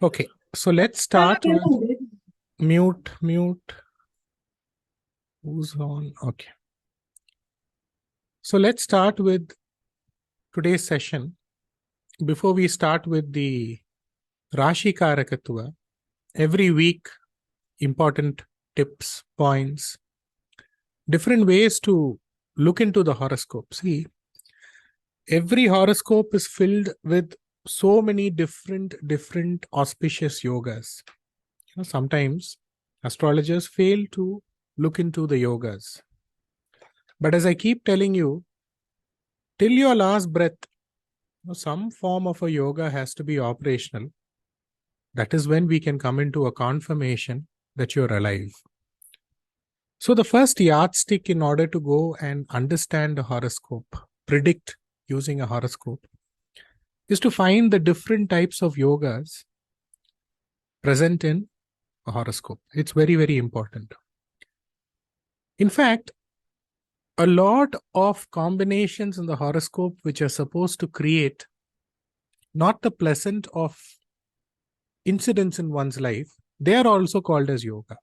Okay, so let's start with mute. Who's on? Okay. So let's start with today's session. Before we start with the Rashi Karakathwa, every week, important tips, points, different ways to look into the horoscope. See, every horoscope is filled with so many different auspicious yogas. Sometimes astrologers fail to look into the yogas. But as I keep telling you, till your last breath, some form of a yoga has to be operational. That is when we can come into a confirmation that you're alive. So the first yardstick in order to go and understand a horoscope, predict using a horoscope, is to find the different types of yogas present in a horoscope. It's very, very important. In fact, a lot of combinations in the horoscope which are supposed to create not the pleasant of incidents in one's life, they are also called as yoga.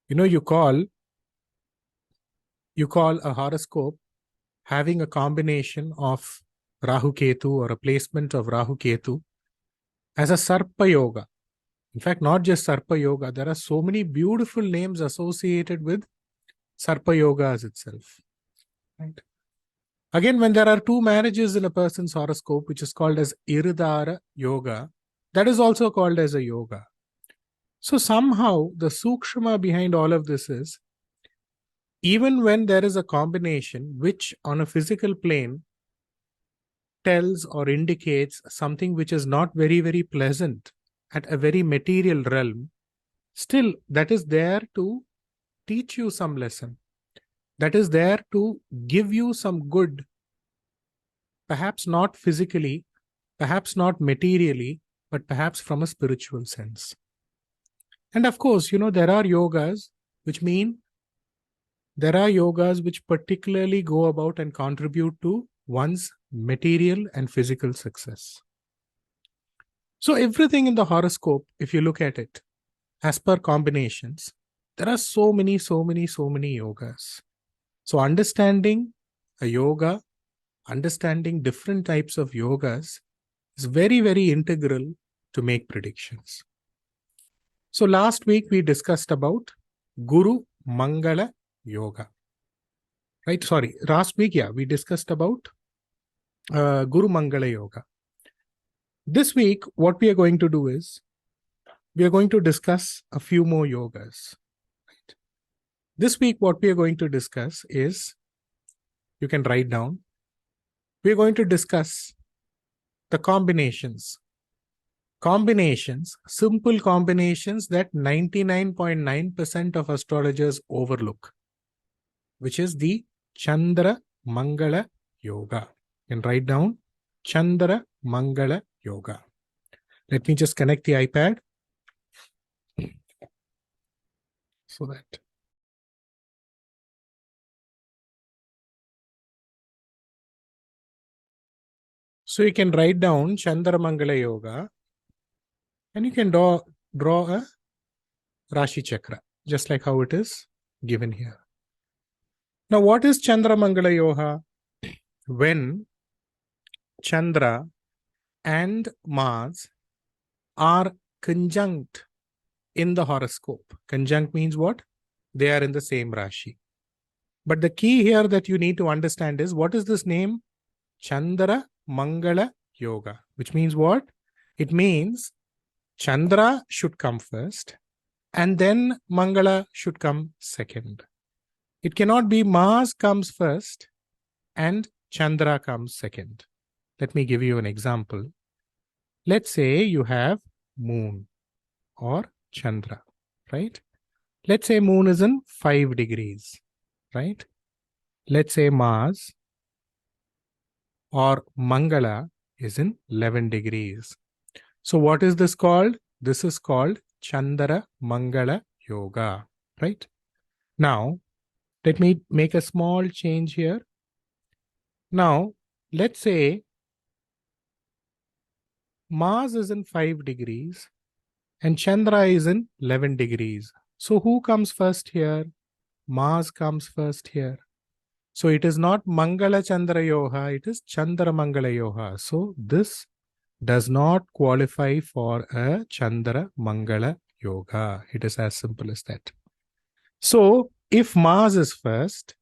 You call a horoscope having a combination of Rahu Ketu or a placement of Rahu Ketu as a Sarpa Yoga. In fact, not just Sarpa Yoga, there are so many beautiful names associated with Sarpa Yogas itself. Right? Again, when there are two marriages in a person's horoscope, which is called as Iridara Yoga, that is also called as a yoga. So somehow the sukshma behind all of this is, even when there is a combination which on a physical plane tells or indicates something which is not very, very pleasant at a very material realm, still that is there to teach you some lesson. That is there to give you some good, perhaps not physically, perhaps not materially, but perhaps from a spiritual sense. And of course, there are yogas which particularly go about and contribute to one's material and physical success. So everything in the horoscope, if you look at it, as per combinations, there are so many yogas. So understanding a yoga, understanding different types of yogas is very, very integral to make predictions. So last week we discussed about Guru Mangala Yoga. Right? Sorry, last week, we discussed about Guru Mangala Yoga. This week, what we are going to do is, we are going to discuss a few more yogas. Right? This week, what we are going to discuss is, you can write down, we are going to discuss the combinations, simple combinations that 99.9% of astrologers overlook, which is the Chandra Mangala Yoga. You can write down Chandra Mangala Yoga. Let me just connect the iPad so that. So you can write down Chandra Mangala Yoga and you can draw a Rashi Chakra, just like how it is given here. Now, what is Chandra Mangala Yoga? When Chandra and Mars are conjunct in the horoscope. Conjunct means what? They are in the same Rashi. But the key here that you need to understand is, what is this name? Chandra Mangala Yoga. Which means what? It means Chandra should come first and then Mangala should come second. It cannot be Mars comes first and Chandra comes second. Let me give you an example. Let's say you have Moon or Chandra, right? Let's say Moon is in 5 degrees, right? Let's say Mars or Mangala is in 11 degrees. So what is this called? This is called Chandra Mangala Yoga, right? Now, let me make a small change here. Now, let's say Mars is in 5 degrees and Chandra is in 11 degrees. So who comes first here? Mars comes first here. So it is not Mangala Chandra Yoga, it is Chandra Mangala Yoga. So this does not qualify for a Chandra Mangala Yoga. It is as simple as that. So if Mars is first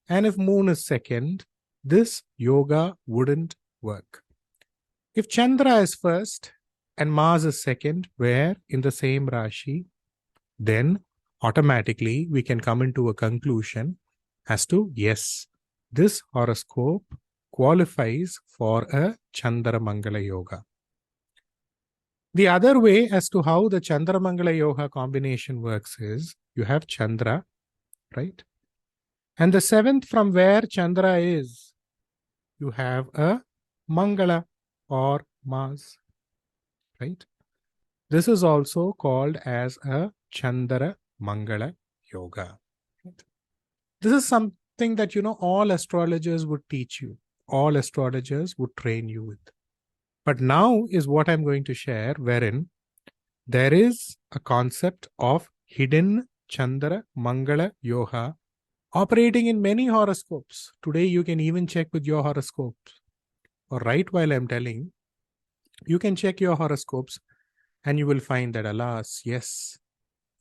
and if Moon is second, this yoga wouldn't work. If Chandra is first and Mars is second, where in the same Rashi, then automatically we can come into a conclusion as to, yes, this horoscope qualifies for a Chandra Mangala Yoga. The other way as to how the Chandra Mangala Yoga combination works is, you have Chandra, right? And the seventh from where Chandra is, you have a Mangala or Mars, right? This is also called as a Chandra Mangala Yoga. Right? This is something that, all astrologers would teach you. All astrologers would train you with. But now is what I'm going to share, wherein there is a concept of hidden Chandra Mangala Yoga operating in many horoscopes. Today you can even check with your horoscopes. Or right while I'm telling, you can check your horoscopes and you will find that, alas, yes,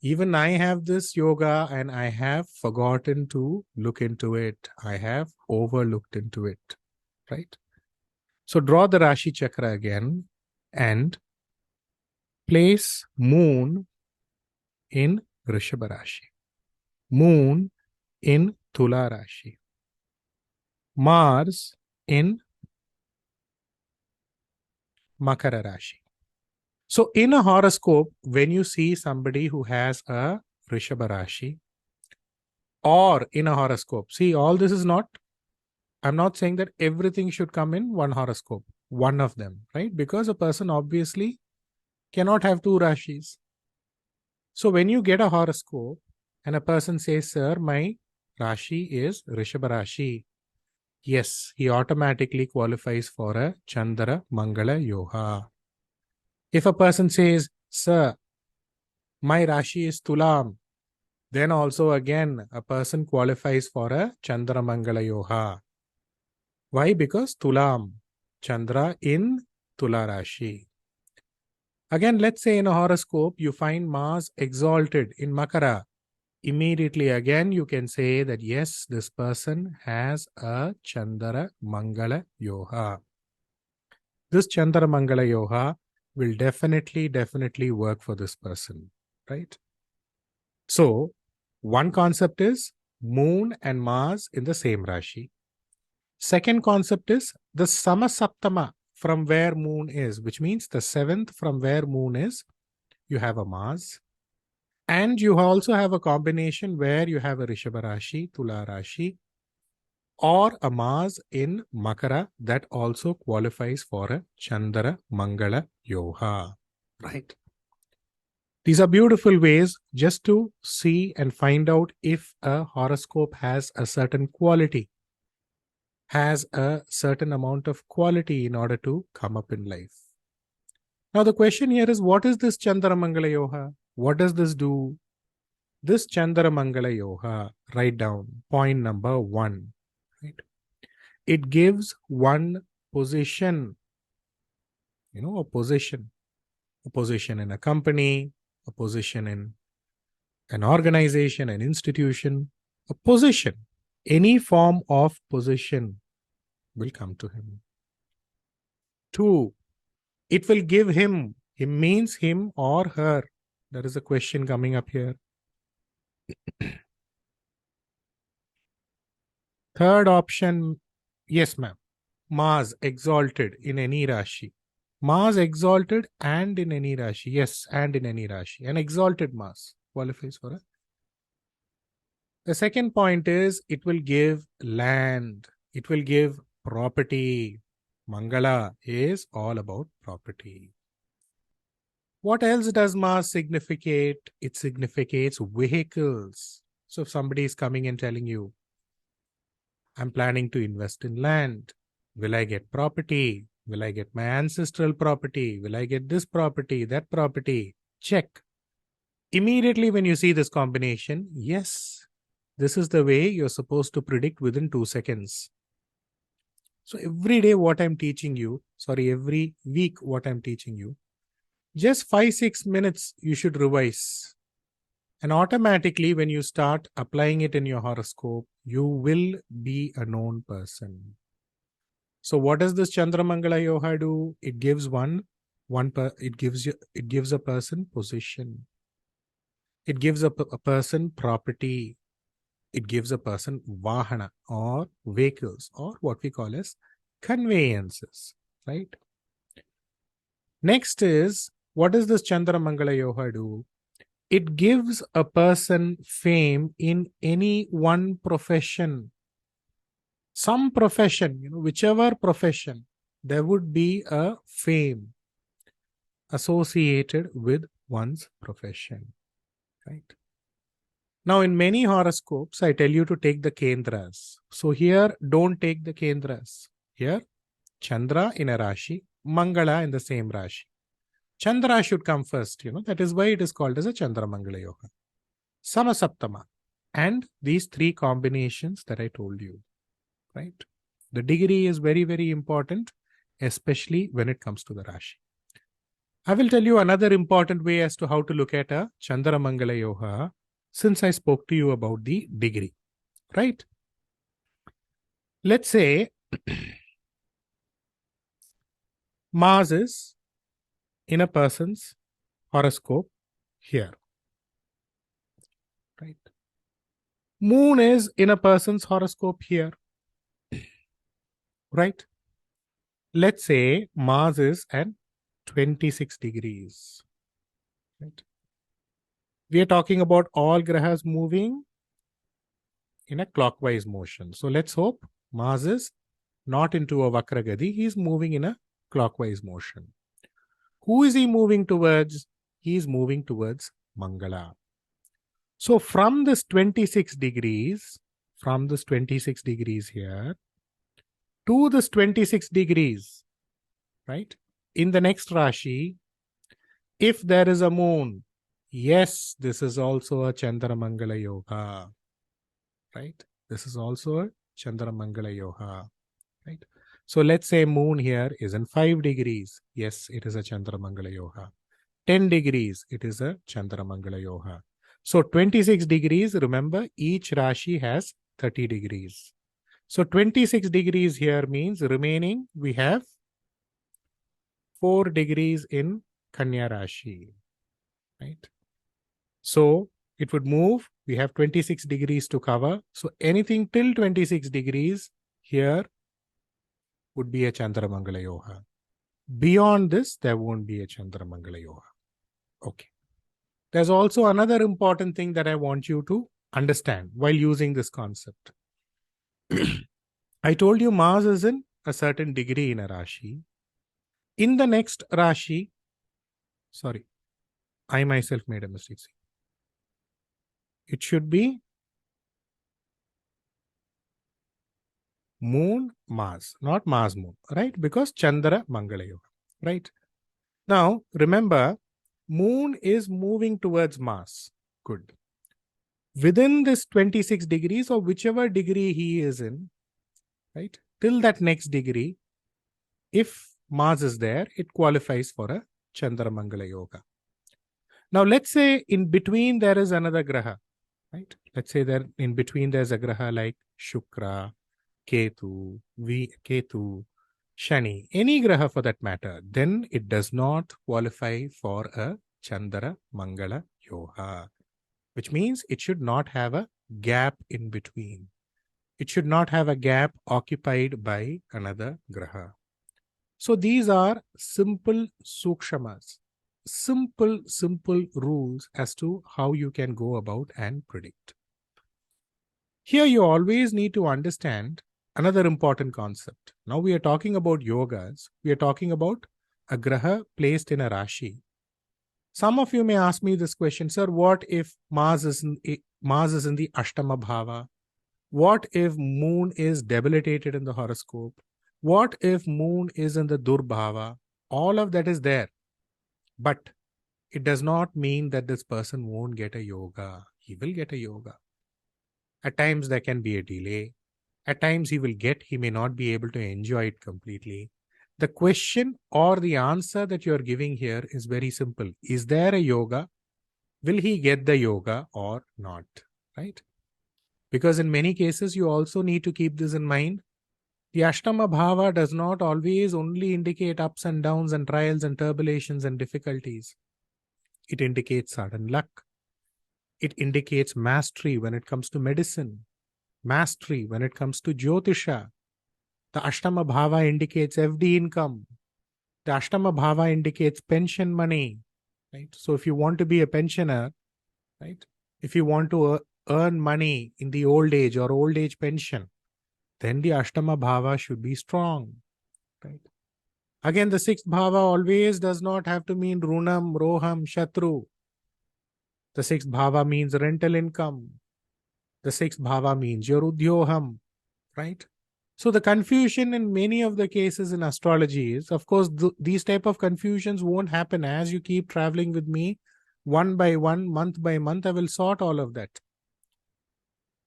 even I have this yoga and I have forgotten to look into it. I have overlooked into it, right? So draw the Rashi Chakra again and place Moon in Vrishabha Rashi, Moon in Tula Rashi, Mars in Makara Rashi. So in a horoscope, when you see somebody who has a Vrishabha Rashi, or in a horoscope, see, all this is not, I'm not saying that everything should come in one horoscope, one of them, right? Because a person obviously cannot have two Rashis. So when you get a horoscope and a person says, sir, my Rashi is Vrishabha Rashi, yes, he automatically qualifies for a Chandra Mangala Yoga. If a person says, sir, my Rashi is Tulam, then also again a person qualifies for a Chandra Mangala Yoga. Why? Because Tulam, Chandra in Tula Rashi. Again, let's say in a horoscope, you find Mars exalted in Makara. Immediately again, you can say that yes, this person has a Chandra Mangala Yoga. This Chandra Mangala Yoga will definitely work for this person, right? So, one concept is Moon and Mars in the same Rashi. Second concept is the Samasaptama from where Moon is, which means the seventh from where Moon is, you have a Mars. And you also have a combination where you have a Rishabha Rashi, Tula Rashi, or a Mars in Makara that also qualifies for a Chandra Mangala Yoga, right? These are beautiful ways just to see and find out if a horoscope has a certain quality, has a certain amount of quality in order to come up in life. Now the question here is, what is this Chandra Mangala Yoga? What does this do? This Chandra Mangala Yoga, write down point number 1. Right? It gives one position, a position in a company, a position in an organization, an institution, a position, any form of position will come to him. 2, it will give him means him or her. There is a question coming up here. Third option, yes ma'am, Mars exalted in any Rashi. Mars exalted and in any Rashi. Yes, and in any Rashi. An exalted Mars qualifies for it. The second point is, it will give land. It will give property. Mangala is all about property. What else does Mars significate? It significates vehicles. So if somebody is coming and telling you, I'm planning to invest in land, will I get property? Will I get my ancestral property? Will I get this property, that property? Check. Immediately when you see this combination, yes, this is the way you're supposed to predict within 2 seconds. So every day what I'm teaching you, every week what I'm teaching you, just 5-6 minutes you should revise. And automatically when you start applying it in your horoscope, you will be a known person. So what does this Chandramangala Yoga do? It gives it gives a person position. It gives a person property. It gives a person vahana or vehicles or what we call as conveyances, right? Next is, what does this Chandramangala Yoga do? It gives a person fame in any one profession. Some profession, whichever profession, there would be a fame associated with one's profession, right? Now, in many horoscopes, I tell you to take the Kendras. So here, don't take the Kendras. Here, Chandra in a Rashi, Mangala in the same Rashi. Chandra should come first, that is why it is called as a Chandramangala Yoga. Samasaptama. And these 3 combinations that I told you, right? The degree is very, very important, especially when it comes to the Rashi. I will tell you another important way as to how to look at a Chandramangala Yoga, since I spoke to you about the degree, right? Let's say Mars is in a person's horoscope here, right? Moon is in a person's horoscope here, right? Let's say Mars is at 26 degrees, right? We are talking about all grahas moving in a clockwise motion. So let's hope Mars is not into a Vakra Gadi, he is moving in a clockwise motion. Who is he moving towards? He is moving towards Mangala. So from this 26 degrees here to this 26 degrees, right? In the next Rashi, if there is a moon, yes, this is also a Chandramangala Yoga, right? This is also a Chandramangala Yoga, right? So let's say moon here is in 5 degrees. Yes, it is a Chandramangala Yoga. 10 degrees, it is a Chandramangala Yoga. So 26 degrees, remember, each Rashi has 30 degrees. So 26 degrees here means remaining, we have 4 degrees in Kanya Rashi, right? So it would move, we have 26 degrees to cover. So anything till 26 degrees here would be a Chandramangala Yoga. Beyond this, there won't be a Chandramangala Yoga. Okay. There's also another important thing that I want you to understand while using this concept. I told you Mars is in a certain degree in a Rashi. In the next Rashi, I myself made a mistake. It should be Moon, Mars, not Mars, Moon, right? Because Chandra, Mangala Yoga, right? Now, remember, Moon is moving towards Mars. Good. Within this 26 degrees or whichever degree he is in, right? Till that next degree, if Mars is there, it qualifies for a Chandra Mangala Yoga. Now, let's say in between there is another Graha, right? Let's say that in between there's a Graha like Shukra, Ketu, Shani, any Graha for that matter, then it does not qualify for a Chandra Mangala Yoga, which means it should not have a gap in between. It should not have a gap occupied by another Graha. So these are simple sukshamas, simple rules as to how you can go about and predict. Here you always need to understand another important concept. Now we are talking about yogas. We are talking about a graha placed in a Rashi. Some of you may ask me this question, sir, what if Mars is in the Ashtama Bhava? What if Moon is debilitated in the horoscope? What if moon is in the Durbhava? All of that is there. But it does not mean that this person won't get a yoga. He will get a yoga. At times there can be a delay. At times he may not be able to enjoy it completely. The question or the answer that you are giving here is very simple. Is there a yoga? Will he get the yoga or not? Right? Because in many cases, you also need to keep this in mind. The Ashtama Bhava does not always only indicate ups and downs and trials and turbulations and difficulties. It indicates sudden luck. It indicates mastery when it comes to medicine, mastery when it comes to Jyotisha. The Ashtama Bhava indicates FD income. The Ashtama Bhava indicates pension money. Right? So if you want to be a pensioner, right? If you want to earn money in the old age or old age pension, then the Ashtama Bhava should be strong. Right? Again, the sixth Bhava always does not have to mean Runam, Roham, Shatru. The sixth Bhava means rental income. The sixth Bhava means your Udyoham. Right? So the confusion in many of the cases in astrology is, of course, these type of confusions won't happen as you keep traveling with me one by one, month by month. I will sort all of that.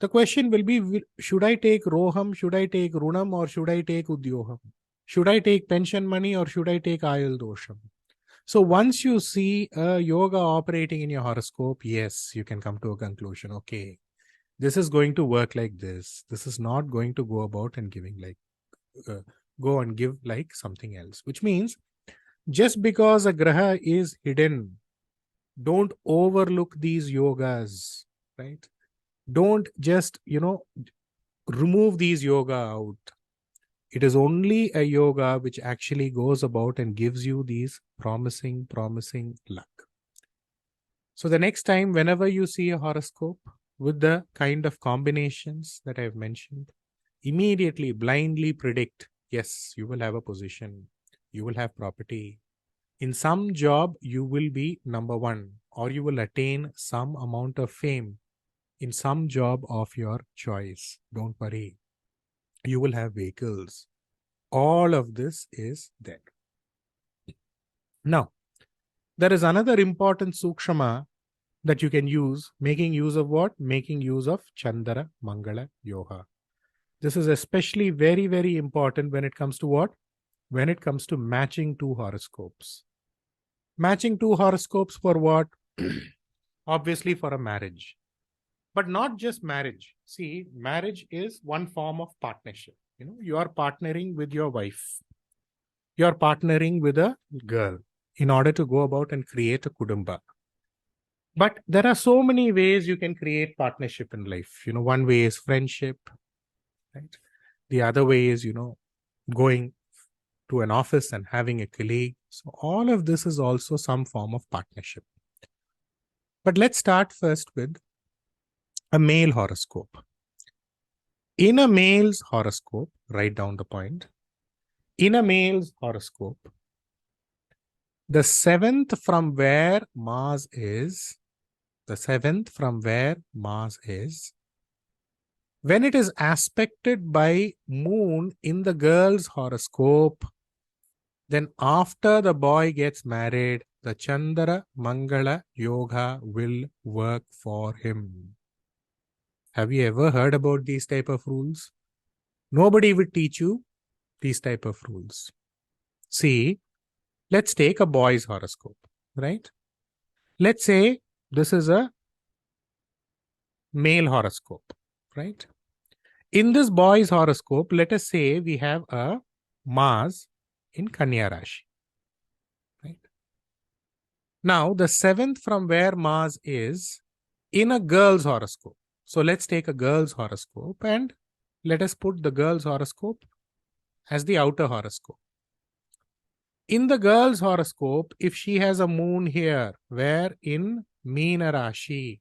The question will be, should I take Roham, should I take Runam, or should I take Udyoham? Should I take pension money or should I take Ayal Dosham? So once you see a yoga operating in your horoscope, yes, you can come to a conclusion. Okay, this is going to work like this. This is not going to go about and giving like, go and give like something else. Which means, just because a graha is hidden, don't overlook these yogas, right? Don't just, remove these yoga out. It is only a yoga which actually goes about and gives you these promising luck. So the next time, whenever you see a horoscope with the kind of combinations that I've mentioned, immediately blindly predict, yes, you will have a position, you will have property. In some job, you will be number one, or you will attain some amount of fame in some job of your choice. Don't worry. You will have vehicles. All of this is there. Now, there is another important sukshama that you can use, making use of what? Making use of Chandara Mangala Yoga. This is especially very, very important when it comes to what? When it comes to matching two horoscopes. Matching two horoscopes for what? Obviously for a marriage. But not just marriage. See, marriage is one form of partnership. You are partnering with your wife. You are partnering with a girl in order to go about and create a kudumba. But there are so many ways you can create partnership in life. One way is friendship, right? The other way is, going to an office and having a colleague. So all of this is also some form of partnership. But let's start first with a male horoscope. In a male's horoscope, write down the point. In a male's horoscope, the seventh from where Mars is, when it is aspected by moon in the girl's horoscope, then after the boy gets married, the Chandra Mangala Yoga will work for him. Have you ever heard about these type of rules? Nobody will teach you these type of rules. See, let's take a boy's horoscope, right? Let's say this is a male horoscope, right? In this boy's horoscope, let us say we have a Mars in Kanya Rashi, right? Now, the seventh from where Mars is in a girl's horoscope. So let's take a girl's horoscope and let us put the girl's horoscope as the outer horoscope. In the girl's horoscope, if she has a moon here, where in Meena Rashi,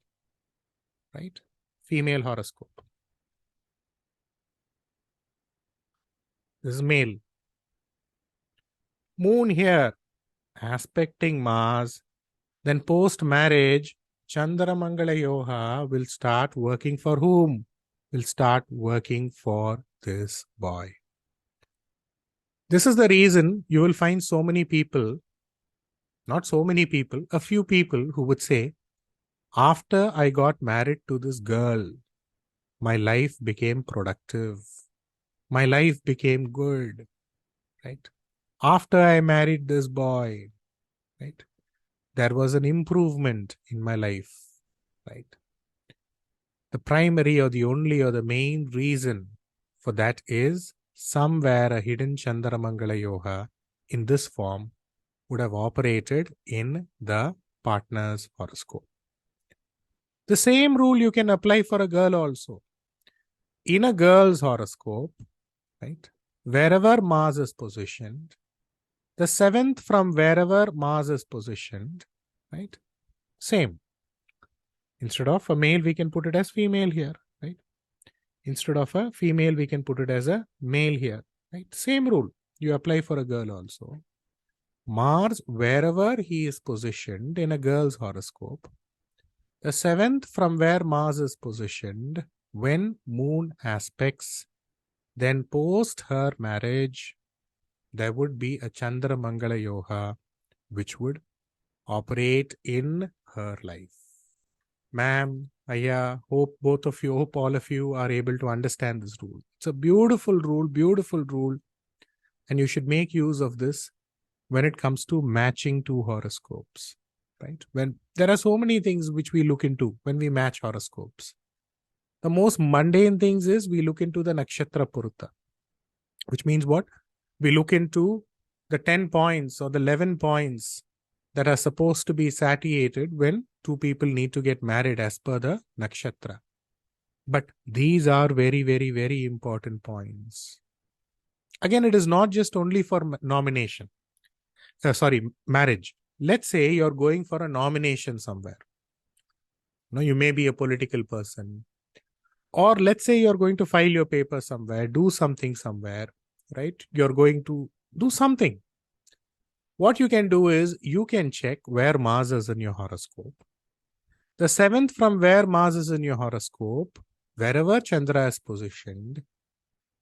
right? Female horoscope. This is male. Moon here, aspecting Mars, then post-marriage, Chandra Mangala Yoga will start working for whom? Will start working for this boy. This is the reason you will find so many people, not so many people, a few people who would say, after I got married to this girl, my life became productive. My life became good, right? After I married this boy, right? There was an improvement in my life, right? The primary or the only or the main reason for that is somewhere a hidden Chandramangala Yoga in this form would have operated in the partner's horoscope. The same rule you can apply for a girl also. In a girl's horoscope, right, wherever Mars is positioned, the seventh from wherever Mars is positioned, right, same. Instead of a male, we can put it as female here, right? Instead of a female, we can put it as a male here, right? Same rule you apply for a girl also. Mars, wherever he is positioned in a girl's horoscope, the seventh from where Mars is positioned, when moon aspects, then post her marriage, there would be a Chandra Mangala Yoga which would operate in her life. Ma'am, Aya, hope all of you are able to understand this rule. It's a beautiful rule, and you should make use of this when it comes to matching two horoscopes, right? When there are so many things which we look into when we match horoscopes. The most mundane things is we look into the Nakshatra Purutta, which means what? We look into the 10 points or the 11 points that are supposed to be satiated when two people need to get married as per the nakshatra. But these are very, very, very important points. Again, it is not just only for marriage. Let's say you're going for a nomination somewhere. You may be a political person. Or let's say you're going to file your paper somewhere, do something somewhere, right? You're going to do something. What you can do is you can check where Mars is in your horoscope. The seventh from where Mars is in your horoscope, wherever Chandra is positioned,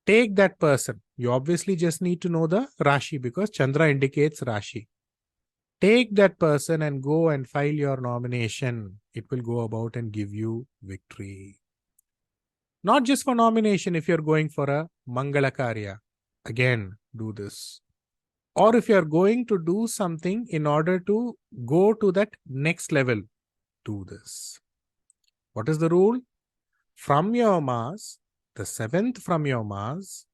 take that person. You obviously just need to know the Rashi because Chandra indicates Rashi. Take that person and go and file your nomination. It will go about and give you victory. Not just for nomination, if you're going for a Mangala Karya, again, do this. Or if you're going to do something in order to go to that next level, do this. What is the rule? From your Mars, the seventh from your Mars,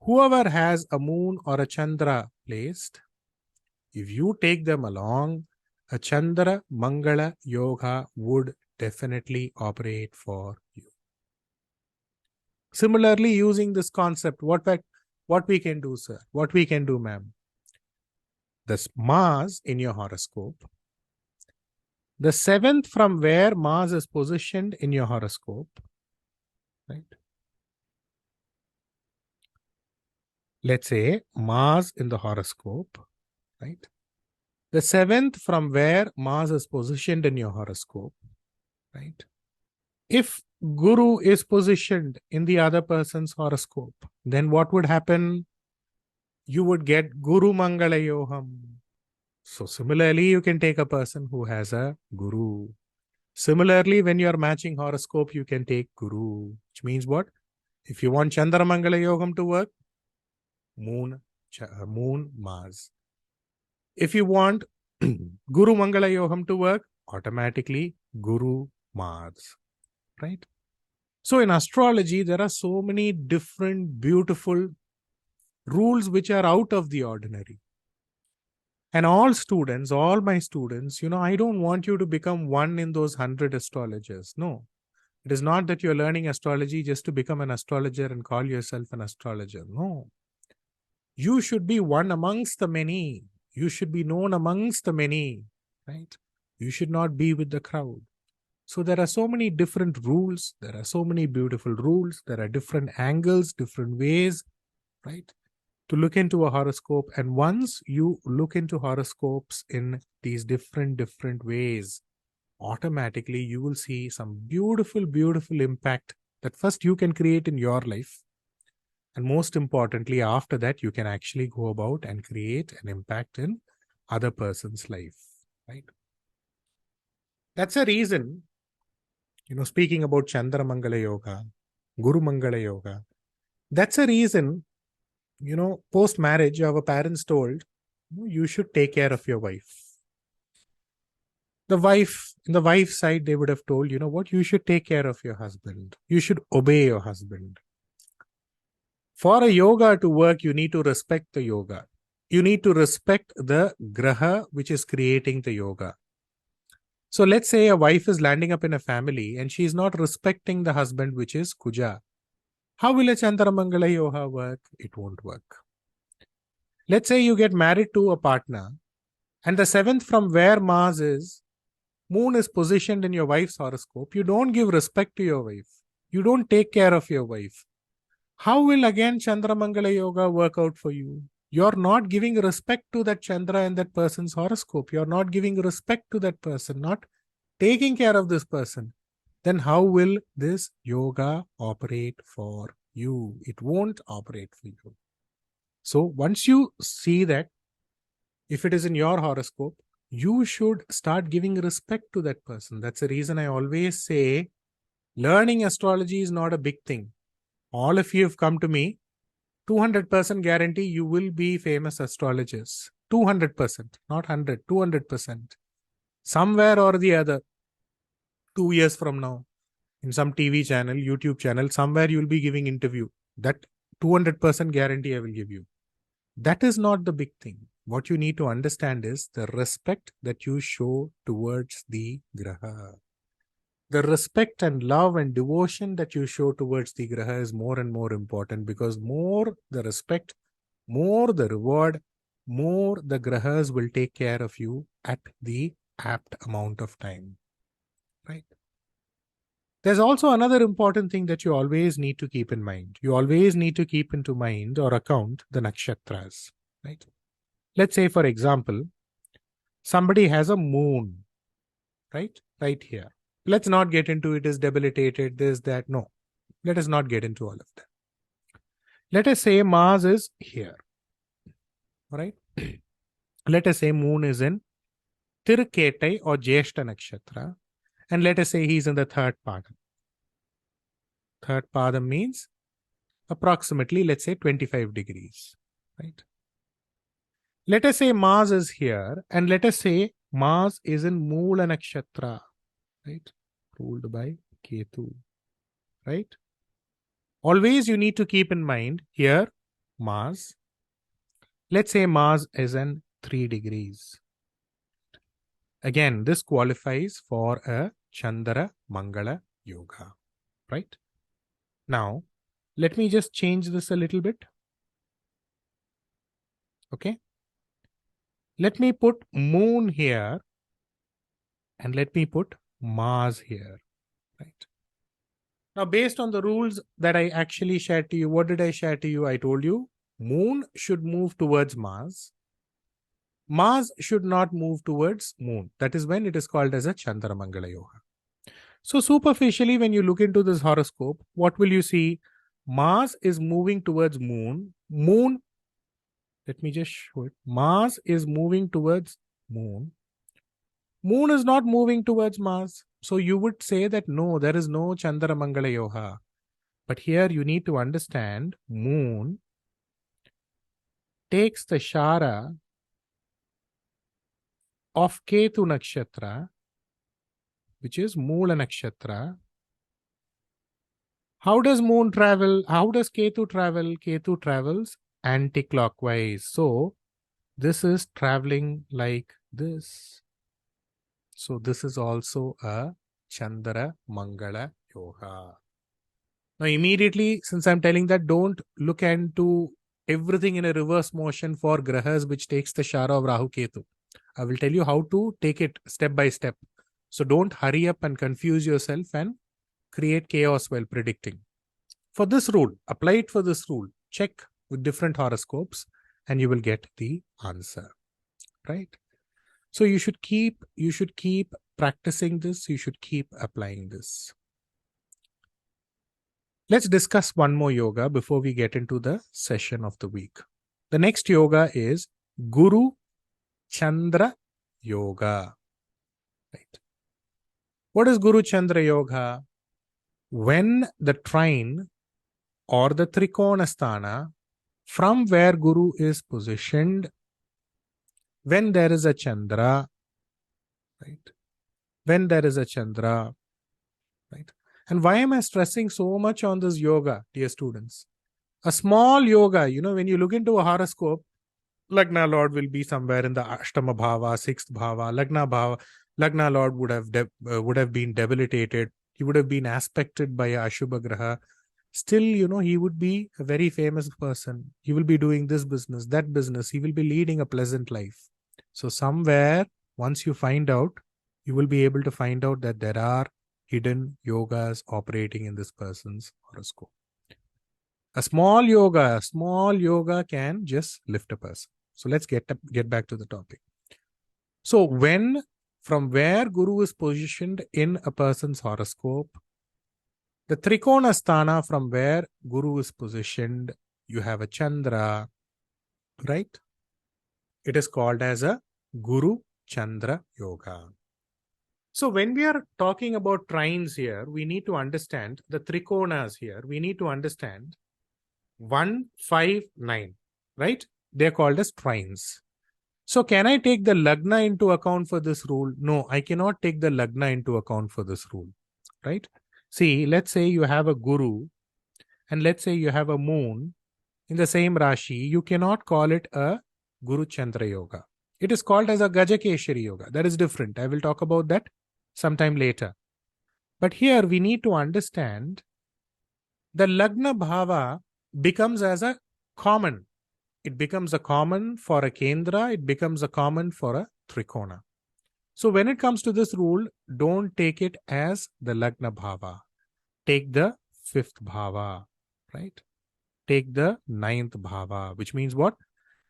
whoever has a moon or a Chandra placed, if you take them along, a Chandra Mangala Yoga would definitely operate for you. Similarly, using this concept, what we can do, sir? What we can do, ma'am? This Mars in your horoscope, the seventh from where Mars is positioned in your horoscope, right? Let's say Mars in the horoscope, right? The seventh from where Mars is positioned in your horoscope, right? If Guru is positioned in the other person's horoscope, then what would happen? You would get Guru Mangala Yoham. So similarly, you can take a person who has a Guru. Similarly, when you are matching horoscope, you can take Guru, which means what? If you want Chandra Mangala Yogam to work, Moon, Mars. If you want Guru Mangala Yogam to work, automatically Guru, Mars. Right? So in astrology, there are so many different beautiful rules which are out of the ordinary. And all my students, I don't want you to become one in those 100 astrologers. No. It is not that you're learning astrology just to become an astrologer and call yourself an astrologer. No. You should be one amongst the many. You should be known amongst the many, right? You should not be with the crowd. So there are so many different rules. There are so many beautiful rules. There are different angles, different ways, right, to look into a horoscope. And once you look into horoscopes in these different ways, automatically you will see some beautiful impact that first you can create in your life. And most importantly, after that, you can actually go about and create an impact in other person's life, right? That's a reason, speaking about Chandra Mangala Yoga, Guru Mangala Yoga, that's a reason, post marriage, our parents told, you should take care of your wife. In the wife's side, they would have told, what, you should take care of your husband. You should obey your husband. For a yoga to work, you need to respect the yoga. You need to respect the graha which is creating the yoga. So let's say a wife is landing up in a family and she is not respecting the husband, which is Kuja. How will a Chandramangala yoga work? It won't work. Let's say you get married to a partner and the seventh from where Mars is, Moon is positioned in your wife's horoscope. You don't give respect to your wife. You don't take care of your wife. How will again Chandramangala yoga work out for you? You're not giving respect to that Chandra and that person's horoscope. You're not giving respect to that person, not taking care of this person. Then how will this yoga operate for you? It won't operate for you. So once you see that, if it is in your horoscope, you should start giving respect to that person. That's the reason I always say, learning astrology is not a big thing. All of you have come to me, 200% guarantee you will be famous astrologers. 200%, not 100, 200%. Somewhere or the other, 2 years from now, in some TV channel, YouTube channel, somewhere you will be giving interview. That 200% guarantee I will give you. That is not the big thing. What you need to understand is the respect that you show towards the graha. The respect and love and devotion that you show towards the graha is more and more important, because more the respect, more the reward, more the grahas will take care of you at the apt amount of time. Right? There's also another important thing that you always need to keep in mind. You always need to keep into mind or account the nakshatras. Right? Let's say, for example, somebody has a moon, right here. Let's not get into it is debilitated, this, that. No, let us not get into all of that. Let us say Mars is here, right? Let us say Moon is in Tirketai or Jyeshta Nakshatra, and let us say he's in the third padam. Third padam means approximately, let's say, 25 degrees, right? Let us say Mars is here, and let us say Mars is in Moola Nakshatra, right? Ruled by Ketu, right? Always you need to keep in mind here, Mars. Let's say Mars is in 3 degrees. Again, this qualifies for a Chandra Mangala yoga, right? Now, let me just change this a little bit. Okay. Let me put Moon here and let me put Mars here, right? Now, based on the rules that I actually shared to you, what did I share to you? I told you Moon should move towards Mars. Mars should not move towards Moon. That is when it is called as a Chandra Mangala yoga. So superficially, when you look into this horoscope, what will you see? Mars is moving towards Moon. Moon, let me just show it. Mars is moving towards Moon. Moon is not moving towards Mars. So you would say that no, there is no Chandra Mangala yoga. But here you need to understand Moon takes the Shara of Ketu Nakshatra, which is Moola Nakshatra. How does Moon travel? How does Ketu travel? Ketu travels anti-clockwise. So this is traveling like this. So this is also a Chandra Mangala yoga. Now immediately, since I'm telling that, don't look into everything in a reverse motion for grahas which takes the Shara of Rahu Ketu. I will tell you how to take it step by step. So don't hurry up and confuse yourself and create chaos while predicting. For this rule, apply it for this rule. Check with different horoscopes and you will get the answer, right? So you should keep practicing this. You should keep applying this. Let's discuss one more yoga before we get into the session of the week. The next yoga is Guru Chandra Yoga. Right. What is Guru Chandra Yoga? When the trine or the Trikonasthana from where Guru is positioned, when there is a Chandra, right? When there is a Chandra, right? And why am I stressing so much on this yoga, dear students? A small yoga, when you look into a horoscope, Lagna Lord will be somewhere in the Ashtama Bhava, sixth Bhava. Lagna Lord would have been debilitated. He would have been aspected by a Ashubha Graha. Still, he would be a very famous person. He will be doing this business, that business. He will be leading a pleasant life. So somewhere, once you find out, you will be able to find out that there are hidden yogas operating in this person's horoscope. A small yoga can just lift a person. So let's get back to the topic. So from where Guru is positioned in a person's horoscope, the Trikona Sthana from where Guru is positioned, you have a Chandra, right? It is called as a Guru Chandra Yoga. So when we are talking about trines here, we need to understand the Trikonas here. We need to understand 1, 5, 9, right? They're called as trines. So can I take the Lagna into account for this rule? No, I cannot take the Lagna into account for this rule, right? See, let's say you have a Guru and let's say you have a moon in the same Rashi. You cannot call it a Guru Chandra Yoga. It is called as a Gajakeshari Yoga. That is different. I will talk about that sometime later. But here we need to understand the Lagna Bhava becomes as a common. It becomes a common for a Kendra. It becomes a common for a Trikona. So when it comes to this rule, don't take it as the Lagna Bhava. Take the 5th Bhava, right? Take the 9th Bhava, which means what?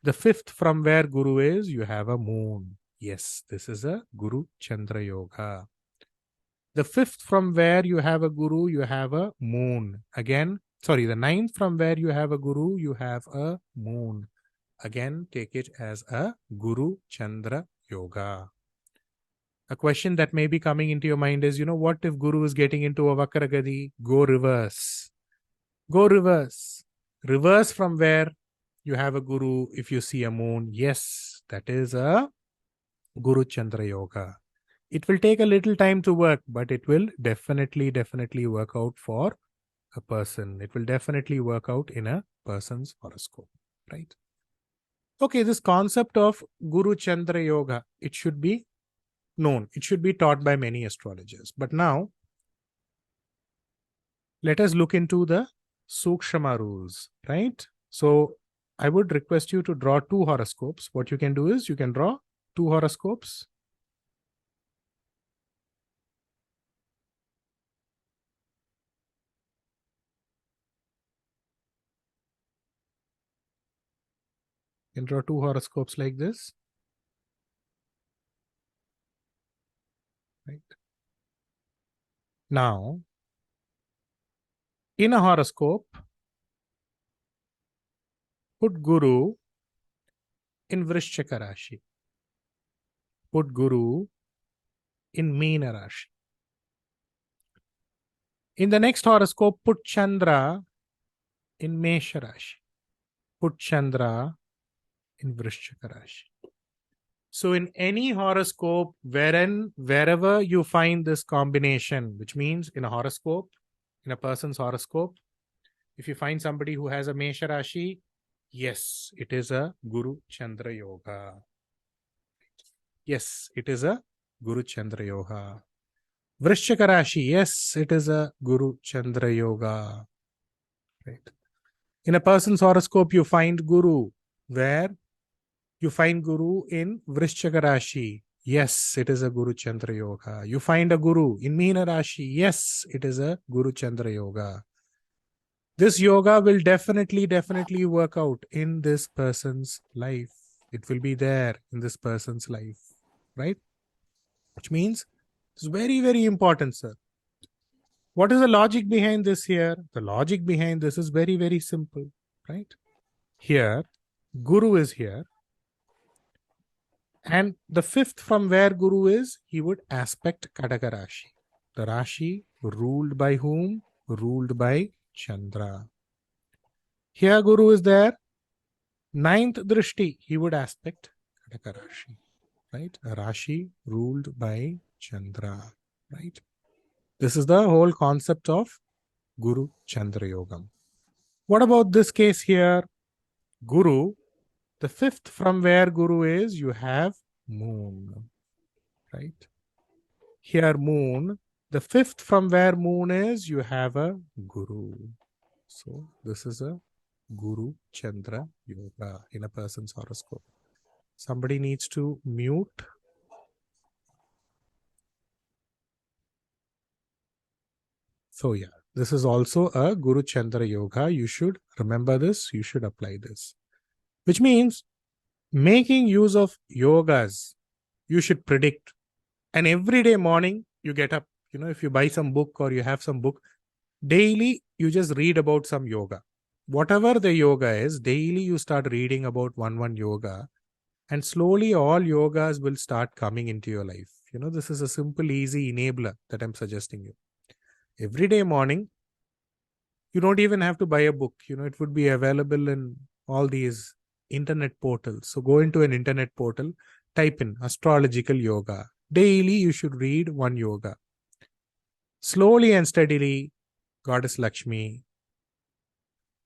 The 5th from where Guru is, you have a moon. Yes, this is a Guru Chandra Yoga. The 5th from where you have a Guru, you have a moon. Again, sorry, the 9th from where you have a Guru, you have a moon. Again, take it as a Guru Chandra Yoga. A question that may be coming into your mind is, what if Guru is getting into a Vakra Gadi? Go reverse. Go reverse. Reverse from where you have a Guru if you see a moon. Yes, that is a Guru Chandra Yoga. It will take a little time to work, but it will definitely work out for a person. It will definitely work out in a person's horoscope, right? Okay, this concept of Guru Chandra Yoga, it should be known. It should be taught by many astrologers. But now, let us look into the Sukshama rules, right? So, I would request you to draw 2 horoscopes. What you can do is you can draw 2 horoscopes. You can draw 2 horoscopes like this. Right. Now, in a horoscope, put Guru in Vrishchika Rashi. Put Guru in Meena Rashi. In the next horoscope, put Chandra in Mesha Rashi. Put Chandra in Vrishchika Rashi. So in any horoscope, wherever you find this combination, which means in a horoscope, in a person's horoscope, if you find somebody who has a Mesha Rashi, yes, it is a Guru Chandra Yoga. Yes, it is a Guru Chandra Yoga. Vrishchika Rashi, yes, it is a Guru Chandra Yoga. Right. In a person's horoscope, you find Guru. Where? You find Guru in Vrishchika Rashi. Yes, it is a Guru Chandra Yoga. You find a Guru in Meena Rashi. Yes, it is a Guru Chandra Yoga. This yoga will definitely work out in this person's life. It will be there in this person's life, right? Which means it's very important, sir. What is the logic behind this here? The logic behind this is very, very simple, right? Here, Guru is here. And the fifth from where Guru is, he would aspect Kataka Rashi. The Rashi ruled by whom? Ruled by Chandra. Here Guru is there. Ninth Drishti, he would aspect Kataka Rashi. Right? A Rashi ruled by Chandra. Right? This is the whole concept of Guru Chandra Yogam. What about this case here? Guru, the fifth from where Guru is, you have Moon. Right? Here Moon, the fifth from where Moon is, you have a Guru. So this is a Guru Chandra Yoga in a person's horoscope. Somebody needs to mute. So yeah, this is also a Guru Chandra Yoga. You should remember this. You should apply this. Which means making use of yogas, you should predict. And every day morning, you get up. If you buy some book or you have some book, daily you just read about some yoga. Whatever the yoga is, daily you start reading about one yoga. And slowly all yogas will start coming into your life. This is a simple, easy enabler that I'm suggesting you. Every day morning, you don't even have to buy a book. It would be available in all these internet portals. So go into an internet portal, type in astrological yoga. Daily, you should read one yoga. Slowly and steadily, Goddess Lakshmi,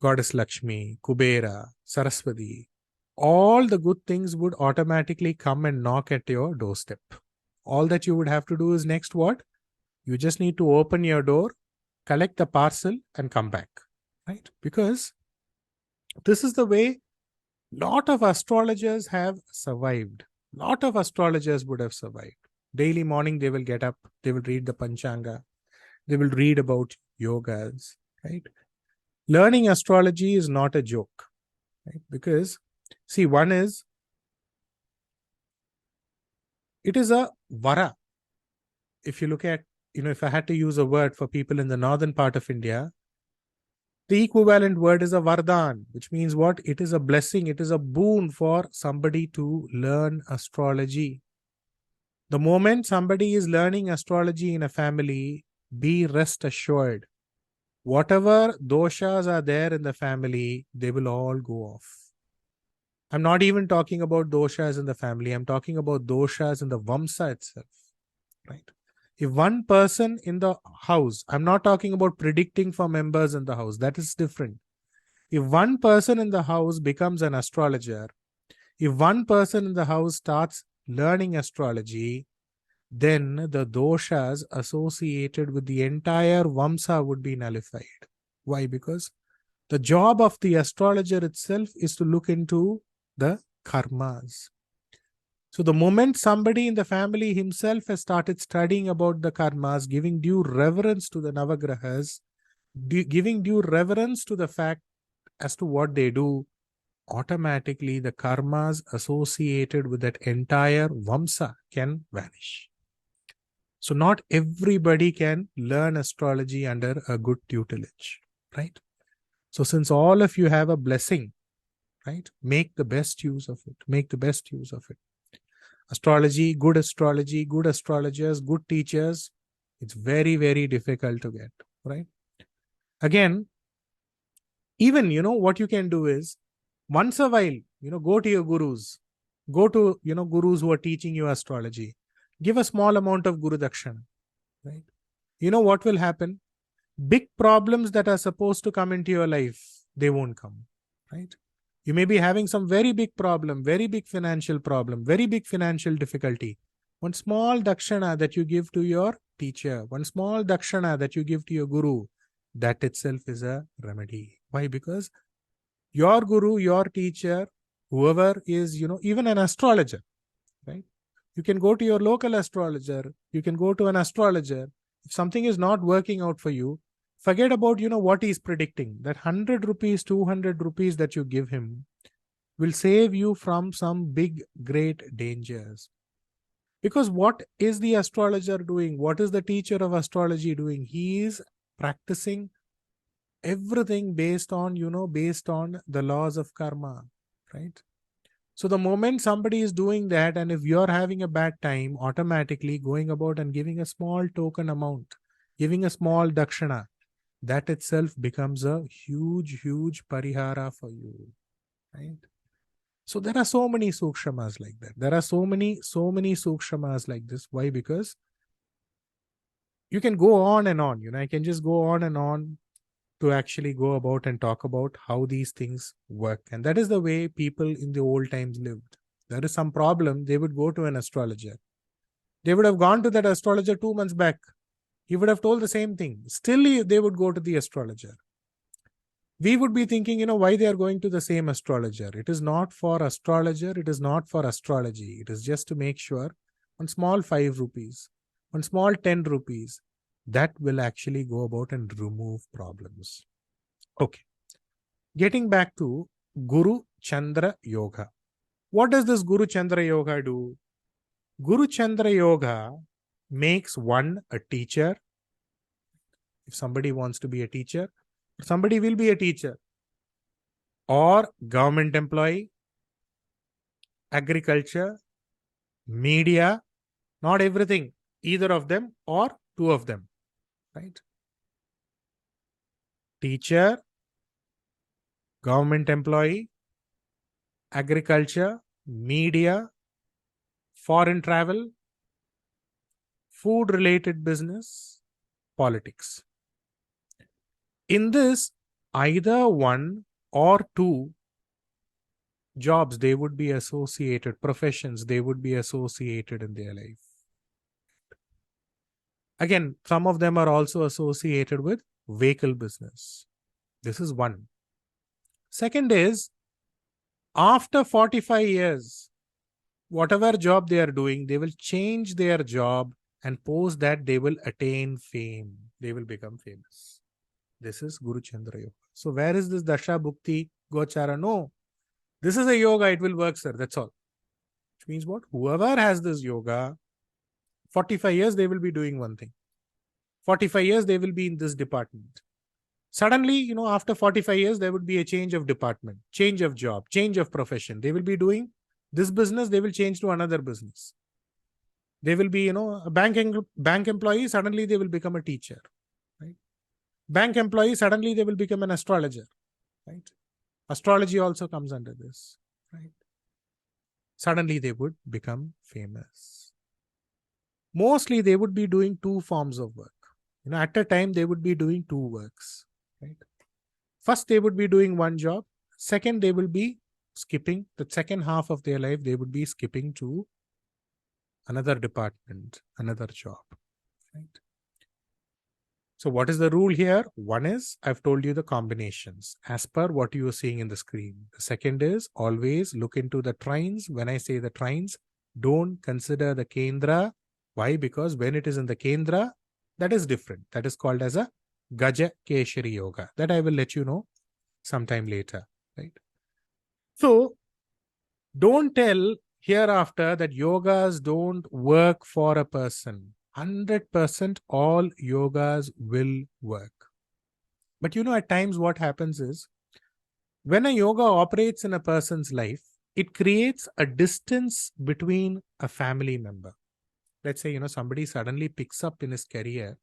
Kubera, Saraswati, all the good things would automatically come and knock at your doorstep. All that you would have to do is next what? You just need to open your door, collect the parcel and come back, right? Because this is the way lot of astrologers have survived. Lot of astrologers would have survived. Daily morning, they will get up, they will read the Panchanga, they will read about yogas, right? Learning astrology is not a joke, right? Because, see, one is, it is a vara. If you look at, if I had to use a word for people in the northern part of India, the equivalent word is a vardhan, which means what? It is a blessing, it is a boon for somebody to learn astrology. The moment somebody is learning astrology in a family, be rest assured, whatever doshas are there in the family, they will all go off. I'm not even talking about doshas in the family. I'm talking about doshas in the Vamsa itself, right? If one person in the house, I'm not talking about predicting for members in the house, that is different. If one person in the house becomes an astrologer, if one person in the house starts learning astrology, then the doshas associated with the entire Vamsa would be nullified. Why? Because the job of the astrologer itself is to look into the karmas. So the moment somebody in the family himself has started studying about the karmas, giving due reverence to the Navagrahas, giving due reverence to the fact as to what they do, automatically the karmas associated with that entire Vamsa can vanish. So not everybody can learn astrology under a good tutelage, right? So since all of you have a blessing, right, make the best use of it. Make the best use of it. Astrology, good astrologers, good teachers, it's very, very difficult to get, right? Again, even, what you can do is, once a while, go to your gurus. Go to, gurus who are teaching you astrology. Give a small amount of Guru Dakshana, right? What will happen? Big problems that are supposed to come into your life, they won't come, right? You may be having some very big problem, very big financial problem, very big financial difficulty. One small dakshana that you give to your teacher, one small dakshana that you give to your guru, that itself is a remedy. Why? Because your guru, your teacher, whoever is, even an astrologer, right? You can go to your local astrologer, you can go to an astrologer. If something is not working out for you, forget about, what he's predicting. That 100 rupees, 200 rupees that you give him will save you from some big, great dangers. Because what is the astrologer doing? What is the teacher of astrology doing? He is practicing everything based on, based on the laws of karma, right? So the moment somebody is doing that, and if you're having a bad time, automatically going about and giving a small token amount, giving a small dakshana, that itself becomes a huge, huge parihara for you, right? So there are so many sukshamas like that. There are so many sukshamas like this. Why? Because you can go on and on. I can just go on and on to actually go about and talk about how these things work. And that is the way people in the old times lived. There is some problem, they would go to an astrologer. They would have gone to that astrologer 2 months back. He would have told the same thing. Still, they would go to the astrologer. We would be thinking, why they are going to the same astrologer. It is not for astrologer. It is not for astrology. It is just to make sure one small 5 rupees, one small 10 rupees, that will actually go about and remove problems. Okay. Getting back to Guru Chandra Yoga. What does this Guru Chandra Yoga do? Guru Chandra Yoga makes one a teacher. If somebody wants to be a teacher, somebody will be a teacher, or government employee, agriculture, media, not everything, either of them or 2 of them, right? Teacher, government employee, agriculture, media, foreign travel, food related business, politics. In this, either 1 or 2 jobs, they would be associated, professions, they would be associated in their life. Again, some of them are also associated with vehicle business. This is 1. Second is, after 45 years, whatever job they are doing, they will change their job, and post that they will attain fame. They will become famous. This is Guru Chandra Yoga. So where is this Dasha, Bhukti, Gochara? No. This is a yoga, it will work, sir. That's all. Which means what? Whoever has this yoga, 45 years, they will be doing one thing. 45 years, they will be in this department. Suddenly, after 45 years, there would be a change of department, change of job, change of profession. They will be doing this business, they will change to another business. They will be, a bank employee, suddenly they will become a teacher, right? Bank employee, suddenly they will become an astrologer, right? Astrology also comes under this, right? Suddenly they would become famous. Mostly they would be doing 2 forms of work. At a time they would be doing 2 works, right? First, they would be doing 1 job. Second, they will be skipping the second half of their life. They would be skipping to another department, another job, right? So what is the rule here? 1 is, I've told you the combinations as per what you are seeing in the screen. The second is, always look into the trines. When I say the trines, don't consider the Kendra. Why? Because when it is in the Kendra, that is different. That is called as a Gaja Keshari Yoga. That I will let you know sometime later, right? So don't tell hereafter that yogas don't work for a person. 100% all yogas will work. But at times what happens is, when a yoga operates in a person's life, it creates a distance between a family member. Let's say, somebody suddenly picks up in his career.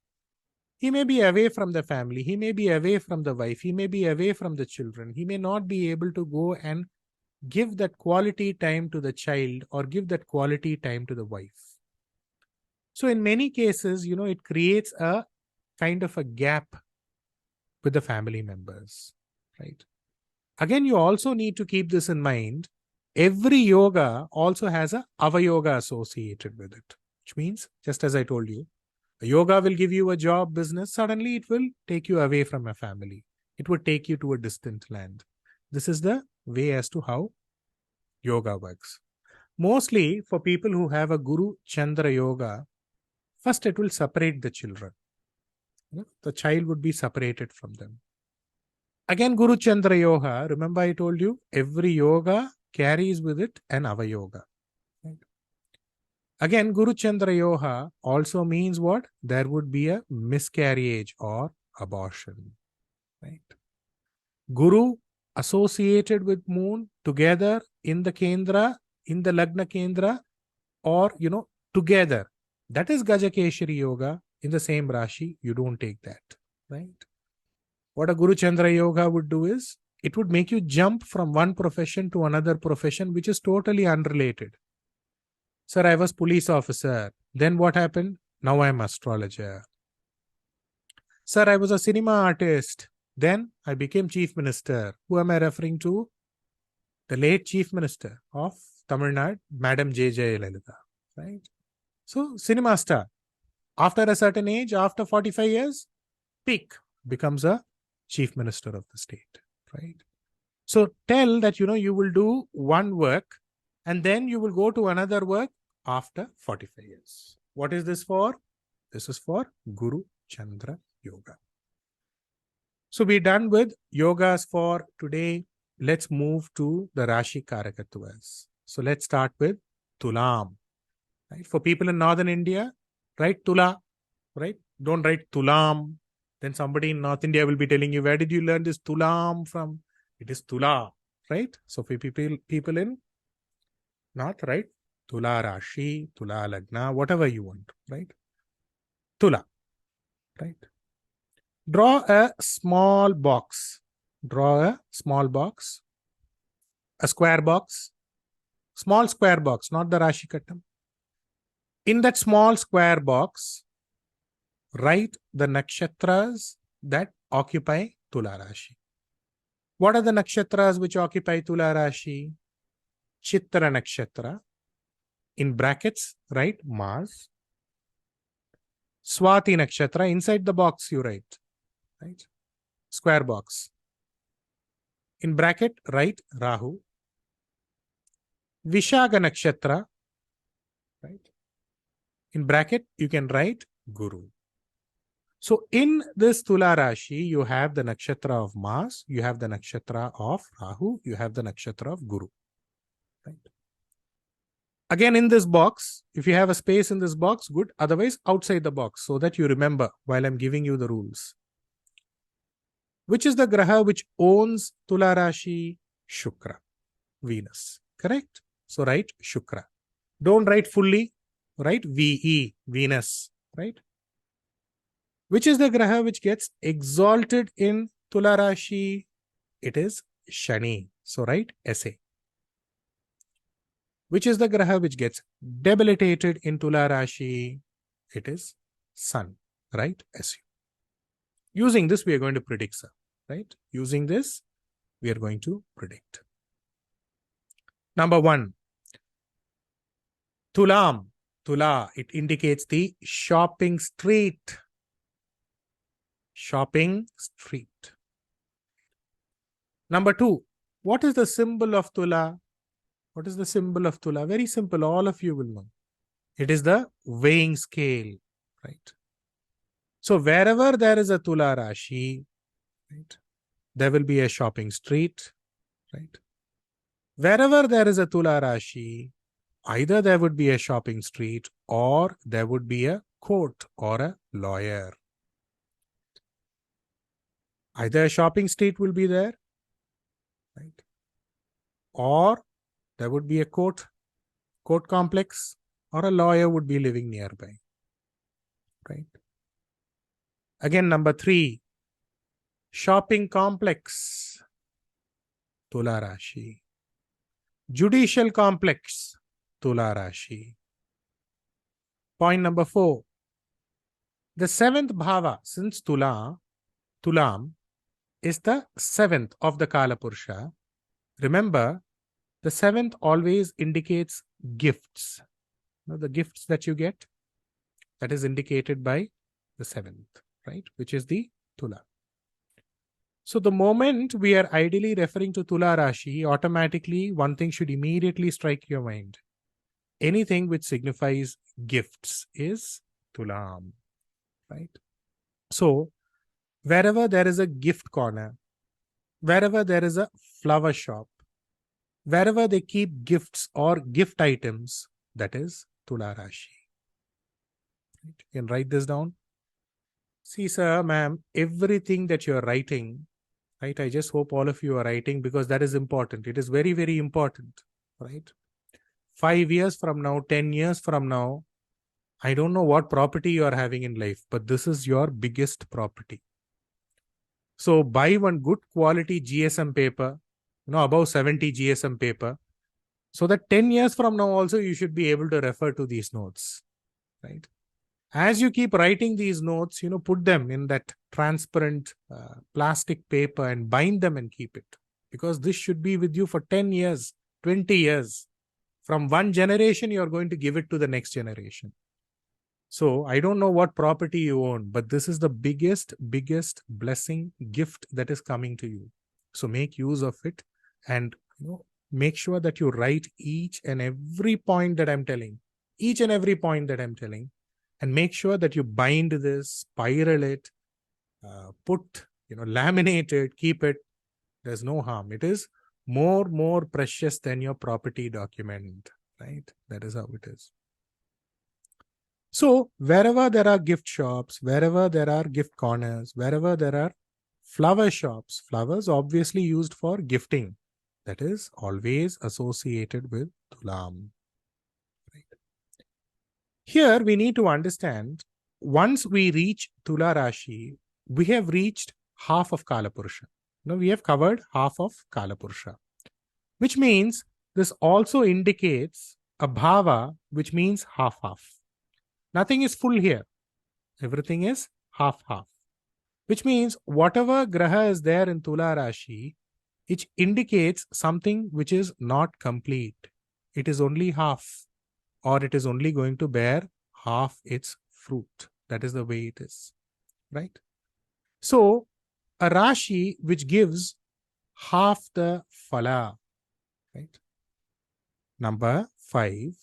He may be away from the family. He may be away from the wife. He may be away from the children. He may not be able to go and give that quality time to the child or give that quality time to the wife. So in many cases, it creates a kind of a gap with the family members, right? Again, you also need to keep this in mind. Every yoga also has a avayoga associated with it, which means, just as I told you, a yoga will give you a job, business. Suddenly, it will take you away from a family. It would take you to a distant land. This is the way as to how yoga works. Mostly for people who have a Guru Chandra Yoga, first it will separate the children. The child would be separated from them. Again, Guru Chandra Yoga, remember I told you, every yoga carries with it an avayoga. Right? Again, Guru Chandra Yoga also means what? There would be a miscarriage or abortion. Right? Guru associated with moon together in the Kendra, in the Lagna Kendra, or together. That is Gajakeshari Yoga in the same Rashi. You don't take that. Right? What a Guru Chandra Yoga would do is, it would make you jump from one profession to another profession, which is totally unrelated. Sir, I was police officer. Then what happened? Now I am astrologer. Sir, I was a cinema artist. Then I became chief minister. Who am I referring to? The late chief minister of Tamil Nadu, Madam J.J. Lalita. Right? So, cinema star. After a certain age, after 45 years, peak, becomes a chief minister of the state. Right? So, tell that, you will do one work and then you will go to another work after 45 years. What is this for? This is for Guru Chandra Yoga. So we're done with yogas for today. Let's move to the Rashi Karakathwas. So let's start with Tulam. Right? For people in northern India, write Tula. Right? Don't write Tulam. Then somebody in North India will be telling you, where did you learn this Tulam from? It is Tula. Right? So for people in North, right? Tula Rashi, Tula Lagna, whatever you want. Right? Tula. Right? Draw a small box. Draw a small box. A square box. Small square box, not the Rashi Kattam. In that small square box, write the nakshatras that occupy Tula Rashi. What are the nakshatras which occupy Tula Rashi? Chitra nakshatra. In brackets, write Mars. Swati nakshatra. Inside the box you write. Right? Square box. In bracket, write Rahu. Vishaga nakshatra. Right? In bracket, you can write Guru. So in this Tula Rashi, you have the nakshatra of Mars, you have the nakshatra of Rahu, you have the nakshatra of Guru. Right? Again, in this box, if you have a space in this box, good. Otherwise, outside the box, so that you remember while I'm giving you the rules. Which is the Graha which owns Tula Rashi? Shukra, Venus. Correct? So write Shukra. Don't write fully. Write VE, Venus. Right? Which is the Graha which gets exalted in Tula Rashi? It is Shani. So write SA. Which is the Graha which gets debilitated in Tula Rashi? It is Sun. Right? SU. Using this, we are going to predict, sir. Right? Using this, we are going to predict. Number 1. Tulam. Tula. It indicates the shopping street. Shopping street. Number 2. What is the symbol of Tula? What is the symbol of Tula? Very simple. All of you will know. It is the weighing scale. Right? So wherever there is a Tula Rashi, right, there will be a shopping street. Right? Wherever there is a Tula Rashi, either there would be a shopping street or there would be a court or a lawyer. Either a shopping street will be there, right, or there would be a court complex, or a lawyer would be living nearby. Right? Again, number 3, shopping complex, Tula Rashi. Judicial complex, Tula Rashi. Point number 4, the 7th bhava, since Tulam is the 7th of the Kala Purusha. Remember, the 7th always indicates gifts. The gifts that you get, that is indicated by the 7th, right? Which is the Tula. So the moment we are ideally referring to Tula Rashi, automatically one thing should immediately strike your mind. Anything which signifies gifts is Tulam, right? So wherever there is a gift corner, wherever there is a flower shop, wherever they keep gifts or gift items, that is Tula Rashi. Right? You can write this down. See, sir, ma'am, everything that you're writing, right? I just hope all of you are writing because that is important. It is very, very important, right? 5 years from now, 10 years from now, I don't know what property you are having in life, but this is your biggest property. So buy one good quality GSM paper, above 70 GSM paper, so that 10 years from now also you should be able to refer to these notes, right? As you keep writing these notes, put them in that transparent plastic paper and bind them and keep it, because this should be with you for 10 years, 20 years. From one generation, you're going to give it to the next generation. So I don't know what property you own, but this is the biggest blessing, gift that is coming to you. So make use of it, and make sure that you write each and every point that I'm telling, and make sure that you bind this, spiral it, put, laminate it, keep it. There's no harm. It is more precious than your property document, right? That is how it is. So wherever there are gift shops, wherever there are gift corners, wherever there are flower shops, flowers obviously used for gifting, that is always associated with Tulam. Right. Here we need to understand, once we reach Tula Rashi, we have reached half of Kalapurusha. We have covered half of Kalapurusha, which means this also indicates a bhava, which means half-half. Nothing is full here. Everything is half-half. Which means whatever graha is there in Tula Rashi, it indicates something which is not complete. It is only half, or it is only going to bear half its fruit. That is the way it is, right? So, a Rashi which gives half the phala, right? Number 5,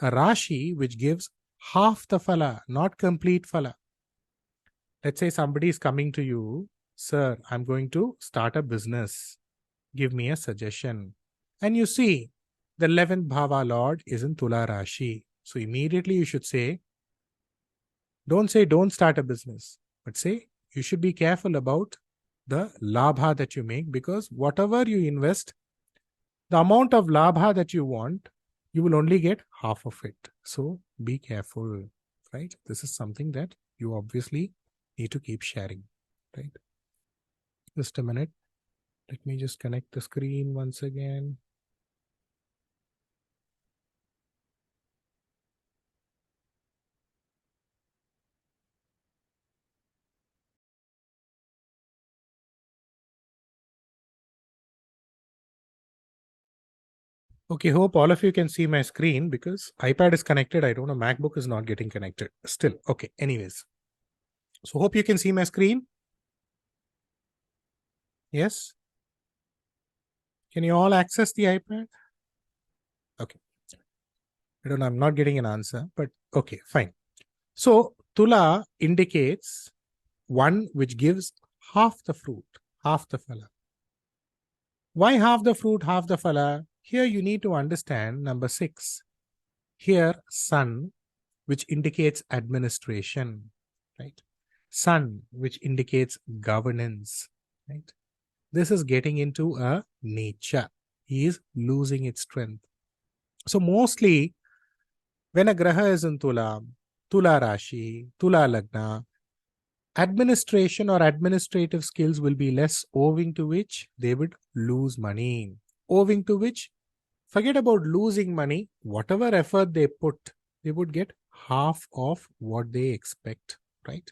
a Rashi which gives half the phala, not complete phala. Let's say somebody is coming to you, sir, I'm going to start a business. Give me a suggestion. And you see, the 11th Bhava Lord is in Tula Rashi. So immediately you should say, don't start a business, but say, you should be careful about the labha that you make, because whatever you invest, the amount of labha that you want, you will only get half of it. So be careful, right? This is something that you obviously need to keep sharing, right? Just a minute. Let me just connect the screen once again. Okay, hope all of you can see my screen, because iPad is connected. I don't know, MacBook is not getting connected still. Okay, anyways. So hope you can see my screen. Yes? Can you all access the iPad? Okay. I don't know, I'm not getting an answer, but okay, fine. So Tula indicates one which gives half the fruit, half the phala. Why half the fruit, half the phala? Here you need to understand number 6. Here, sun, which indicates administration, right? Sun, which indicates governance, right? This is getting into a nature. He is losing its strength. So mostly, when a graha is in Tula, Tula Rashi, Tula Lagna, administration or administrative skills will be less, owing to which they would lose money. Owing to which, forget about losing money, whatever effort they put, they would get half of what they expect, right?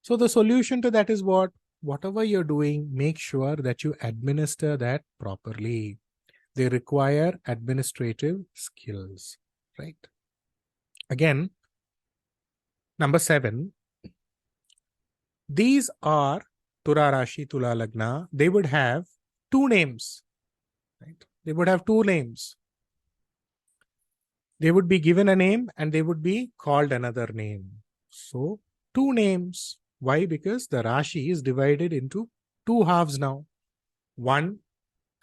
So the solution to that is what? Whatever you're doing, make sure that you administer that properly. They require administrative skills, right? Again, number 7, these are Tura Rashi, Tula Lagna. They would have 2 names, right? They would have 2 names. They would be given a name and they would be called another name. So 2 names. Why? Because the Rashi is divided into 2 halves now. One,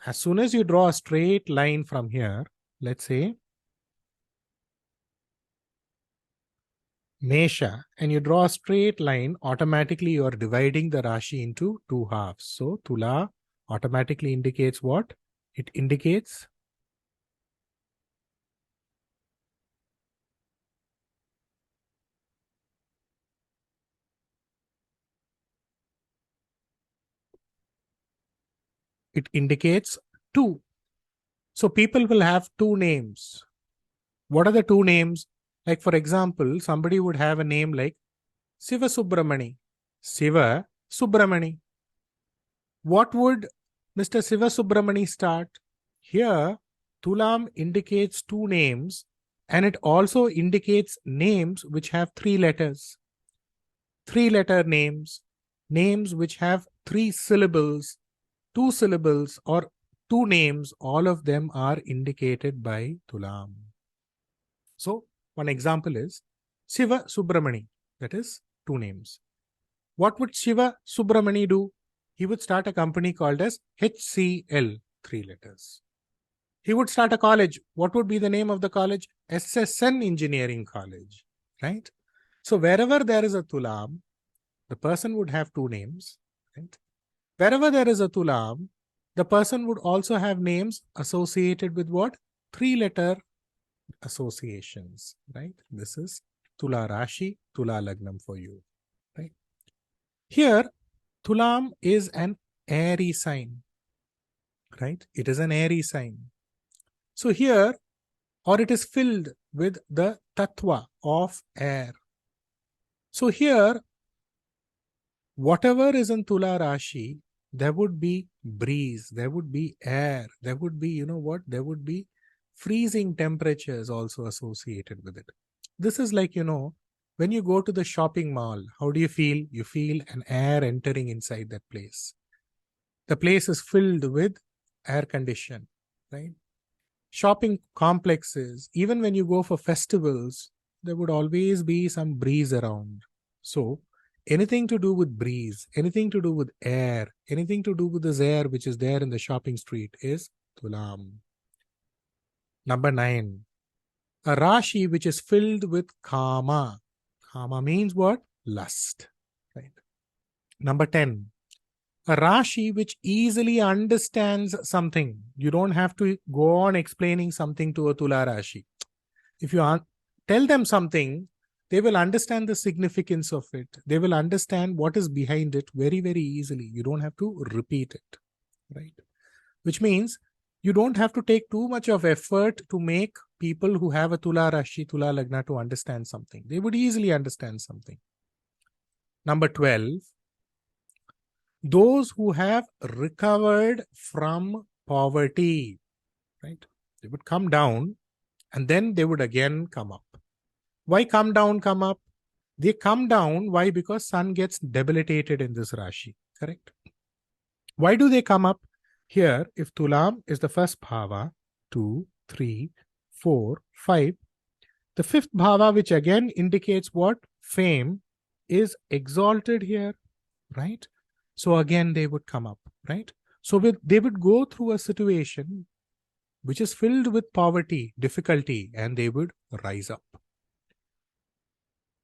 as soon as you draw a straight line from here, let's say Mesha, and you draw a straight line, automatically you are dividing the Rashi into two halves. So Tula automatically indicates what? It indicates two. So people will have two names. What are the two names? Like, for example, somebody would have a name like Siva Subramani. Siva Subramani. What would Mr. Siva Subramani start? Here, Tulam indicates two names, and it also indicates names which have three letters. Three-letter names, names which have three syllables, two syllables, or two names, all of them are indicated by Tulam. So, one example is Siva Subramani, that is two names. What would Shiva Subramani do? He would start a company called as HCL, three letters. He would start a college. What would be the name of the college? SSN Engineering College, right? So wherever there is a Tulam, the person would have two names, right? Wherever there is a Tulam, the person would also have names associated with what? Three-letter associations, right? This is Tula Rashi, Tula Lagnam for you, right? Here, Tulam is an airy sign, right? It is an airy sign. So here, or it is filled with the tattva of air. So here, whatever is in Tula Rashi, there would be breeze, there would be air, there would be, you know what, there would be freezing temperatures also associated with it. This is like, you know, when you go to the shopping mall, how do you feel? You feel an air entering inside that place. The place is filled with air condition, right? Shopping complexes, even when you go for festivals, there would always be some breeze around. So, anything to do with breeze, anything to do with air, anything to do with this air which is there in the shopping street is Tulam. Number 9, a Rashi which is filled with Kama. Kama means what? Lust. Right. Number 10, a Rashi which easily understands something. You don't have to go on explaining something to a Tula Rashi. If you tell them something, they will understand the significance of it. They will understand what is behind it very, very easily. You don't have to repeat it, right? Which means you don't have to take too much of effort to make people who have a Tula Rashi, Tula Lagna to understand something. They would easily understand something. Number 12, those who have recovered from poverty, right? They would come down and then they would again come up. Why come down, come up? They come down. Why? Because sun gets debilitated in this Rashi, correct? Why do they come up? Here, if Tulam is the first bhava, 2, 3, 4, 5, the fifth bhava, which again indicates what? Fame, is exalted here, right? So again, they would come up, right? So they would go through a situation which is filled with poverty, difficulty, and they would rise up.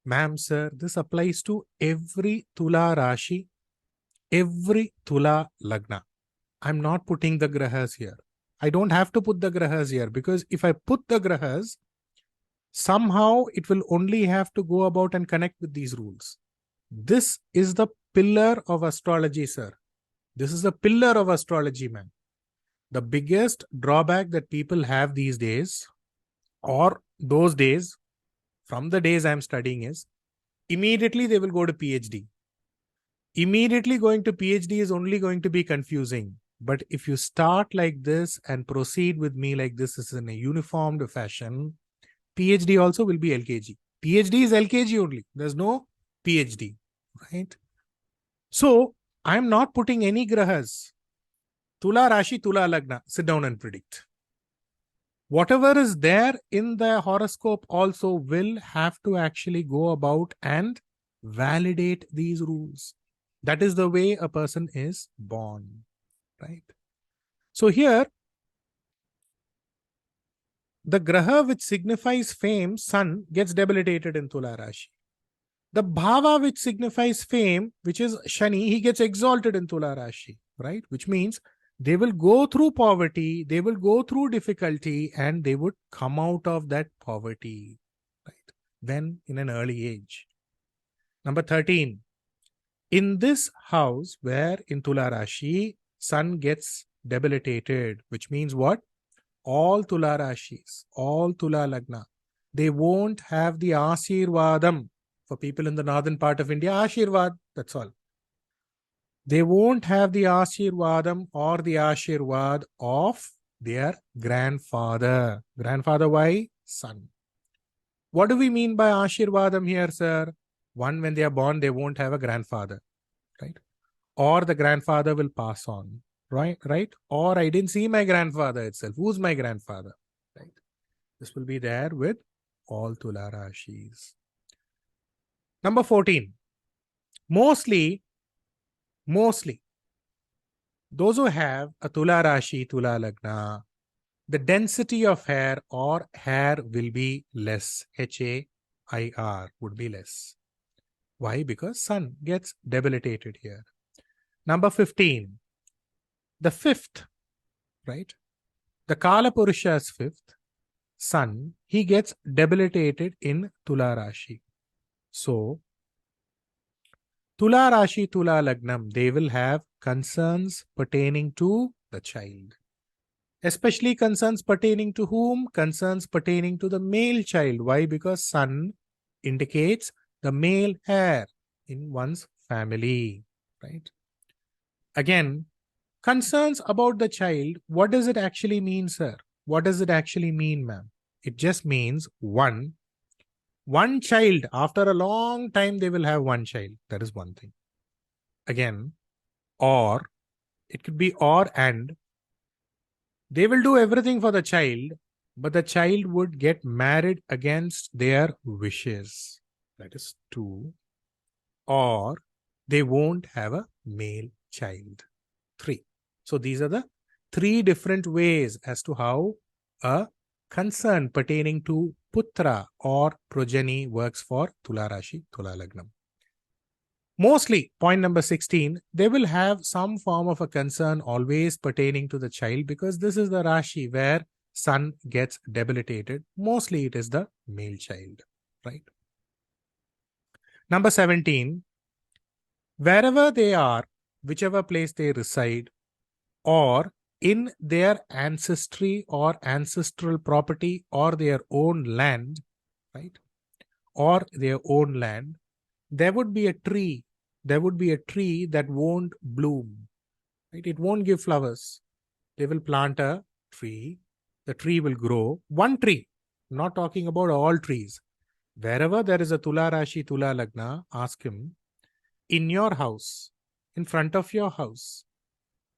Ma'am, sir, this applies to every Tula Rashi, every Tula Lagna. I'm not putting the grahas here. I don't have to put the grahas here because if I put the grahas, somehow it will only have to go about and connect with these rules. This is the pillar of astrology, sir. This is the pillar of astrology, ma'am. The biggest drawback that people have these days, or those days, from the days I'm studying, is immediately they will go to PhD. Immediately going to PhD is only going to be confusing. But if you start like this and proceed with me like this is in a uniformed fashion, PhD also will be LKG. PhD is LKG only. There's no PhD, right? So I'm not putting any grahas. Tula Rashi, Tula Lagna. Sit down and predict. Whatever is there in the horoscope also will have to actually go about and validate these rules. That is the way a person is born, right? So here, the graha which signifies fame, sun, gets debilitated in Tula Rashi. The bhava which signifies fame, which is Shani, he gets exalted in Tula Rashi, right? Which means they will go through poverty, they will go through difficulty, and they would come out of that poverty, right? When in an early age. Number 13. In this house where in Tula Rashi, sun gets debilitated, which means what? All Tula Rashis, all Tula Lagna, they won't have the Ashirvadam. For people in the northern part of India, Ashirvad, that's all. They won't have the Ashirvadam or the Ashirvad of their grandfather. Grandfather, why? Son. What do we mean by Ashirvadam here, sir? One, when they are born, they won't have a grandfather, right? Or the grandfather will pass on, right? Or I didn't see my grandfather itself. Who's my grandfather? Right? This will be there with all Tula Rashis. Number 14. Mostly, those who have a Tula Rashi, Tula Lagna, the density of hair or hair will be less. HAIR would be less. Why? Because sun gets debilitated here. Number 15. The fifth, right? The Kala Purusha's fifth, sun, he gets debilitated in Tula Rashi. So, Tula Rashi, Tula Lagnam, they will have concerns pertaining to the child. Especially concerns pertaining to whom? Concerns pertaining to the male child. Why? Because sun indicates the male heir in one's family, right? Again, concerns about the child, what does it actually mean, sir? What does it actually mean, ma'am? It just means one child. After a long time, they will have one child. That is one thing. Again, or, it could be or and. They will do everything for the child, but the child would get married against their wishes. That is 2. Or they won't have a male child. 3. So these are the 3 different ways as to how a concern pertaining to putra or progeny works for Tula Rashi, Tula Lagnam. Mostly, point number 16, they will have some form of a concern always pertaining to the child because this is the Rashi where sun gets debilitated. Mostly it is the male child, right? Number 17, wherever they are, whichever place they reside, or in their ancestry or ancestral property or their own land, right? Or their own land, there would be a tree. There would be a tree that won't bloom, right? It won't give flowers. They will plant a tree. The tree will grow. One tree. I'm not talking about all trees. Wherever there is a Tula Rashi, Tula Lagna, ask him, in your house, in front of your house,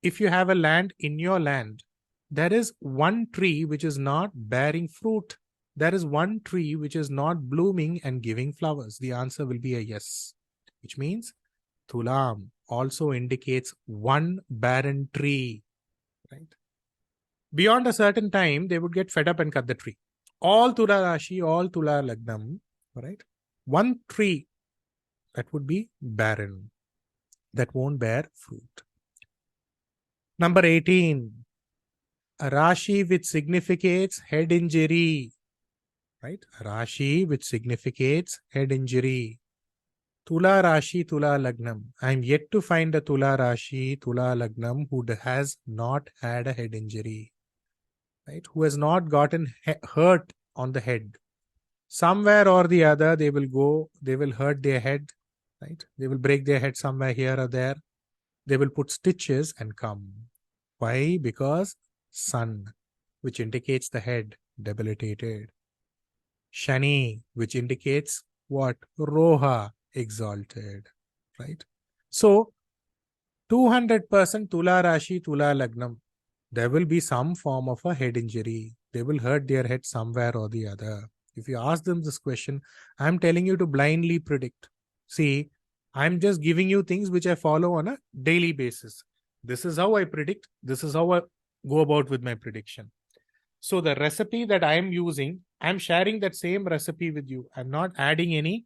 if you have a land in your land, there is one tree which is not bearing fruit. There is one tree which is not blooming and giving flowers. The answer will be a yes, which means Thulam also indicates one barren tree, right? Beyond a certain time, they would get fed up and cut the tree. All Tula Rashi, all Tula Lagnam, right? One tree that would be barren, that won't bear fruit. Number 18, a Rashi which significates head injury, right? A Rashi which significates head injury. Tula Rashi, Tula Lagnam. I am yet to find a Tula Rashi, Tula Lagnam who has not had a head injury, right? Who has not gotten hurt on the head. Somewhere or the other, they will go, they will hurt their head, right? They will break their head somewhere here or there. They will put stitches and come. Why? Because sun, which indicates the head, debilitated. Shani, which indicates what? Roha, exalted, right? So, 200% Tula Rashi, Tula Lagnam, there will be some form of a head injury. They will hurt their head somewhere or the other. If you ask them this question, I'm telling you to blindly predict. See, I'm just giving you things which I follow on a daily basis. This is how I predict. This is how I go about with my prediction. So the recipe that I am using, I'm sharing that same recipe with you. I'm not adding any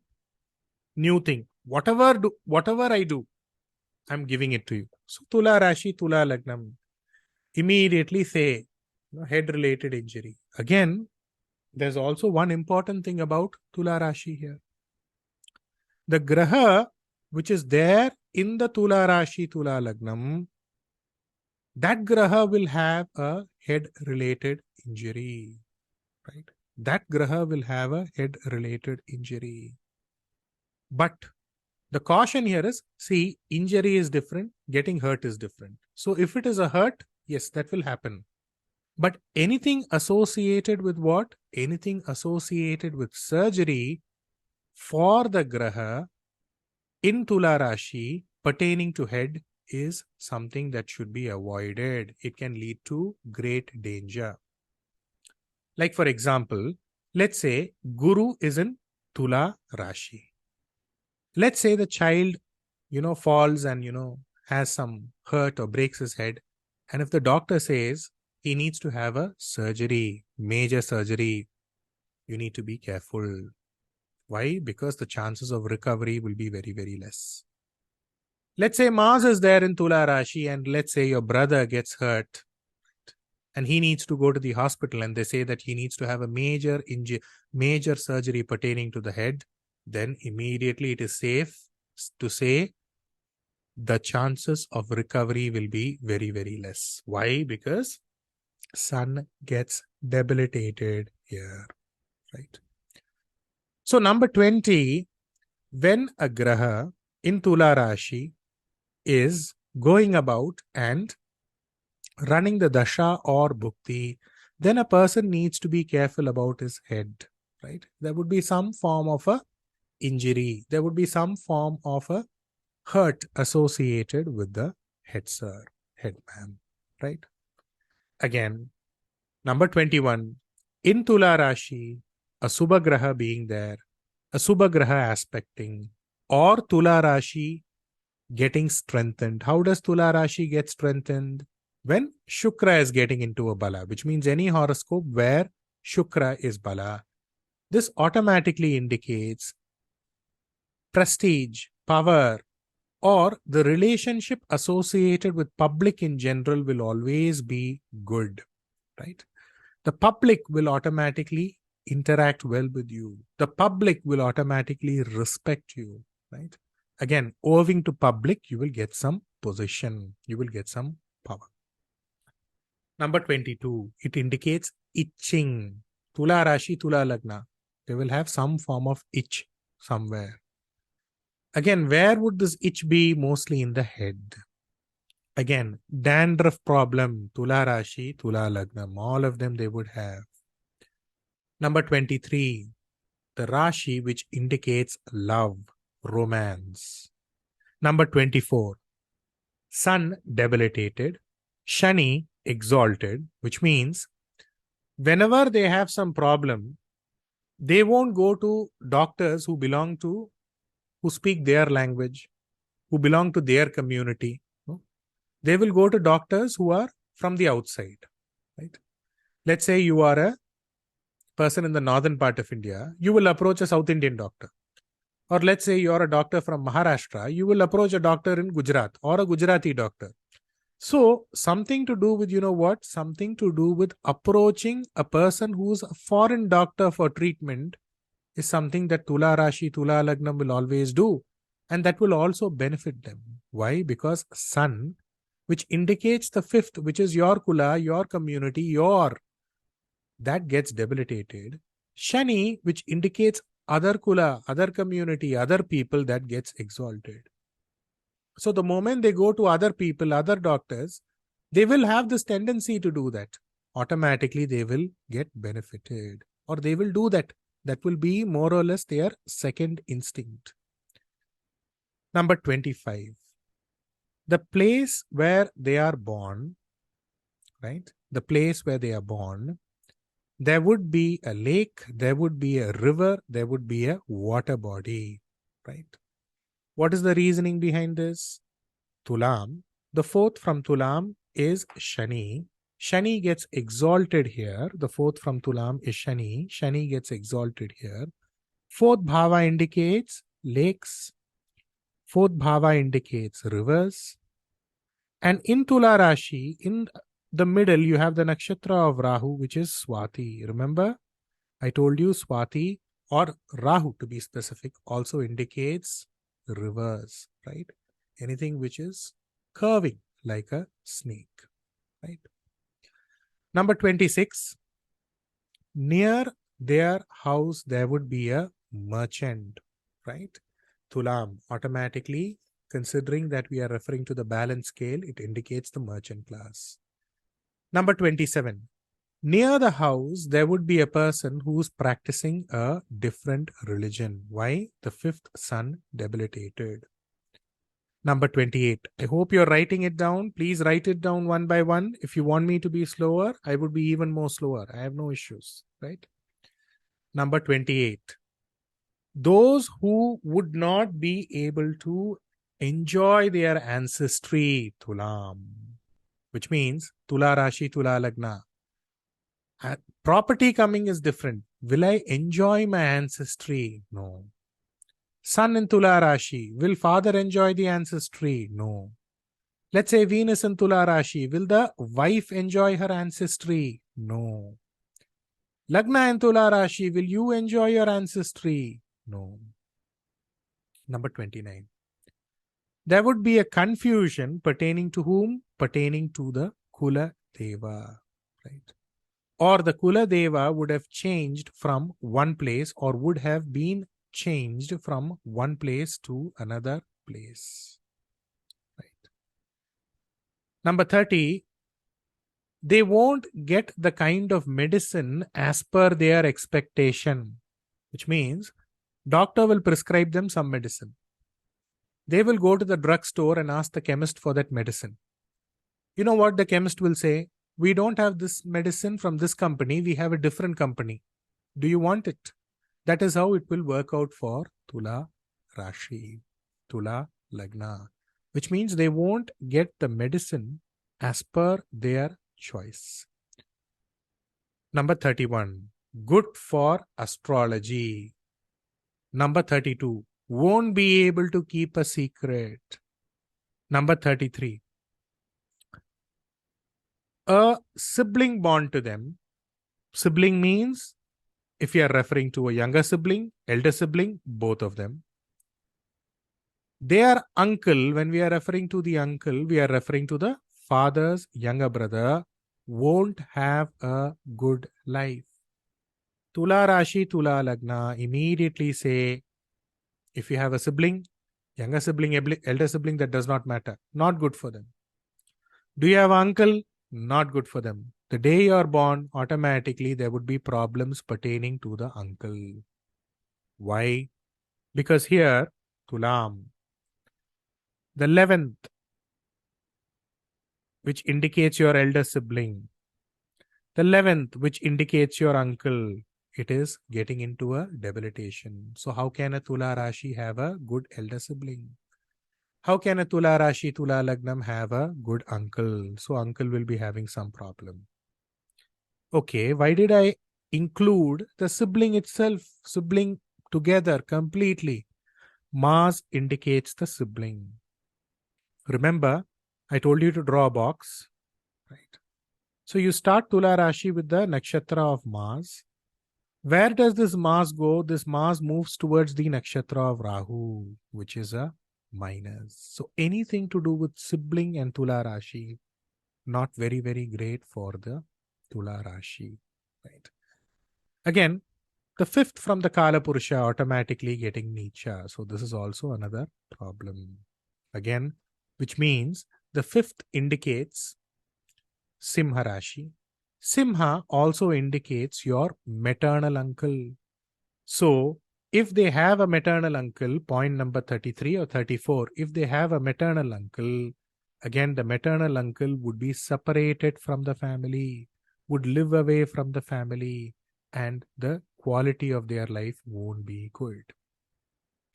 new thing. Whatever I do, I'm giving it to you. So Tula Rashi, Tula Lagnam. Immediately say, head related injury. Again, there's also one important thing about Tula Rashi here. The Graha, which is there in the Tula Rashi, Tula Lagnam, that Graha will have a head related injury. Right? That Graha will have a head related injury. But the caution here is, see, injury is different, getting hurt is different. So if it is a hurt, yes, that will happen. But anything associated with what? Anything associated with surgery for the Graha in Tula Rashi pertaining to head is something that should be avoided. It can lead to great danger. Like for example, let's say Guru is in Tula Rashi. Let's say the child, falls and, has some hurt or breaks his head. And if the doctor says he needs to have a surgery, major surgery, you need to be careful. Why? Because the chances of recovery will be very, very less. Let's say Mars is there in Tula Rashi and let's say your brother gets hurt and he needs to go to the hospital and they say that he needs to have a major surgery pertaining to the head, then immediately it is safe to say the chances of recovery will be very, very less. Why? Because sun gets debilitated here, right? So number 20, when a Graha in Tula Rashi is going about and running the dasha or bhukti, then a person needs to be careful about his head, right? There would be some form of a injury. There would be some form of a hurt associated with the head sir, head ma'am, right? Again, number 21, in Tula Rashi, a Subha Graha being there, a Subha Graha aspecting, or Tula Rashi getting strengthened. How does Tula Rashi get strengthened? When Shukra is getting into a Bala, which means any horoscope where Shukra is Bala, this automatically indicates prestige, power, or the relationship associated with public in general will always be good, right? The public will automatically interact well with you. The public will automatically respect you, right? Again, owing to public, you will get some position. You will get some power. Number 22, it indicates itching. Tula Rashi, Tula Lagna. They will have some form of itch somewhere. Again, where would this itch be? Mostly in the head. Again, dandruff problem, Tula Rashi, Tula Lagnam, all of them they would have. Number 23, the Rashi which indicates love, romance. Number 24, Sun debilitated, Shani exalted, which means whenever they have some problem, they won't go to doctors who speak their language, who belong to their community. They will go to doctors who are from the outside, right? Let's say you are a person in the northern part of India, you will approach a South Indian doctor. Or let's say you are a doctor from Maharashtra, you will approach a doctor in Gujarat or a Gujarati doctor. So something to do with, something to do with approaching a person who's a foreign doctor for treatment is something that Tula Rashi, Tula Lagnam will always do. And that will also benefit them. Why? Because Sun, which indicates the fifth, which is your Kula, your community, that gets debilitated. Shani, which indicates other Kula, other community, other people, that gets exalted. So the moment they go to other people, other doctors, they will have this tendency to do that. Automatically, they will get benefited or they will do that. That will be more or less their second instinct. Number 25. The place where they are born, right? The place where they are born, there would be a lake, there would be a river, there would be a water body, right? What is the reasoning behind this? Tulam, the fourth from Tulam is Shani. Shani gets exalted here. The fourth from Tulam is Shani. Shani gets exalted here. Fourth bhava indicates lakes. Fourth bhava indicates rivers. And in Tula Rashi, in the middle, you have the nakshatra of Rahu, which is Swati. Remember, I told you Swati or Rahu to be specific also indicates rivers, right? Anything which is curving like a snake, right? Number 26, near their house there would be a merchant, right? Tulam, automatically, considering that we are referring to the balance scale, it indicates the merchant class. Number 27, near the house there would be a person who's practicing a different religion. Why? The fifth sun debilitated. Number 28. I hope you're writing it down. Please write it down one by one. If you want me to be slower, I would be even more slower. I have no issues, right? Number 28. Those who would not be able to enjoy their ancestry, Tulam, which means Tula Rashi, Tula Lagna. Property coming is different. Will I enjoy my ancestry? No. Sun in Tula Rashi. Will father enjoy the ancestry? No. Let's say Venus in Tula Rashi. Will the wife enjoy her ancestry? No. Lagna in Tula Rashi. Will you enjoy your ancestry? No. Number 29. There would be a confusion pertaining to whom? Pertaining to the Kula Deva, right? Or the Kula Deva would have changed from one place or would have been changed from one place to another place. Right. Number 30, they won't get the kind of medicine as per their expectation, which means doctor will prescribe them some medicine. They will go to the drugstore and ask the chemist for that medicine. You know what the chemist will say? We don't have this medicine from this company. We have a different company. Do you want it? That is how it will work out for Tula Rashi, Tula Lagna, which means they won't get the medicine as per their choice. Number 31, good for astrology. Number 32, won't be able to keep a secret. Number 33, a sibling bond to them. Sibling means, if you are referring to a younger sibling, elder sibling, both of them. Their uncle, when we are referring to the uncle, we are referring to the father's younger brother, won't have a good life. Tula Rashi, Tula Lagna, immediately say, if you have a sibling, younger sibling, elder sibling, that does not matter. Not good for them. Do you have uncle? Not good for them. The day you are born, automatically there would be problems pertaining to the uncle. Why? Because here, Tulam, the 11th, which indicates your elder sibling, the 11th, which indicates your uncle, it is getting into a debilitation. So how can a Tula Rashi have a good elder sibling? How can a Tula Rashi, Tula Lagnam have a good uncle? So uncle will be having some problem. Okay, why did I include the sibling itself, sibling together completely? Mars indicates the sibling. Remember, I told you to draw a box, right? So you start Tula Rashi with the nakshatra of Mars. Where does this Mars go? This Mars moves towards the nakshatra of Rahu, which is a minus. So anything to do with sibling and Tula Rashi, not very, very great for the Tula Rashi, right? Again, the 5th from the Kala Purusha automatically getting Neecha. So this is also another problem. Again, which means the 5th indicates Simha Rashi. Simha also indicates your maternal uncle. So if they have a maternal uncle, point number 33 or 34, if they have a maternal uncle, again the maternal uncle would be separated from the family, would live away from the family, and the quality of their life won't be good.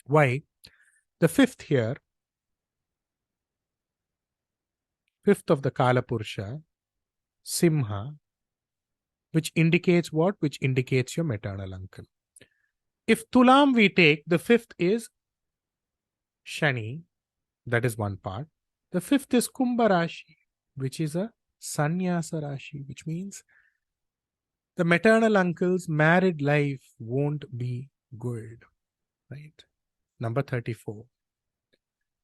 Why? The 5th here, 5th of the Kala Purusha, Simha, which indicates what? Which indicates your maternal uncle. If Tulam we take, the 5th is Shani, that is one part. The fifth is Kumbha Rashi, which is a Sannyasa Rashi, which means the maternal uncle's married life won't be good. Right? Number 34.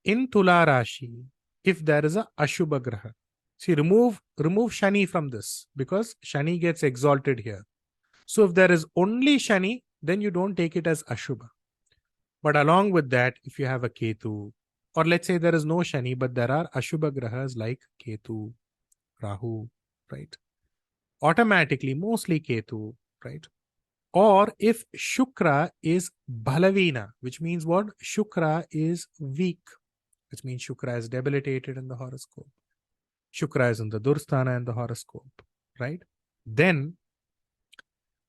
In Tula Rashi, if there is a Ashubha Graha, see, remove Shani from this because Shani gets exalted here. So if there is only Shani, then you don't take it as Ashubha. But along with that, if you have a Ketu, or let's say there is no Shani, but there are Ashubha Grahas like Ketu, Rahu, right? Automatically, mostly Ketu, right? Or if Shukra is Balavina, which means what? Shukra is weak, which means Shukra is debilitated in the horoscope. Shukra is in the Dursthana in the horoscope, right? Then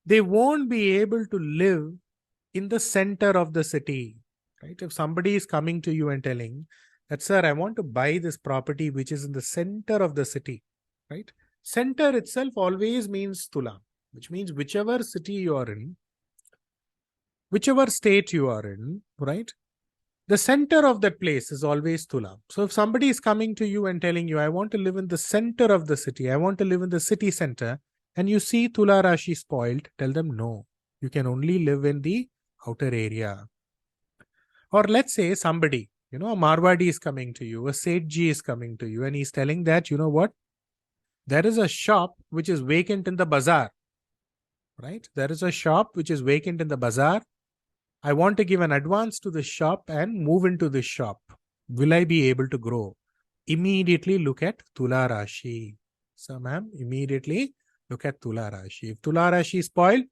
they won't be able to live in the center of the city, right? If somebody is coming to you and telling that, sir, I want to buy this property which is in the center of the city, right? Center itself always means Tula, which means whichever city you are in, whichever state you are in, right? The center of that place is always Tula. So if somebody is coming to you and telling you, I want to live in the center of the city, I want to live in the city center, and you see Tula Rashi spoiled, tell them no. You can only live in the outer area. Or let's say somebody, a Marwadi is coming to you, a Sethji is coming to you, and he's telling that, you know what? There is a shop which is vacant in the bazaar, right? There is a shop which is vacant in the bazaar. I want to give an advance to the shop and move into this shop. Will I be able to grow? Immediately look at Tula Rashi. So, ma'am, immediately look at Tula Rashi. If Tula Rashi is spoiled,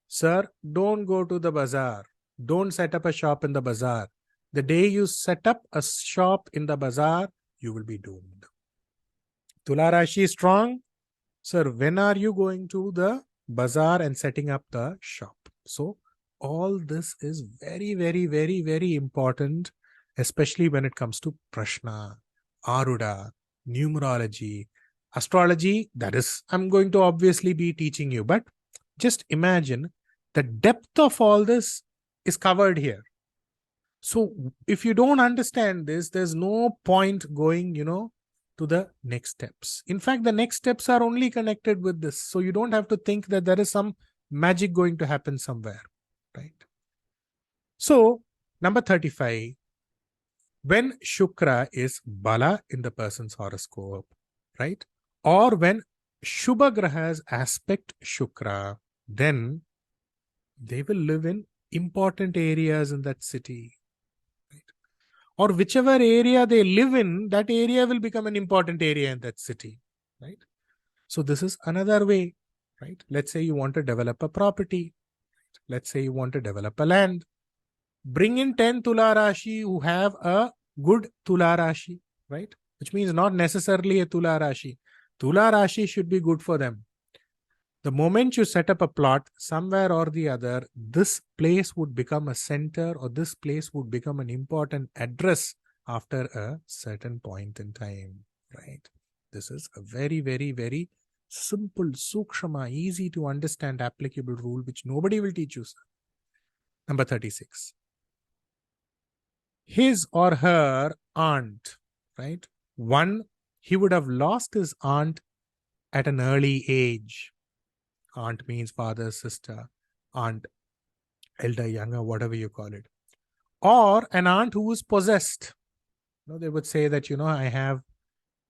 sir, don't go to the bazaar. Don't set up a shop in the bazaar. The day you set up a shop in the bazaar, you will be doomed. Tula Rashi is strong. Sir, when are you going to the bazaar and setting up the shop? So, all this is very, very, very, very important, especially when it comes to Prashna, Aruda, numerology, astrology. That is, I'm going to obviously be teaching you, but just imagine the depth of all this is covered here. So if you don't understand this, there's no point going, to the next steps. In fact, the next steps are only connected with this. So you don't have to think that there is some magic going to happen somewhere. Right. So, number 35, when Shukra is Bala in the person's horoscope, right? Or when Shubha Grahas aspect Shukra, then they will live in important areas in that city. Right? Or whichever area they live in, that area will become an important area in that city. Right? So, this is another way. Right? Let's say you want to develop a property. Let's say you want to develop a land. Bring in 10 Tula Rashi who have a good Tula Rashi, right? Which means not necessarily a Tula Rashi. Tula Rashi should be good for them. The moment you set up a plot somewhere or the other, this place would become a center or this place would become an important address after a certain point in time, right? This is a very, very, very simple, sukshama, easy to understand applicable rule which nobody will teach you, sir. Number 36. His or her aunt, right? One, he would have lost his aunt at an early age. Aunt means father, sister, aunt, elder, younger, whatever you call it. Or an aunt who is possessed. They would say that,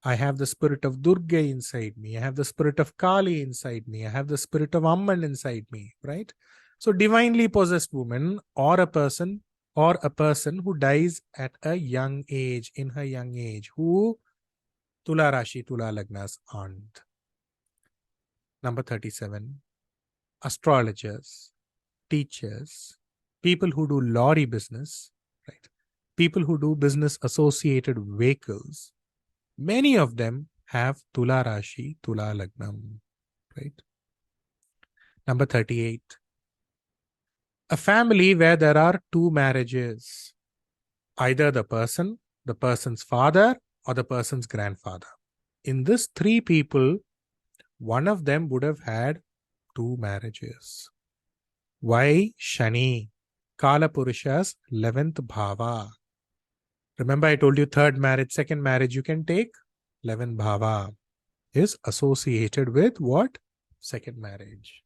I have the spirit of Durga inside me. I have the spirit of Kali inside me. I have the spirit of Amman inside me, right? So divinely possessed woman or a person who dies at a young age, in her young age, who Tula Rashi, Tula Lagna's aunt. Number 37, astrologers, teachers, people who do lorry business, right? People who do business associated vehicles, many of them have Tula Rashi, Tula Lagnam, right? Number 38, a family where there are two marriages, either the person's father, or the person's grandfather. In this three people, one of them would have had two marriages. Why? Shani, Kala Purusha's 11th bhava. Remember, I told you third marriage, second marriage, you can take 11 bhava is associated with what? Second marriage.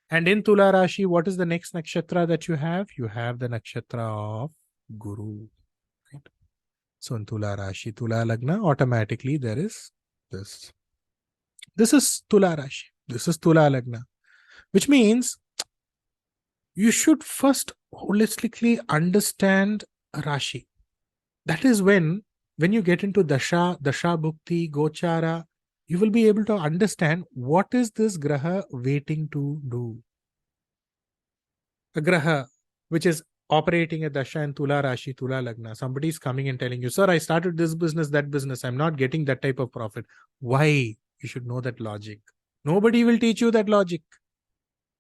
And in Tula Rashi, what is the next nakshatra that you have? You have the nakshatra of Guru. Right? So in Tula Rashi, Tula Lagna, automatically there is this. This is Tula Rashi. This is Tula Lagna. Which means you should first holistically understand Rashi. That is when you get into Dasha, Bhukti, Gochara, you will be able to understand what is this Graha waiting to do. A Graha which is operating a Dasha in Tula Rashi, Tula Lagna. Somebody is coming and telling you, sir, I started this business, that business. I'm not getting that type of profit. Why? You should know that logic. Nobody will teach you that logic.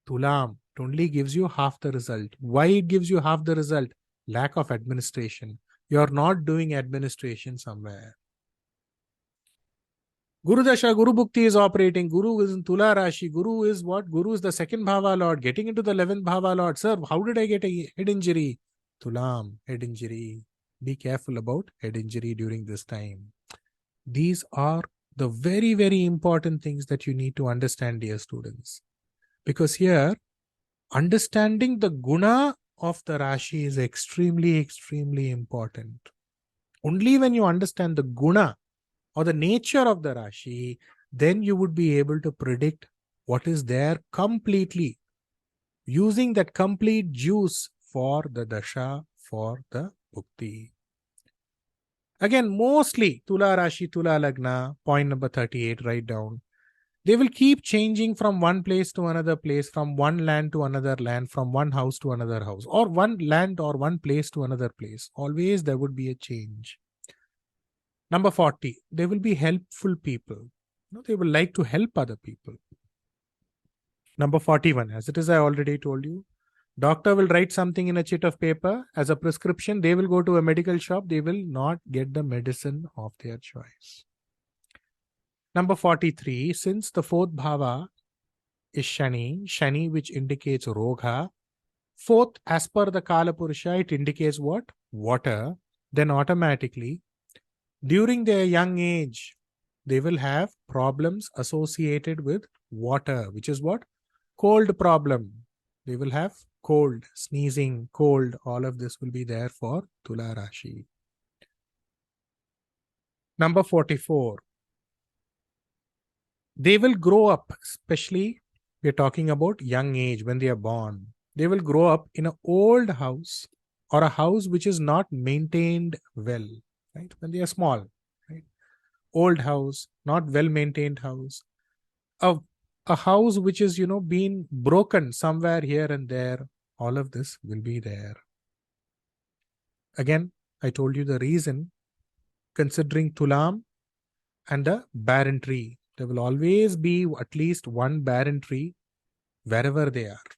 Tulam, it only gives you half the result. Why it gives you half the result? Lack of administration. You are not doing administration somewhere. Guru Dasha, Guru Bhukti is operating. Guru is in Tula Rashi. Guru is what? Guru is the second Bhava Lord. Getting into the 11th Bhava Lord. Sir, how did I get a head injury? Tulam, head injury. Be careful about head injury during this time. These are the very, very important things that you need to understand, dear students. Because here, understanding the guna of the Rashi is extremely, extremely important. Only when you understand the guna or the nature of the Rashi, then you would be able to predict what is there completely, using that complete juice for the Dasha, for the Bhukti. Again, mostly Tula Rashi, Tula Lagna, point number 38, write down. They will keep changing from one place to another place, from one land to another land, from one house to another house, or one land or one place to another place. Always there would be a change. Number 40, they will be helpful people. They will like to help other people. Number 41, as it is, I already told you, doctor will write something in a chit of paper as a prescription. They will go to a medical shop. They will not get the medicine of their choice. Number 43, since the fourth bhava is Shani which indicates Rogha. Fourth, as per the Kala Purusha, it indicates what? Water. Then automatically, during their young age, they will have problems associated with water, which is what? Cold problem. They will have cold, sneezing, cold. All of this will be there for Tula Rashi. Number 44. They will grow up, especially we are talking about young age when they are born. They will grow up in an old house or a house which is not maintained well, right? When they are small, right? Old house, not well maintained house. A house which is, being broken somewhere here and there. All of this will be there. Again, I told you the reason, considering Tulam and a barren tree. There will always be at least one barren tree wherever they are.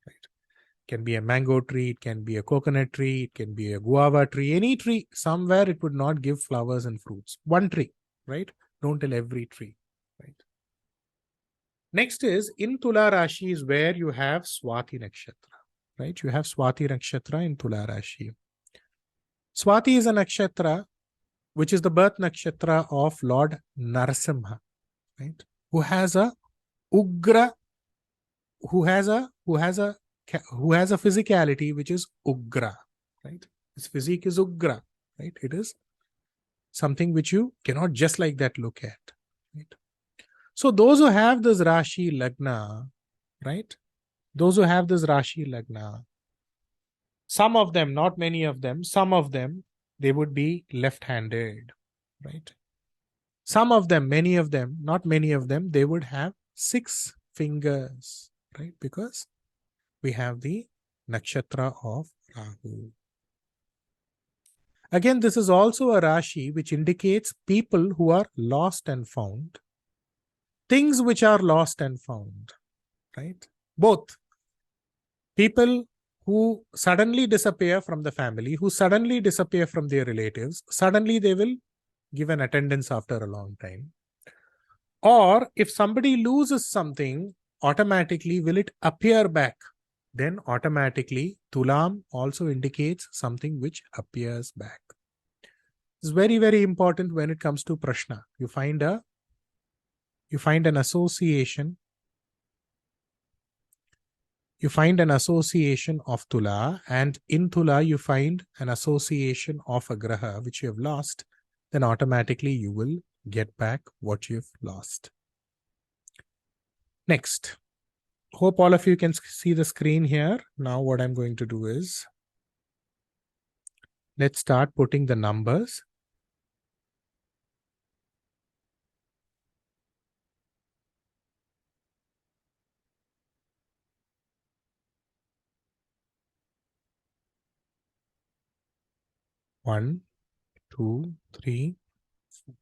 Right? It can be a mango tree, it can be a coconut tree, it can be a guava tree, any tree. Somewhere it would not give flowers and fruits. One tree, right? Don't tell every tree, right? Next is, in Tula Rashi is where you have Swati Nakshatra, right? You have Swati Nakshatra in Tula Rashi. Swati is a nakshatra which is the birth nakshatra of Lord Narasimha, right? Who has a Ugra, who has a physicality which is Ugra, right? His physique is Ugra, right? It is something which you cannot just like that look at, right? So those who have this Rashi Lagna, right? Those who have this Rashi Lagna, some of them, not many of them, some of them, they would be left-handed, right? Some of them, many of them, not many of them, they would have 6 fingers, right? Because we have the nakshatra of Rahu. Again, this is also a Rashi which indicates people who are lost and found, things which are lost and found, right? Both people who suddenly disappear from the family, who suddenly disappear from their relatives, suddenly they will give an attendance after a long time. Or if somebody loses something, automatically will it appear back? Then automatically Tulam also indicates something which appears back. It's very, very important when it comes to Prashna. You find an association. You find an association of Tula, and in Tula you find an association of a Graha which you have lost, then automatically you will get back what you've lost. Next. Hope all of you can see the screen here. Now what I'm going to do is, let's start putting the numbers. One, two, three, four.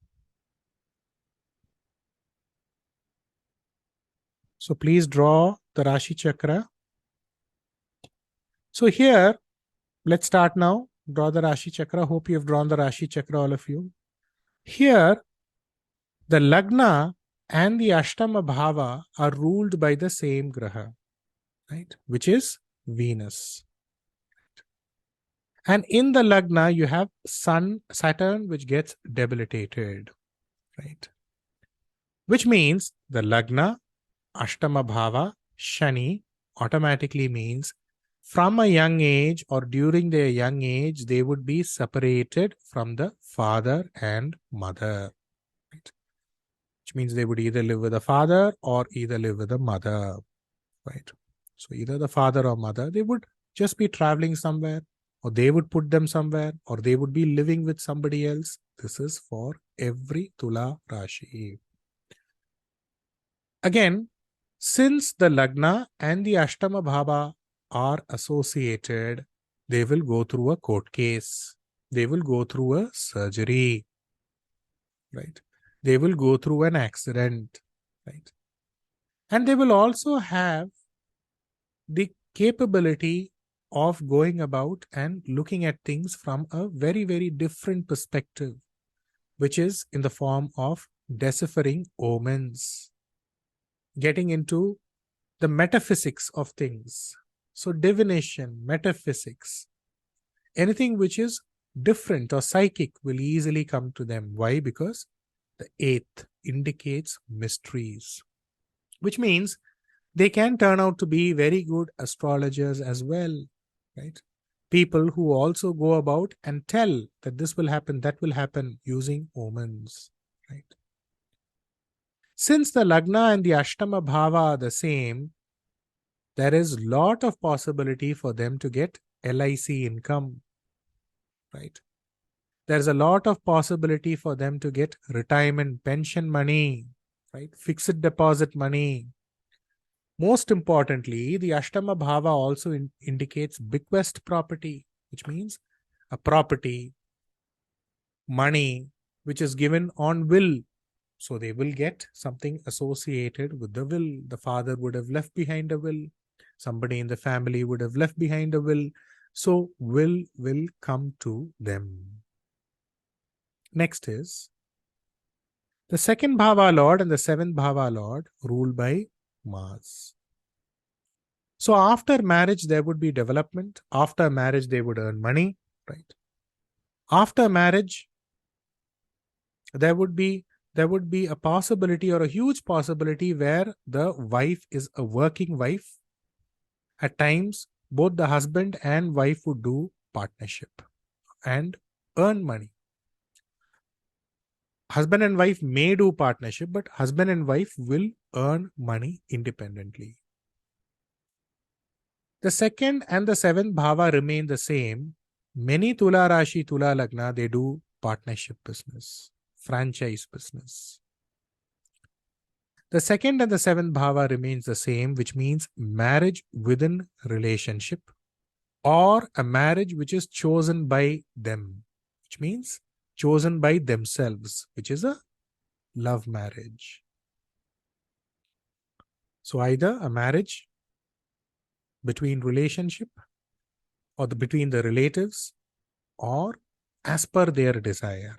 So please draw the Rashi Chakra. So here, let's start now. Draw the Rashi Chakra. Hope you have drawn the Rashi Chakra, all of you. Here, the Lagna and the Ashtama Bhava are ruled by the same Graha, right? Which is Venus. And in the Lagna, you have Saturn, which gets debilitated, right? Which means the Lagna, Ashtama Bhava, Shani automatically means from a young age or during their young age, they would be separated from the father and mother, right? Which means they would either live with a father or either live with a mother, right? So either the father or mother, they would just be traveling somewhere, or they would put them somewhere, or they would be living with somebody else. This is for every Tula Rashi. Again, since the Lagna and the Ashtama Bhava are associated, they will go through a court case. They will go through a surgery, right? They will go through an accident, right? And they will also have the capability of going about and looking at things from a very, very different perspective, which is in the form of deciphering omens, getting into the metaphysics of things. So divination, metaphysics, anything which is different or psychic will easily come to them. Why? Because the 8th indicates mysteries, which means they can turn out to be very good astrologers as well, right? People who also go about and tell that this will happen, that will happen using omens, right? Since the Lagna and the Ashtama Bhava are the same, there is lot of possibility for them to get LIC income, right? There's a lot of possibility for them to get retirement pension money, right? Fixed deposit money. Most importantly, the Ashtama Bhava also indicates bequest property, which means a property, money, which is given on will. So they will get something associated with the will. The father would have left behind a will. Somebody in the family would have left behind a will. So will come to them. Next is the 2nd Bhava Lord and the 7th Bhava Lord ruled by Mars. So after marriage, there would be development. After marriage, they would earn money, right? After marriage, there would be a possibility or a huge possibility where the wife is a working wife. At times, both the husband and wife would do partnership and earn money. Husband and wife may do partnership, but husband and wife will earn money independently. The 2nd and the 7th Bhava remain the same. Many Tula Rashi, Tula Lagna, they do partnership business, franchise business. The 2nd and the 7th Bhava remains the same, which means marriage within relationship or a marriage which is chosen by them, which means chosen by themselves, which is a love marriage. So either a marriage between relationship or between the relatives or as per their desire.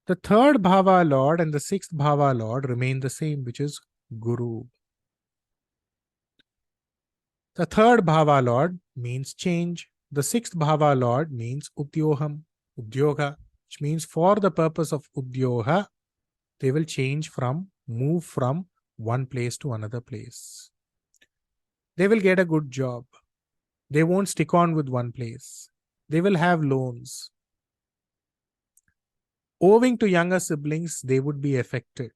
The 3rd Bhava Lord and the 6th Bhava Lord remain the same, which is Guru. The 3rd Bhava Lord means change. The 6th Bhava Lord means Utyoham, Udyoga, which means for the purpose of Udyoga, they will move from one place to another place. They will get a good job. They won't stick on with one place. They will have loans. Owing to younger siblings, they would be affected.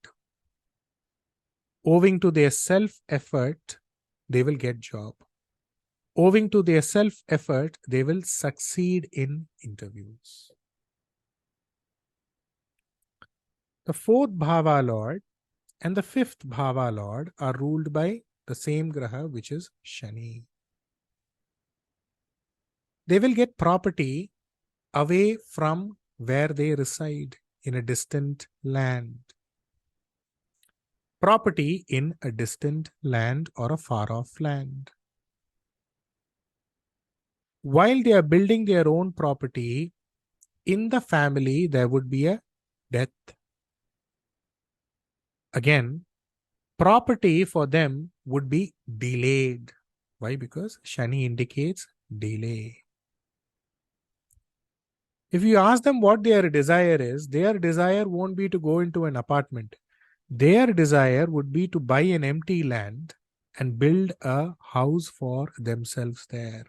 Owing to their self-effort, they will get job. Owing to their self-effort, they will succeed in interviews. The fourth Bhava Lord and the fifth Bhava Lord are ruled by the same Graha, which is Shani. They will get property away from where they reside in a distant land. Property in a distant land or a far-off land. While they are building their own property, in the family there would be a death. Again, property for them would be delayed. Why? Because Shani indicates delay. If you ask them what their desire is, their desire won't be to go into an apartment. Their desire would be to buy an empty land and build a house for themselves there.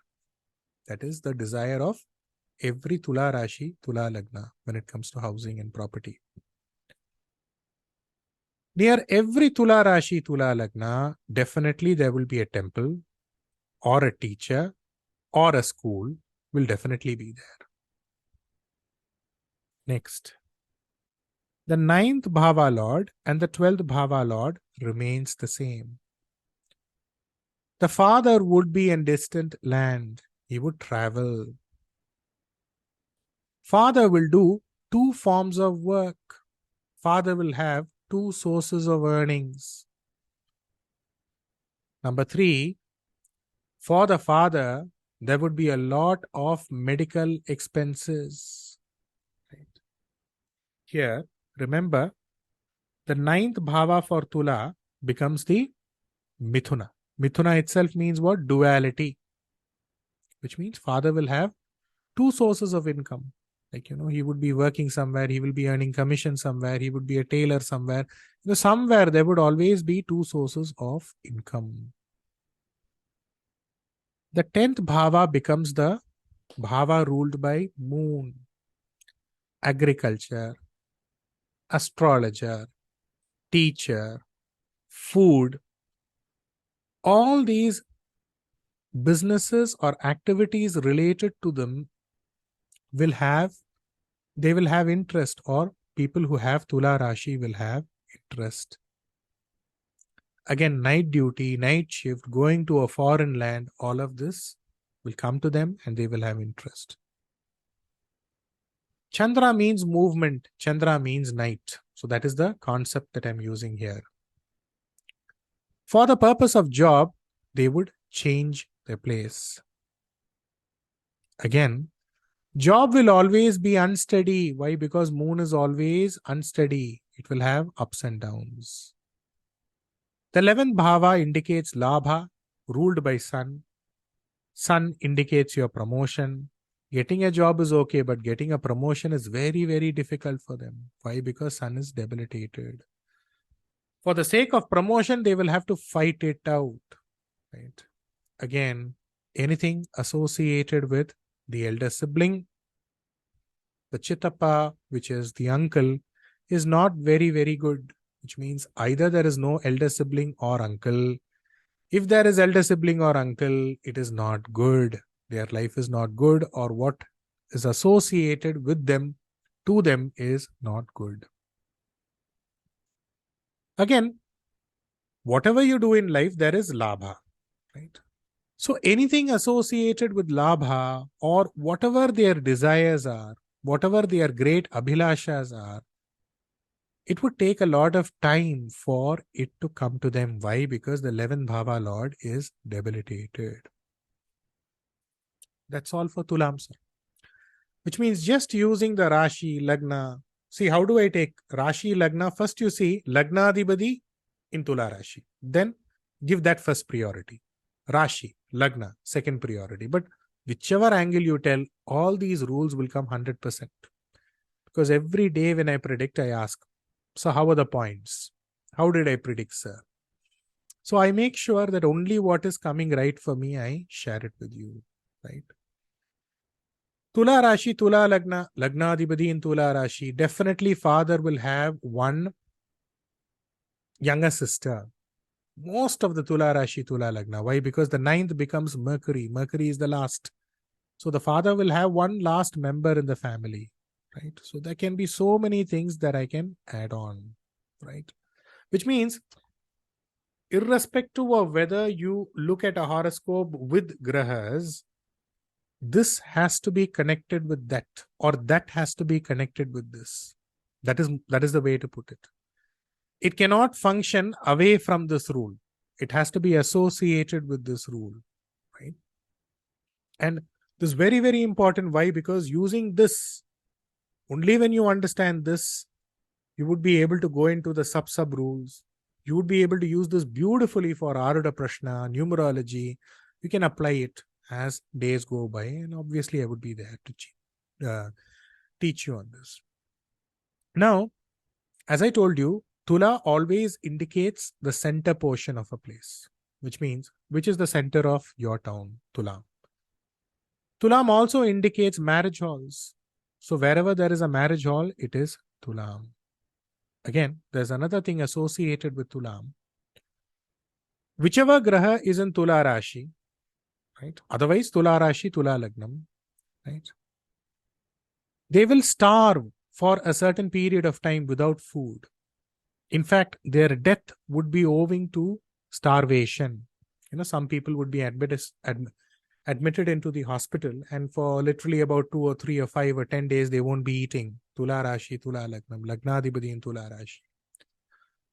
That is the desire of every Tula Rashi, Tula Lagna when it comes to housing and property. Near every Tula Rashi, Tula Lagna, definitely there will be a temple or a teacher or a school will definitely be there. Next. The 9th Bhava Lord and the 12th Bhava Lord remains the same. The father would be in distant land. He would travel. Father will do two forms of work. Father will have two sources of earnings. Number 3, for the father, there would be a lot of medical expenses. Right. Here, remember, the 9th bhava for Tula becomes the Mithuna. Mithuna itself means what? Duality. Which means father will have two sources of income. Like, he would be working somewhere, he will be earning commission somewhere, he would be a tailor somewhere. Somewhere there would always be two sources of income. The 10th bhava becomes the bhava ruled by moon. Agriculture, astrologer, teacher, food, all these businesses or activities related to them will have interest, or people who have Tula Rashi will have interest. Again, night duty, night shift, going to a foreign land, all of this will come to them and they will have interest. Chandra means movement. Chandra means night. So that is the concept that I'm using here. For the purpose of job, they would change their place. Again, job will always be unsteady. Why? Because moon is always unsteady. It will have ups and downs. The 11th bhava indicates labha, ruled by sun. Sun indicates your promotion. Getting a job is okay, but getting a promotion is very, very difficult for them. Why? Because sun is debilitated. For the sake of promotion, they will have to fight it out. Right? Again, anything associated with the elder sibling, the Chittappa, which is the uncle, is not very, very good. Which means either there is no elder sibling or uncle. If there is elder sibling or uncle, it is not good. Their life is not good, or what is associated with them, to them, is not good. Again, whatever you do in life, there is labha, right? So anything associated with labha, or whatever their desires are, whatever their great abhilashas are, it would take a lot of time for it to come to them. Why? Because the 11th bhava lord is debilitated. That's all for Tulam, sir. Which means just using the Rashi, Lagna. See, how do I take Rashi, Lagna? First you see Lagna Adhipati in Tula Rashi. Then give that first priority. Rashi, Lagna, second priority. But whichever angle you tell, all these rules will come 100%. Because every day when I predict, I ask, so how are the points? How did I predict, sir? So I make sure that only what is coming right for me, I share it with you, right? Tula Rashi, Tula Lagna, Lagnadhipati in Tula Rashi. Definitely father will have one younger sister. Most of the Tula Rashi, Tula Lagna. Why? Because the ninth becomes Mercury. Mercury is the last. So the father will have one last member in the family, right? So there can be so many things that I can add on, right? Which means, irrespective of whether you look at a horoscope with grahas, this has to be connected with that, or that has to be connected with this. That is the way to put it. It cannot function away from this rule. It has to be associated with this rule, right? And this is very, very important. Why? Because using this, only when you understand this, you would be able to go into the sub rules. You would be able to use this beautifully for Aruda Prashna, numerology. You can apply it as days go by, and obviously I would be there to teach you on this. Now, as I told you, Tula always indicates the center portion of a place, which means, which is the center of your town, Tulam. Tulam also indicates marriage halls. So wherever there is a marriage hall, it is Tulam. Again, there's another thing associated with Tulam. Whichever graha is in Tula Rashi, right? Otherwise, Tula Rashi, Tula Lagnam, right? They will starve for a certain period of time without food. In fact, their death would be owing to starvation. Some people would be admitted into the hospital, and for literally about 2 or 3 or 5 or 10 days, they won't be eating. Tula Rashi, Tula Lagnam, Lagnadhipati in Tula Rashi.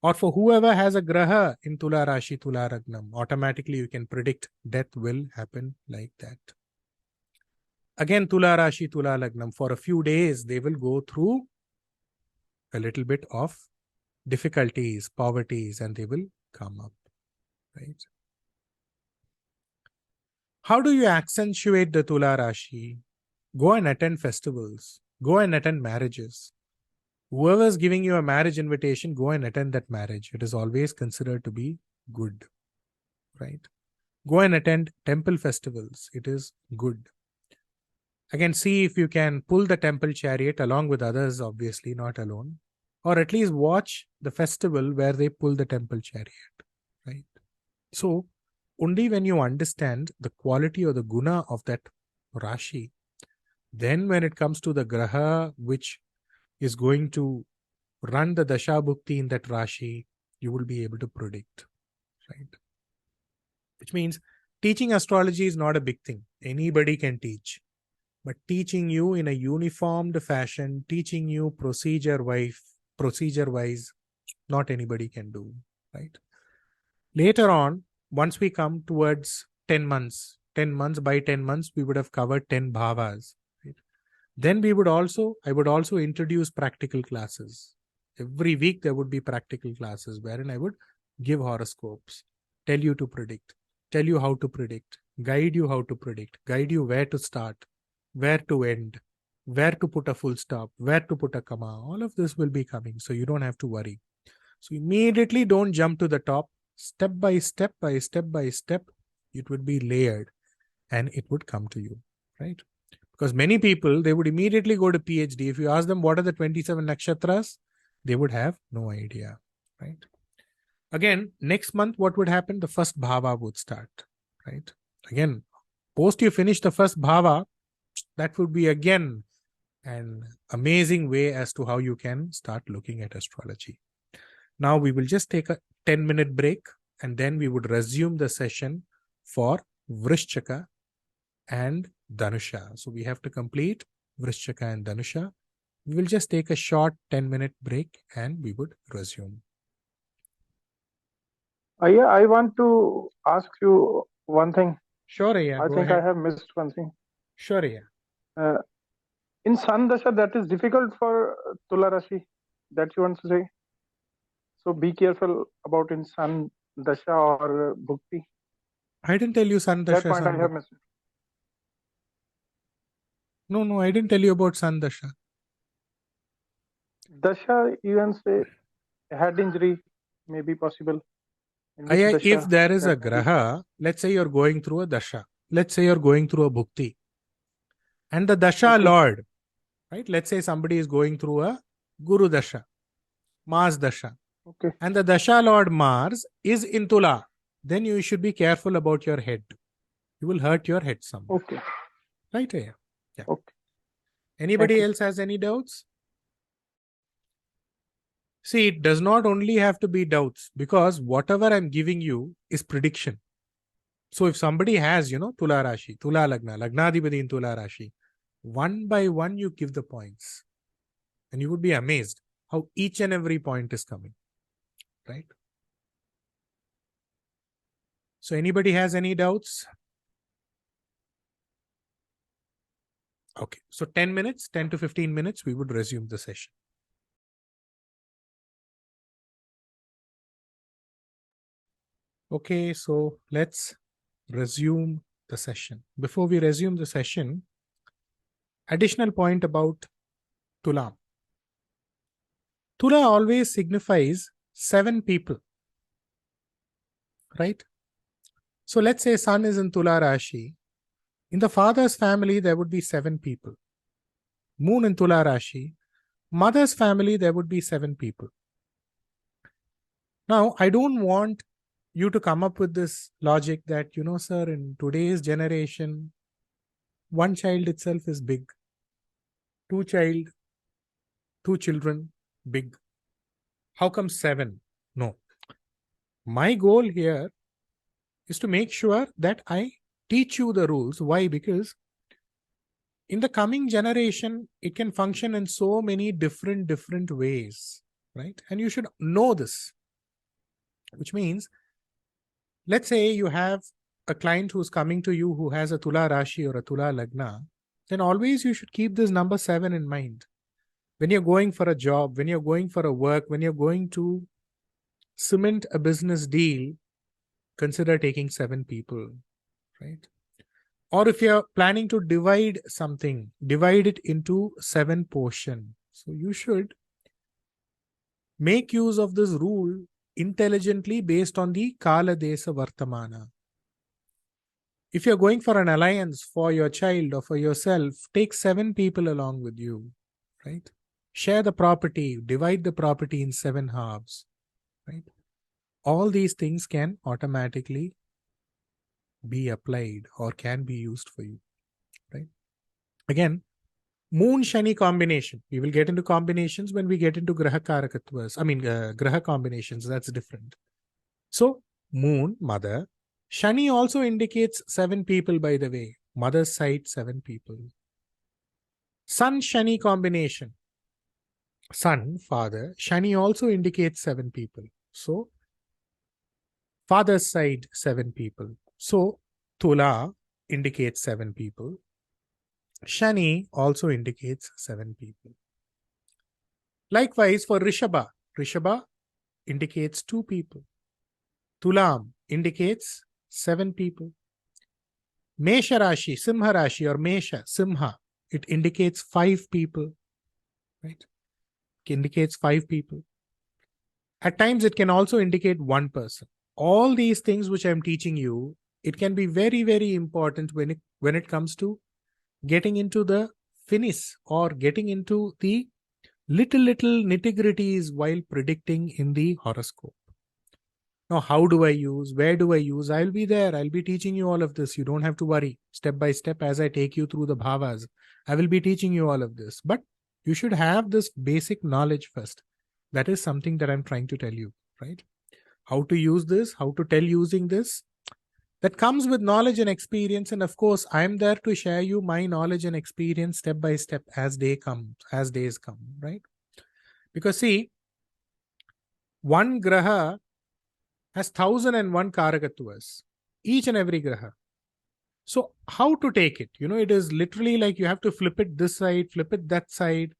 Or for whoever has a graha in Tula Rashi, Tula Lagnam, automatically you can predict death will happen like that. Again, Tula Rashi, Tula Lagnam, for a few days, they will go through a little bit of difficulties, poverties, and they will come up, right? How do you accentuate the Tula Rashi? Go and attend festivals. Go and attend marriages. Whoever is giving you a marriage invitation, go and attend that marriage. It is always considered to be good, right? Go and attend temple festivals. It is good. Again, see if you can pull the temple chariot along with others, obviously, not alone. Or at least watch the festival where they pull the temple chariot, right? So, only when you understand the quality or the guna of that Rashi, then when it comes to the graha, which is going to run the Dasha Bhukti in that Rashi, you will be able to predict, right? Which means teaching astrology is not a big thing. Anybody can teach. But teaching you in a uniformed fashion, teaching you procedure-wise, not anybody can do, right? Later on, once we come towards 10 months, by 10 months, we would have covered 10 bhavas. Right? Then I would also introduce practical classes. Every week there would be practical classes wherein I would give horoscopes, tell you to predict, tell you how to predict, guide you how to predict, guide you where to start, where to end, where to put a full stop, where to put a comma. All of this will be coming, so you don't have to worry. So immediately don't jump to the top. Step by step, it would be layered and it would come to you, right? Because many people, they would immediately go to PhD. If you ask them what are the 27 nakshatras, they would have no idea, right? Again, next month, what would happen? The first bhava would start, right? Again, post you finish the first bhava, that would be again an amazing way as to how you can start looking at astrology. Now we will just take a 10-minute break and then we would resume the session for Vrishchaka and Dhanusha. So we have to complete Vrishchaka and Dhanusha. We will just take a short 10-minute break and we would resume. Yeah, I want to ask you one thing. Sure, yeah. I think I have missed one thing. Sure, yeah. In Sun Dasha, that is difficult for Tula Rashi, that you want to say? So be careful about in Sun Dasha or Bhukti. I didn't tell you Sun Dasha. That point I have missed. No, I didn't tell you about Sun Dasha. Dasha, even say head injury may be possible. In which If Dasha there is a that may be Graha, let's say you're going through a Dasha. Let's say you're going through a Bhukti. And the Dasha okay. Lord, right? Let's say somebody is going through a Guru Dasha, Mars Dasha. Okay. And the Dasha Lord Mars is in Tula. Then you should be careful about your head. You will hurt your head somewhere. Okay. Right here. Yeah. Okay. Anybody else has any doubts? See, it does not only have to be doubts, because whatever I'm giving you is prediction. So if somebody has, Tula Rashi, Tula Lagna, Lagnadipati in Tula Rashi, one by one you give the points. And you would be amazed how each and every point is coming. Right? So anybody has any doubts? Okay. So 10 minutes, 10 to 15 minutes, we would resume the session. Okay, so let's resume the session. Before we resume the session, additional point about Tulam. Tula always signifies 7 people, right? So let's say Sun is in Tula Rashi. In the father's family, there would be 7 people. Moon in Tula Rashi. Mother's family, there would be 7 people. Now, I don't want you to come up with this logic that, sir, in today's generation, 1 child itself is big. 2 children, big. How come 7? No. My goal here is to make sure that I teach you the rules. Why? Because in the coming generation, it can function in so many different ways, right? And you should know this, which means, let's say you have a client who's coming to you who has a Tula Rashi or a Tula Lagna, then always you should keep this number 7 in mind. When you're going for a job, when you're going for a work, when you're going to cement a business deal, consider taking 7 people, right? Or if you're planning to divide something, divide it into 7 portions. So you should make use of this rule intelligently based on the Kala Desa Vartamana. If you're going for an alliance for your child or for yourself, take 7 people along with you, right? Share the property, divide the property in 7 halves, right? All these things can automatically be applied or can be used for you, right? Again, Moon Shani combination. We will get into combinations when we get into Graha Karakathwas. Graha combinations, that's different. So, Moon, mother. Shani also indicates 7 people, by the way. Mother's side, 7 people. Sun Shani combination. Sun, father. Shani also indicates 7 people. So, father's side, 7 people. So, Tula indicates 7 people. Shani also indicates 7 people. Likewise, for Rishabha, Rishabha indicates 2 people. Tulam indicates 7 people. Mesha Rashi, Simha Rashi, or Mesha, Simha, it indicates 5 people. Right? It indicates 5 people. At times, it can also indicate 1 person. All these things which I'm teaching you, it can be very important when it comes to getting into the finis or getting into the little nitty-gritties while predicting in the horoscope. Now, how do I use? Where do I use? I'll be there. I'll be teaching you all of this. You don't have to worry. Step by step, as I take you through the bhavas, I will be teaching you all of this. But you should have this basic knowledge first. That is something that I'm trying to tell you, right? How to use this, how to tell using this. That comes with knowledge and experience. And of course, I'm there to share you my knowledge and experience step by step as days come, right? Because see, one graha has 1001 Karakathwas, each and every graha. So how to take it? It is literally like you have to flip it this side, flip it that side.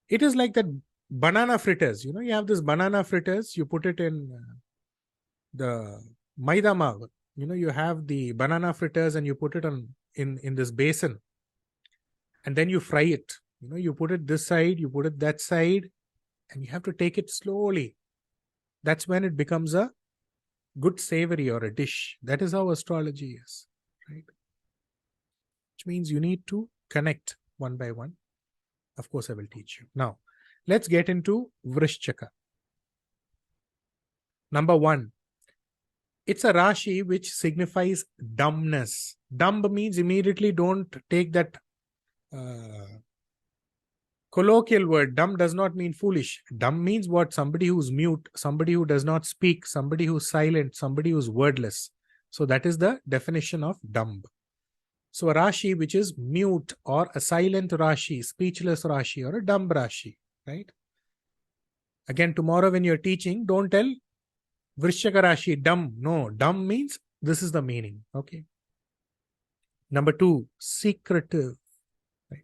It is like that banana fritters. You have this banana fritters, you put it in the maida maav. You have the banana fritters and you put it in this basin. and then you fry it. You put it this side, you put it that side, and you have to take it slowly. That's when it becomes a good savory or a dish. That is how astrology is, right? Which means you need to connect one by one. Of course, I will teach you. Now, let's get into Vrishchaka. Number 1, it's a Rashi which signifies dumbness. Dumb means immediately don't take that colloquial word. Dumb does not mean foolish. Dumb means what? Somebody who's mute, somebody who does not speak, somebody who's silent, somebody who's wordless. So that is the definition of dumb. So a Rashi which is mute or a silent Rashi, speechless Rashi or a dumb Rashi, right? Again, tomorrow when you're teaching, don't tell Vrishchaka Rashi dumb. No, dumb means this is the meaning. Okay. Number 2, secretive. Right.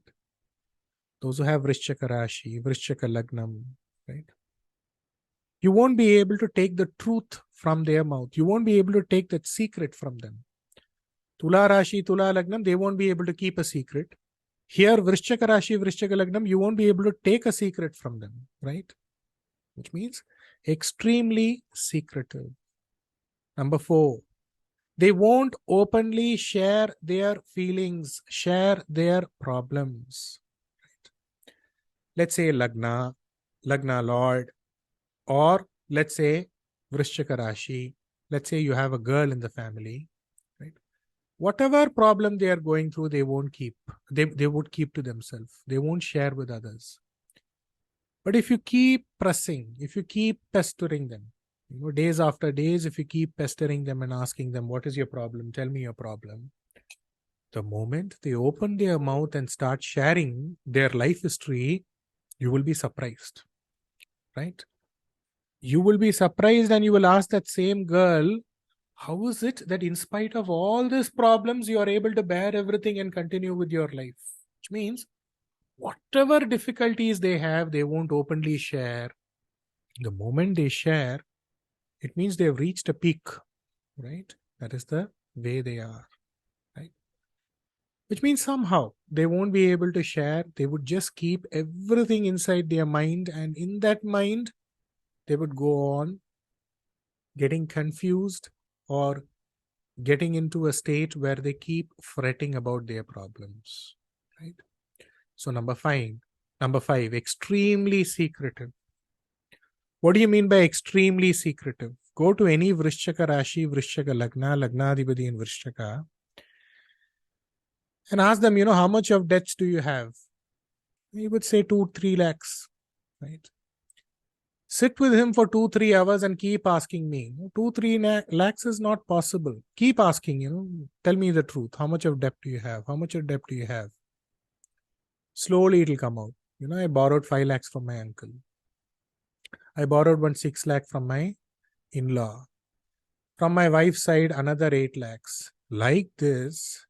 Those who have Vrishchaka Rashi, Vrishchaka Lagnam, right? You won't be able to take the truth from their mouth. You won't be able to take that secret from them. Tula Rashi, Tula Lagnam, they won't be able to keep a secret. Here, Vrishchaka Rashi, Vrishchaka Lagnam, you won't be able to take a secret from them, right? Which means extremely secretive. Number 4, they won't openly share their feelings, share their problems. Right? Let's say Lagna Lord, or let's say Vrishchaka Rashi. Let's say you have a girl in the family, right? Whatever problem they are going through, they won't keep. They would keep to themselves. They won't share with others. But if you keep pressing, if you keep pestering them, days after days, if you keep pestering them and asking them, what is your problem? Tell me your problem. The moment they open their mouth and start sharing their life history, you will be surprised, right? You will be surprised and you will ask that same girl, how is it that in spite of all these problems, you are able to bear everything and continue with your life? Which means, whatever difficulties they have, they won't openly share. The moment they share, it means they've reached a peak, right? That is the way they are, right? Which means somehow they won't be able to share. They would just keep everything inside their mind, and in that mind, they would go on getting confused or getting into a state where they keep fretting about their problems, right? So number 5, extremely secretive. What do you mean by extremely secretive? Go to any Vrishchaka Rashi, Vrishchaka Lagna, Lagnadhipati in Vrishchaka, and ask them, how much of debts do you have? He would say 2-3 lakhs, right? Sit with him for 2-3 hours and keep asking me. 2-3 lakhs is not possible. Keep asking, tell me the truth. How much of debt do you have? How much of debt do you have? Slowly it will come out. I borrowed 5 lakhs from my uncle. I borrowed 6 lakh from my in-law. From my wife's side, another 8 lakhs. Like this,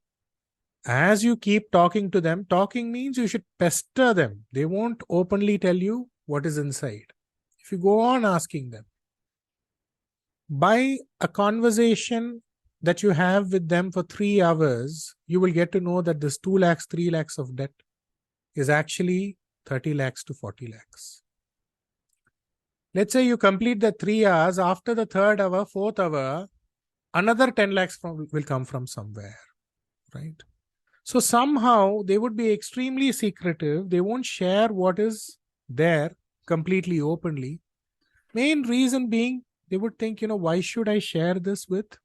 as you keep talking to them, talking means you should pester them. They won't openly tell you what is inside. If you go on asking them, by a conversation that you have with them for 3 hours, you will get to know that this 2 lakhs, 3 lakhs of debt is actually 30 lakhs to 40 lakhs. Let's say you complete the 3 hours. After the 3rd hour, 4th hour, another 10 lakhs will come from somewhere, right? So somehow they would be extremely secretive. They won't share what is there completely openly. Main reason being, they would think, why should I share this with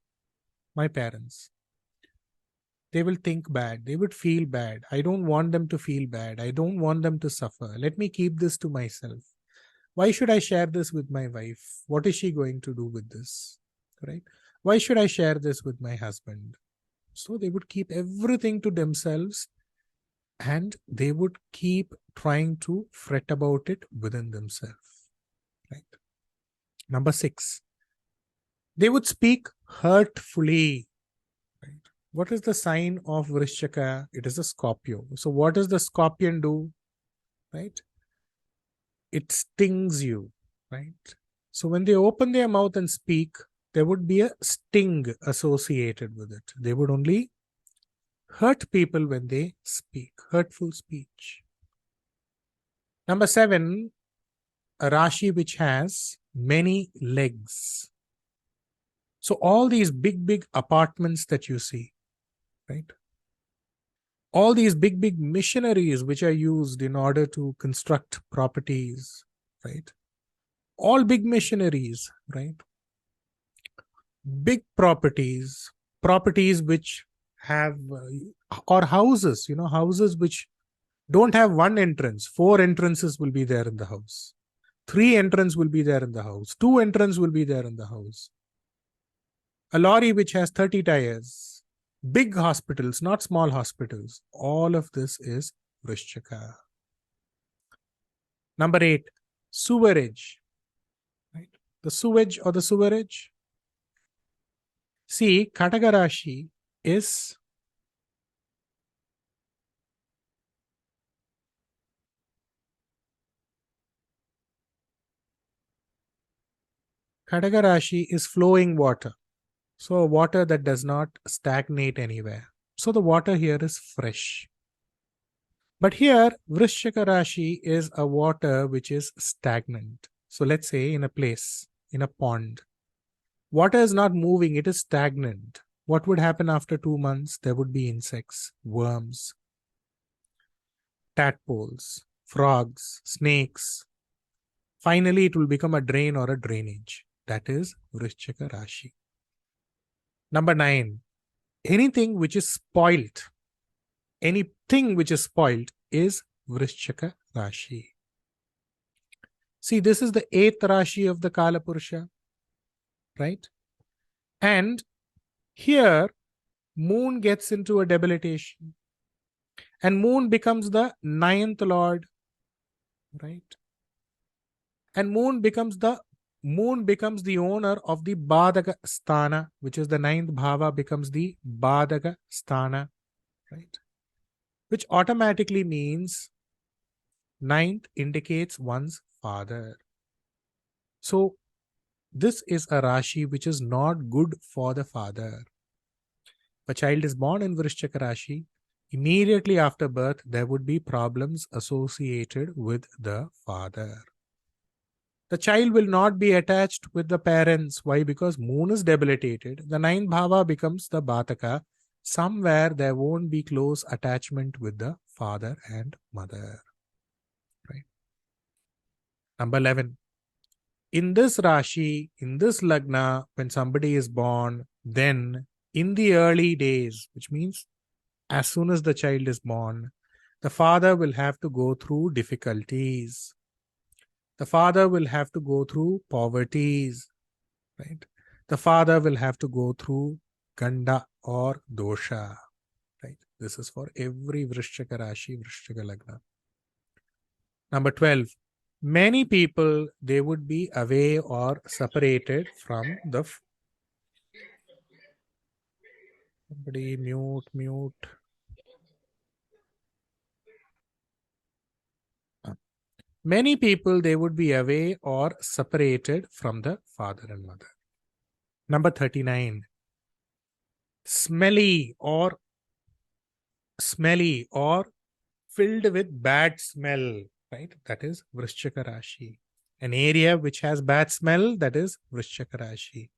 my parents? They will think bad. They would feel bad. I don't want them to feel bad. I don't want them to suffer. Let me keep this to myself. Why should I share this with my wife? What is she going to do with this? Right? Why should I share this with my husband? So they would keep everything to themselves and they would keep trying to fret about it within themselves. Right? Number 6, they would speak hurtfully. Right? What is the sign of Vrishchaka? It is a Scorpio. So what does the scorpion do? Right? It stings you. Right? So when they open their mouth and speak, there would be a sting associated with it. They would only hurt people when they speak, hurtful speech. Number 7, a Rashi which has many legs. So all these big apartments that you see, right? All these big machineries which are used in order to construct properties, right? All big machineries, right? Big properties which have, or houses, houses which don't have one entrance. 4 entrances will be there in the house. 3 entrances will be there in the house. 2 entrances will be there in the house. A lorry which has 30 tires. Big hospitals, not small hospitals. All of this is Vrishchika. Number 8, sewerage. Right? The sewage or the sewerage. See, Kataka Rashi is flowing water. So water that does not stagnate anywhere. So the water here is fresh. But here, Vrishchika Rashi is a water which is stagnant. So let's say in a place, in a pond, water is not moving, it is stagnant. What would happen after 2 months? There would be insects, worms, tadpoles, frogs, snakes. Finally, it will become a drain or a drainage. That is Vrishchika Rashi. Number 9, anything which is spoilt. Anything which is spoilt is Vrishchika Rashi. See, this is the 8th Rashi of the Kala Purusha, right? And here, moon gets into a debilitation. And moon becomes the 9th lord, right? And moon becomes the owner of the BADHAKA sthana, which is the 9th bhava becomes the BADHAKA sthana, right? Which automatically means 9th indicates one's father. So this is a Rashi which is not good for the father. If a child is born in Vrishchika Rashi, immediately after birth, there would be problems associated with the father. The child will not be attached with the parents. Why? Because moon is debilitated. The 9th bhava becomes the Badhaka. Somewhere there won't be close attachment with the father and mother. Right. Number 11. In this Rashi, in this Lagna, when somebody is born, then in the early days, which means as soon as the child is born, the father will have to go through difficulties. The father will have to go through poverties, right? The father will have to go through Ganda or Dosha, right? This is for every Vrishchika Rashi, Vrishchika Lagna. Number 12. Many people, they would be away or separated from the... Somebody mute. Many people, they would be away or separated from the father and mother. Number 39. Smelly or filled with bad smell, right? That is Vrishchika Rashi. An area which has bad smell, that is Vrishchika Rashi.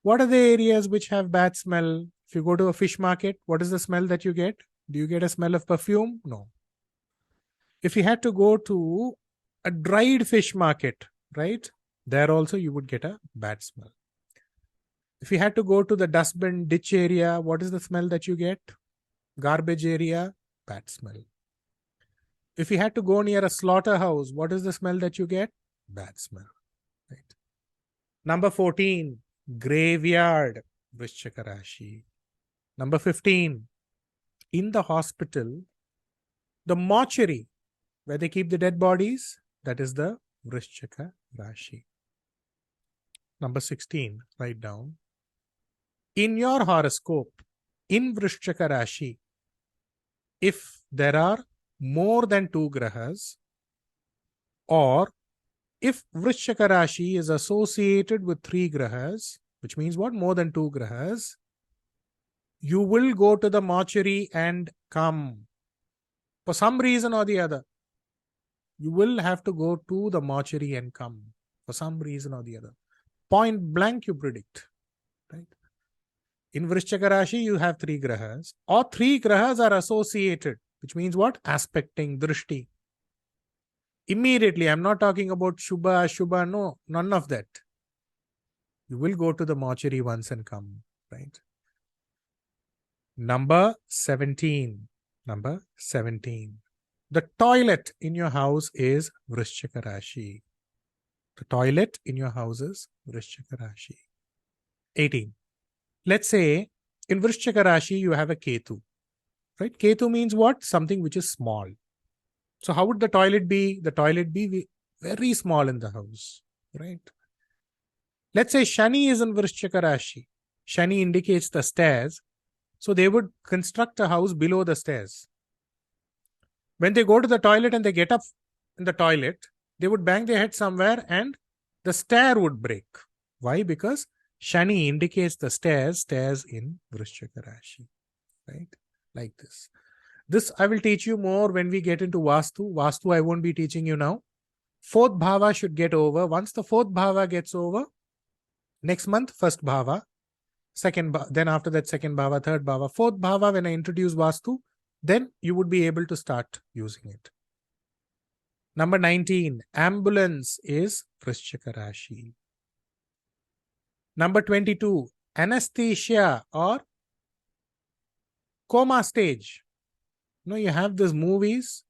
What are the areas which have bad smell? If you go to a fish market, what is the smell that you get? Do you get a smell of perfume? No. If you had to go to a dried fish market, right? There also you would get a bad smell. If you had to go to the dustbin ditch area, what is the smell that you get? Garbage area, bad smell. If you had to go near a slaughterhouse, what is the smell that you get? Bad smell. Right. Number 14, graveyard, Vrishchika Rashi. Number 15, in the hospital, the mortuary, where they keep the dead bodies, that is the Vrishchika Rashi. Number 16, write down. In your horoscope, in Vrishchika Rashi, if there are more than 2 grahas, or if Vrishchika Rashi is associated with 3 grahas, which means what? More than 2 grahas, you will go to the mortuary and come. For some reason or the other, you will have to go to the mortuary and come. For some reason or the other. Point blank you predict. Right? In Vrishchaka Rashi, you have 3 grahas. Or 3 grahas are associated, which means what? Aspecting, drishti. Immediately, I'm not talking about Shubha, Shubha, no, none of that. You will go to the mortuary once and come, right? Number 17. Number 17. The toilet in your house is Vrishchaka Rashi. The toilet in your house is Vrishchaka Rashi. 18. Let's say in Vrishchaka Rashi you have a Ketu. Right? Ketu means what? Something which is small. So how would the toilet be? The toilet be very small in the house. Right? Let's say Shani is in Vrishchaka Rashi. Shani indicates the stairs. So they would construct a house below the stairs. When they go to the toilet and they get up in the toilet, they would bang their head somewhere and the stair would break. Why? Because Shani indicates the stairs in Vrishchaka Rashi. Right? Like this. This I will teach you more when we get into Vastu. Vastu I won't be teaching you now. 4th Bhava should get over. Once the 4th Bhava gets over, next month, 1st Bhava, then after that 2nd Bhava, 3rd Bhava, 4th Bhava, when I introduce Vastu, then you would be able to start using it. Number 19, ambulance is Vrishchaka Rashi. Number 22, anesthesia or coma stage. You have these movies,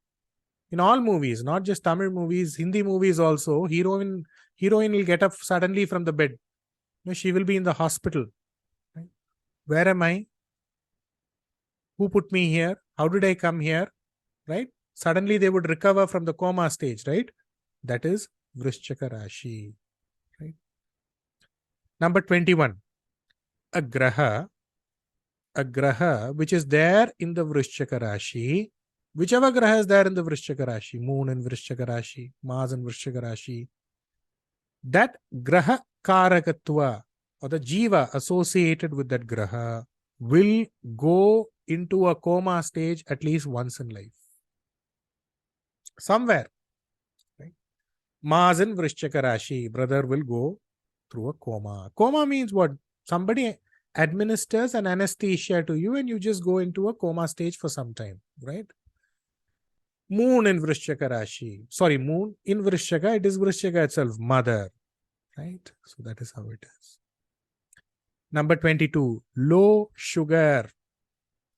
in all movies, not just Tamil movies, Hindi movies also, heroine will get up suddenly from the bed. She will be in the hospital. Right? Where am I? Who put me here? How did I come here? Right? Suddenly they would recover from the coma stage, right? That is Vrishchaka Rashi. Right? Number 21. A graha which is there in the Vrishchaka Rashi, whichever graha is there in the Vrishchaka Rashi, Moon in Vrishchaka Rashi, Mars in Vrishchaka Rashi, that graha Karakathwa or the jiva associated with that graha will go into a coma stage at least once in life. Somewhere. Right? Mars in Vrishchaka Rashi, brother will go through a coma. Coma means what? Somebody administers an anesthesia to you and you just go into a coma stage for some time, right? Moon in Vrishchaka Rashi. Sorry, Moon in Vrishchaka, it is Vrishchaka itself, mother, right? So that is how it is. Number 22, low sugar,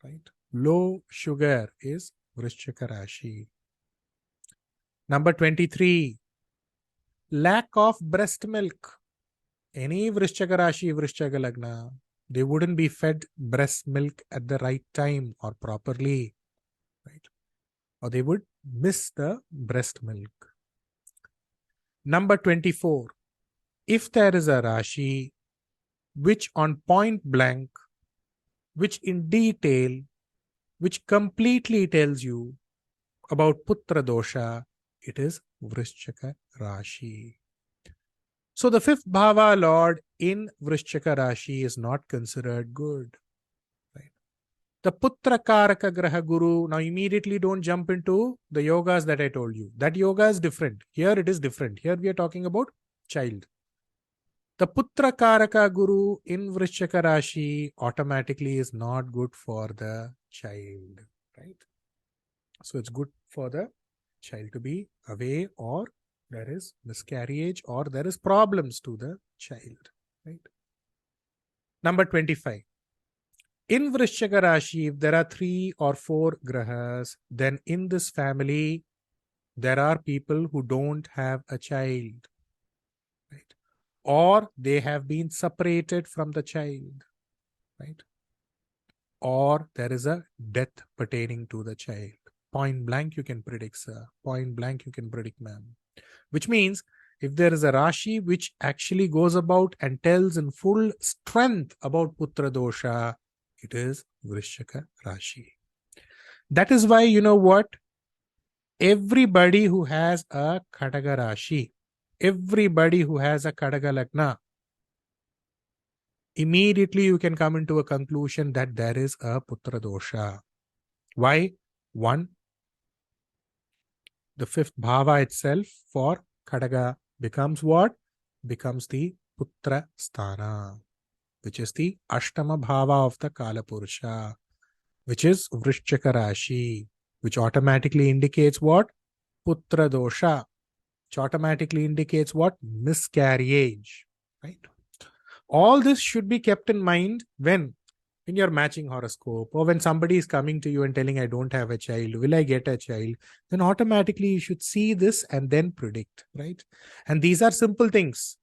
right? Low sugar is Vrishchaka Rashi. Number 23, lack of breast milk. Any Vrishchaka Rashi, Vrishchaka Lagna, they wouldn't be fed breast milk at the right time or properly, right? Or they would miss the breast milk. Number 24, if there is a Rashi which on point blank, which in detail, which completely tells you about Putra Dosha, it is Vrishchaka Rashi. So the 5th Bhava Lord in Vrishchaka Rashi is not considered good. Right? The Putra Karaka Graha Guru, now immediately don't jump into the yogas that I told you. That yoga is different. Here it is different. Here we are talking about child. The Putra Karaka Guru in Vrishchaka Rashi automatically is not good for the child. Right? So it's good for the child to be away, or there is miscarriage, or there is problems to the child. Right? Number 25. In Vrishchaka Rashi, if there are 3 or 4 grahas, then in this family, there are people who don't have a child. Right? Or they have been separated from the child. Right? Or there is a death pertaining to the child. Point blank you can predict, sir. Point blank you can predict, ma'am. Which means if there is a Rashi which actually goes about and tells in full strength about Putra Dosha, it is Vrishchaka Rashi. That is why, you know what? Everybody who has a Khadaga Rashi, everybody who has a Khadaga Lagna, immediately you can come into a conclusion that there is a putra dosha. Why? One, the fifth bhava itself for Khadaga becomes what? Becomes the putra sthana, which is the ashtama bhava of the Kala Purusha, which is Vrishchika Rashi, which automatically indicates what? Putra dosha, which automatically indicates what? Miscarriage, right? All this should be kept in mind when in your matching horoscope, or when somebody is coming to you and telling, I don't have a child, will I get a child? Then automatically you should see this and then predict, right? And these are simple things.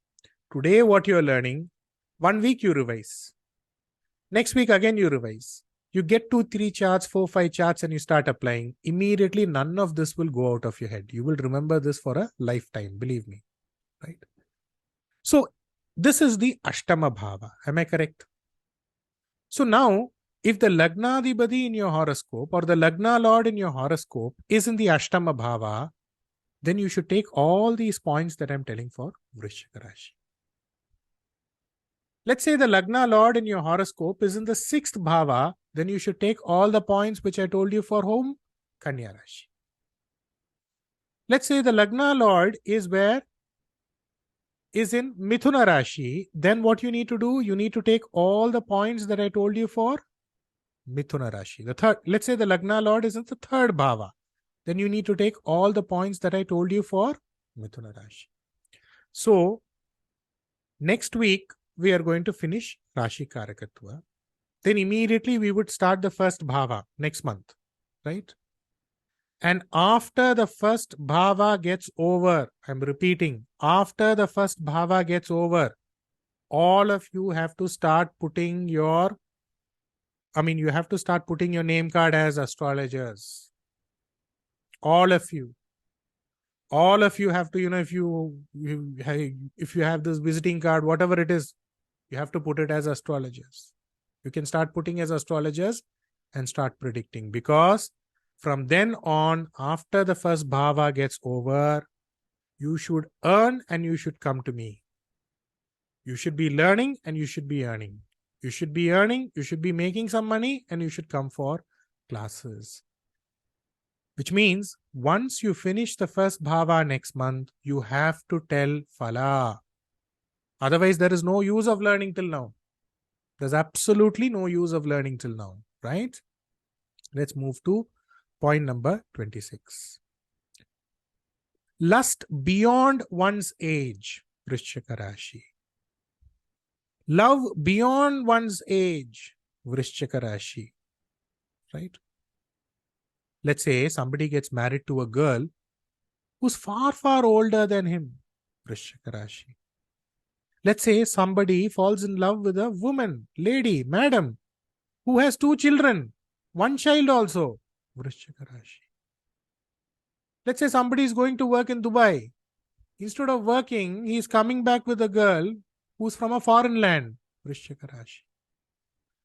Today, what you're learning, 1 week you revise. Next week, again you revise. You get 2, 3 charts, 4, 5 charts, and you start applying. Immediately, none of this will go out of your head. You will remember this for a lifetime, believe me, right? So, this is the Ashtama Bhava. Am I correct? So now, if the Lagnadhipati in your horoscope or the Lagna Lord in your horoscope is in the Ashtama Bhava, then you should take all these points that I'm telling for Vrishchika Rashi. Let's say the Lagna Lord in your horoscope is in the 6th Bhava, then you should take all the points which I told you for whom? Kanya Rashi. Let's say the Lagna Lord is where? Is in Mithuna Rashi, then what you need to do? You need to take all the points that I told you for Mithuna Rashi. The third, let's say the Lagna Lord is in the 3rd Bhava, then you need to take all the points that I told you for Mithuna Rashi. So, next week, we are going to finish Rashi Karakathwa. Then immediately we would start the 1st Bhava next month, right? And after the 1st Bhava gets over, I'm repeating, after the 1st Bhava gets over, all of you have to start putting your, you have to start putting your name card as astrologers. All of you. All of you have to, if you have this visiting card, whatever it is, you have to put it as astrologers. You can start putting as astrologers and start predicting, because from then on, after the 1st Bhava gets over, you should earn and you should come to me. You should be learning and you should be earning. You should be earning, you should be making some money, and you should come for classes. Which means, once you finish the 1st Bhava next month, you have to tell Phala. Otherwise, there is no use of learning till now. There's absolutely no use of learning till now, right? Let's move to point number 26. Lust beyond one's age, Vrishchika Rashi. Love beyond one's age, Vrishchika Rashi. Right? Let's say somebody gets married to a girl who's far, far older than him, Vrishchika Rashi. Let's say somebody falls in love with a woman, lady, madam, who has 2 children, 1 child also, Vrishchika Rashi. Let's say somebody is going to work in Dubai. Instead of working, he is coming back with a girl who's from a foreign land, Vrishchika Rashi.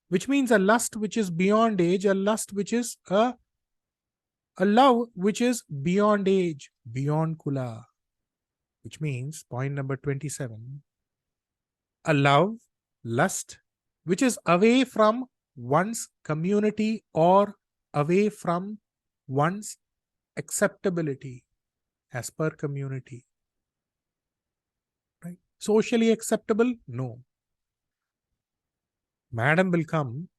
Which means a lust which is beyond age, a lust which is a love which is beyond age, beyond kula. Which means, point number 27, a love, lust, which is away from one's community or away from one's acceptability as per community. Right? Socially acceptable? No. Madam will come,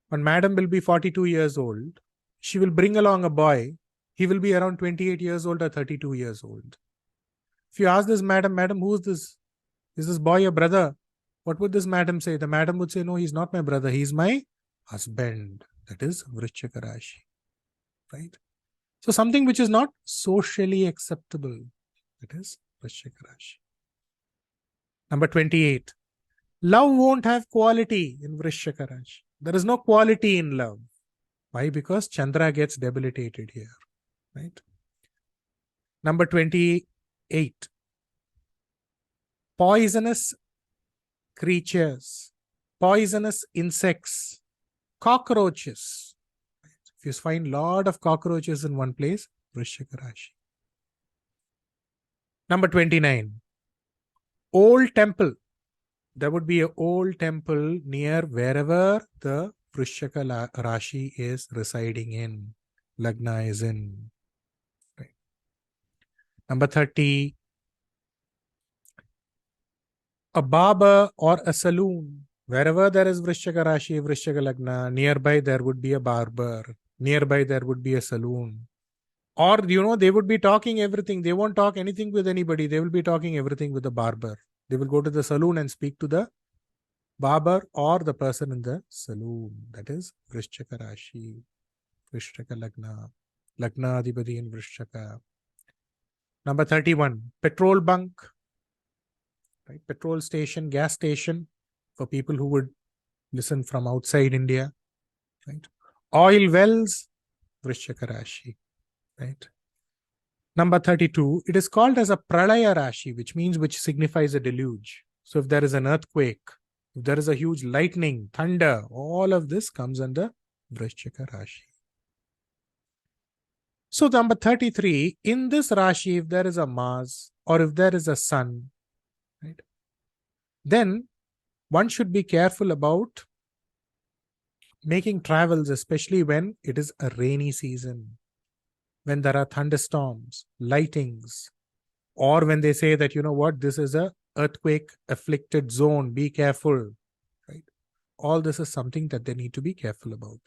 when madam will be 42 years old, she will bring along a boy, he will be around 28 years old or 32 years old. If you ask this madam, who is this? Is this boy a brother? What would this madam say? The madam would say, no, he's not my brother, he's my husband. That is Vrishchika Rashi. Right? So something which is not socially acceptable. That is Vrishchika Rashi. Number 28. Love won't have quality in Vrishchika Rashi. There is no quality in love. Why? Because Chandra gets debilitated here. Right? Number 28. Poisonous creatures, poisonous insects, cockroaches. If you find a lot of cockroaches in one place, Vrishchika Rashi. Number 29. Old temple. there would be an old temple near wherever the Vrishchaka Rashi is residing in, Lagna is in. Right. Number 30, a barber or a saloon. Wherever there is Vrishchaka Rashi, Vrishchaka Lagna, nearby there would be a barber. Nearby there would be a saloon. Or, they would be talking everything. They won't talk anything with anybody. They will be talking everything with the barber. They will go to the saloon and speak to the barber or the person in the saloon. That is Vrishchaka Rashi, Vrishchaka Lagna, Lagna Adhipati in Vrishchaka. Number 31, petrol bunk, right? Petrol station, gas station for people who would listen from outside India, right? Oil wells, Vrishchaka Rashi, right? Number 32, it is called as a Pralaya Rashi, which signifies a deluge. So if there is an earthquake, if there is a huge lightning, thunder, all of this comes under Vrishchaka Rashi. So number 33, in this Rashi, if there is a Mars or if there is a Sun, right, then one should be careful about making travels, especially when it is a rainy season, when there are thunderstorms, lightings, or when they say that, this is a earthquake afflicted zone, be careful, right? All this is something that they need to be careful about.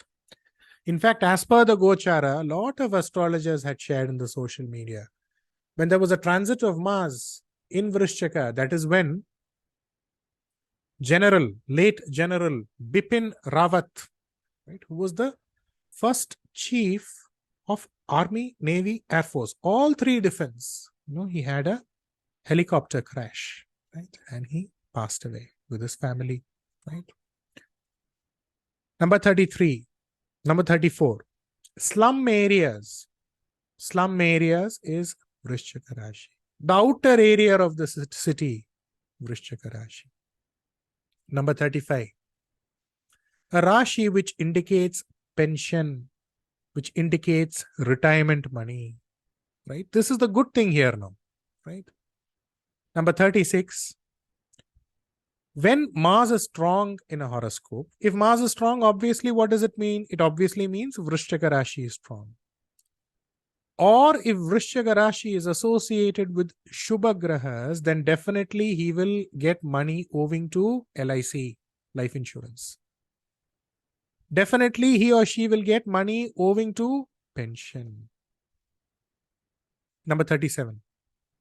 In fact, as per the GOCHARA, a lot of astrologers had shared in the social media. When there was a transit of Mars in Vrishchaka, that is when late General Bipin Rawat, right, who was the first chief of Army, Navy, Air Force, all three defense, he had a helicopter crash, right, and he passed away with his family, right. Number 34, slum areas is Vrishchaka Rashi. The outer area of the city, Vrishchaka Rashi. Number 35, a Rashi which indicates pension, which indicates retirement money, right? This is the good thing here now, right? Number 36, when Mars is strong in a horoscope, if Mars is strong, obviously what does it mean? It obviously means Vrishchaka Rashi is strong. Or if Vrishchaka Rashi is associated with Shubha Grahas, then definitely he will get money owing to LIC, life insurance. Definitely he or she will get money owing to pension. Number 37,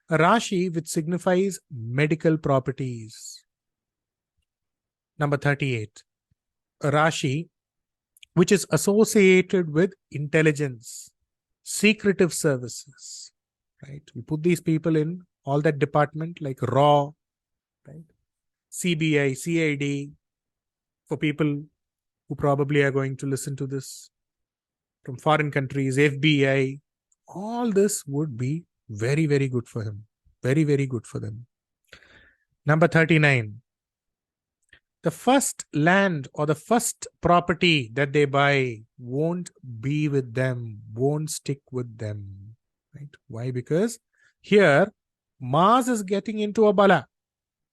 a Rashi which signifies medical properties. Number 38, a Rashi which is associated with intelligence, secretive services, right? We put these people in all that department like RAW, right? CBI, CID, for people who probably are going to listen to this from foreign countries, FBI, all this would be very, very good for him. Very, very good for them. Number 39, the first land or the first property that they buy won't be with them, won't stick with them. Right? Why? Because here Mars is getting into a bala.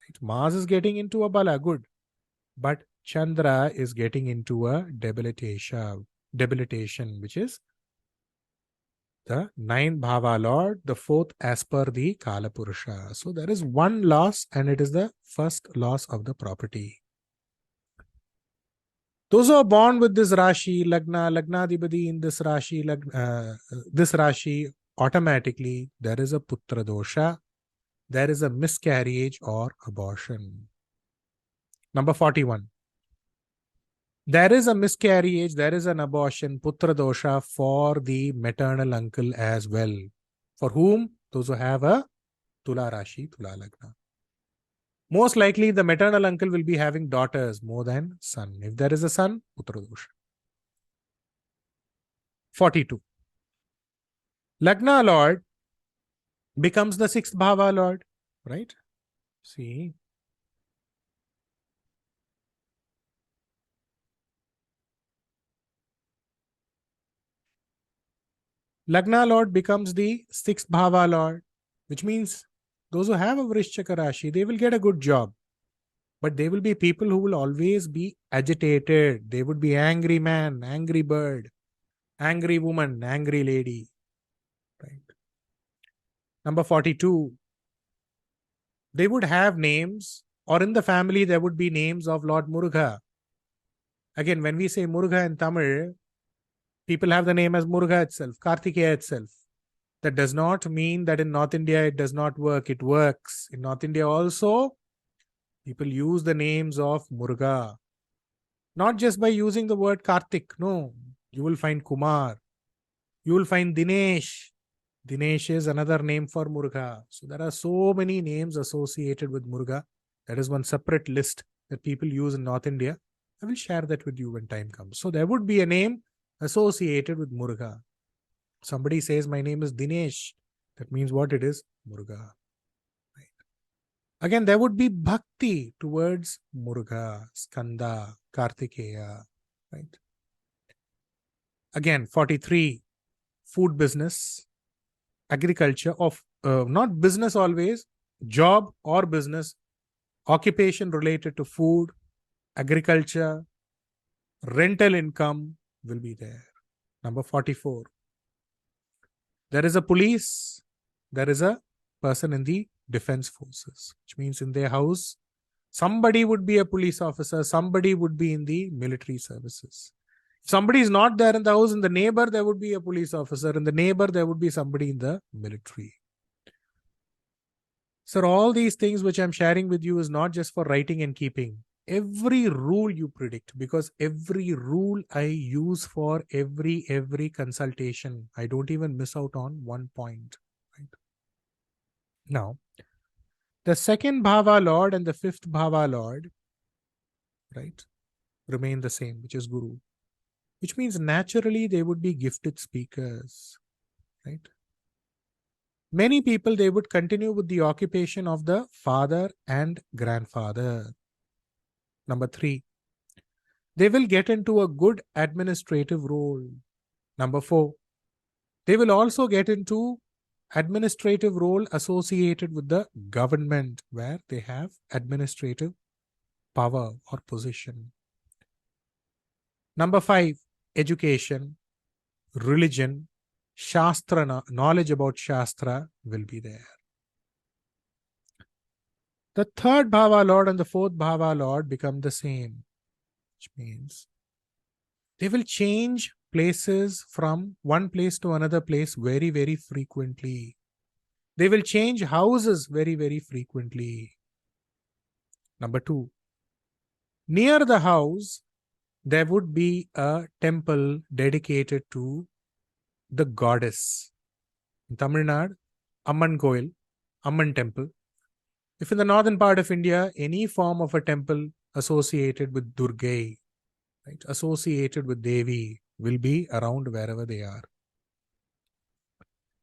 Right? Mars is getting into a bala, good. But Chandra is getting into a debilitation, which is the 9th Bhava Lord, the 4th as per the Kala Purusha. So there is one loss, and it is the first loss of the property. Those who are born with this Rashi, Lagnadibadi in this Rashi, automatically there is a Putra Dosha, there is a miscarriage or abortion. Number 41. There is a miscarriage, there is an abortion, Putra Dosha for the maternal uncle as well. For whom? Those who have a Tula Rashi, Tula Lagna. Most likely, the maternal uncle will be having daughters more than son. If there is a son, Putra Dosha. 42. Lagna Lord becomes the 6th Bhava Lord, right? See. Lagna Lord becomes the 6th Bhava Lord, which means those who have a Vrishchaka Rashi, they will get a good job. But they will be people who will always be agitated. They would be angry man, angry bird, angry woman, angry lady. Right. Number 42. They would have names, or in the family there would be names of Lord Muruga. Again, when we say Muruga in Tamil, people have the name as Muruga itself, Kartikeya itself. That does not mean that in North India it does not work. It works. In North India also, people use the names of Muruga. Not just by using the word Kartik. No. You will find Kumar. You will find Dinesh. Dinesh is another name for Muruga. So there are so many names associated with Muruga. That is one separate list that people use in North India. I will share that with you when time comes. So there would be a name associated with Muruga. Somebody says, my name is Dinesh. That means what it is? Muruga. Right. Again, there would be bhakti towards Muruga, Skanda, Kartikeya. Right. Again, 43, food business, agriculture, of not business always, job or business, occupation related to food, agriculture, rental income will be there. Number 44. There is a police, there is a person in the defense forces, which means in their house, somebody would be a police officer, somebody would be in the military services. If somebody is not there in the house, in the neighbor, there would be a police officer. In the neighbor, there would be somebody in the military. Sir, all these things which I'm sharing with you is not just for writing and keeping. Every rule you predict, because every rule I use for every consultation. I don't even miss out on one point. Right? Now, the second Bhava Lord and the fifth Bhava Lord, right, remain the same, which is Guru. Which means naturally they would be gifted speakers. Right? Many people, they would continue with the occupation of the father and grandfather. Number 3, they will get into a good administrative role. Number 4, they will also get into administrative role associated with the government, where they have administrative power or position. Number 5, education, religion, Shastra, knowledge about Shastra will be there. The third Bhava Lord and the fourth Bhava Lord become the same, which means they will change places from one place to another place very frequently. They will change houses very frequently. Number 2, near the house, there would be a temple dedicated to the goddess. In Tamil Nadu, Amman Koil, Amman temple. If in the northern part of India, any form of a temple associated with Durgai, right, associated with Devi, will be around wherever they are.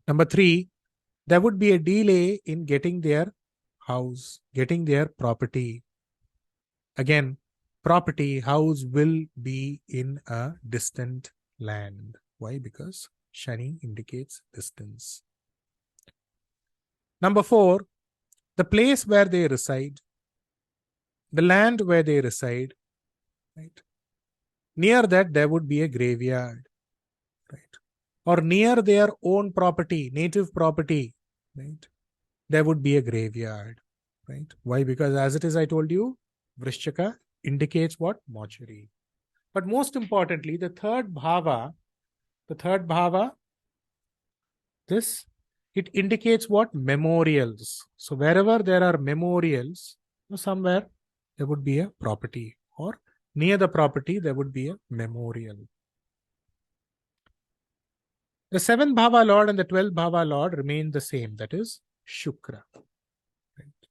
Number 3, there would be a delay in getting their house, getting their property. Again, property, house will be in a distant land. Why? Because Shani indicates distance. Number 4, the place where they reside, the land where they reside, right? Near that, there would be a graveyard, right? Or near their own property, native property, right? There would be a graveyard, right? Why? Because as it is, I told you, Vrishchaka indicates what? Mortuary. But most importantly, the third bhava, this, it indicates what? Memorials. So wherever there are memorials, somewhere there would be a property, or near the property there would be a memorial. The 7th Bhava Lord and the 12th Bhava Lord remain the same, that is Shukra. Right?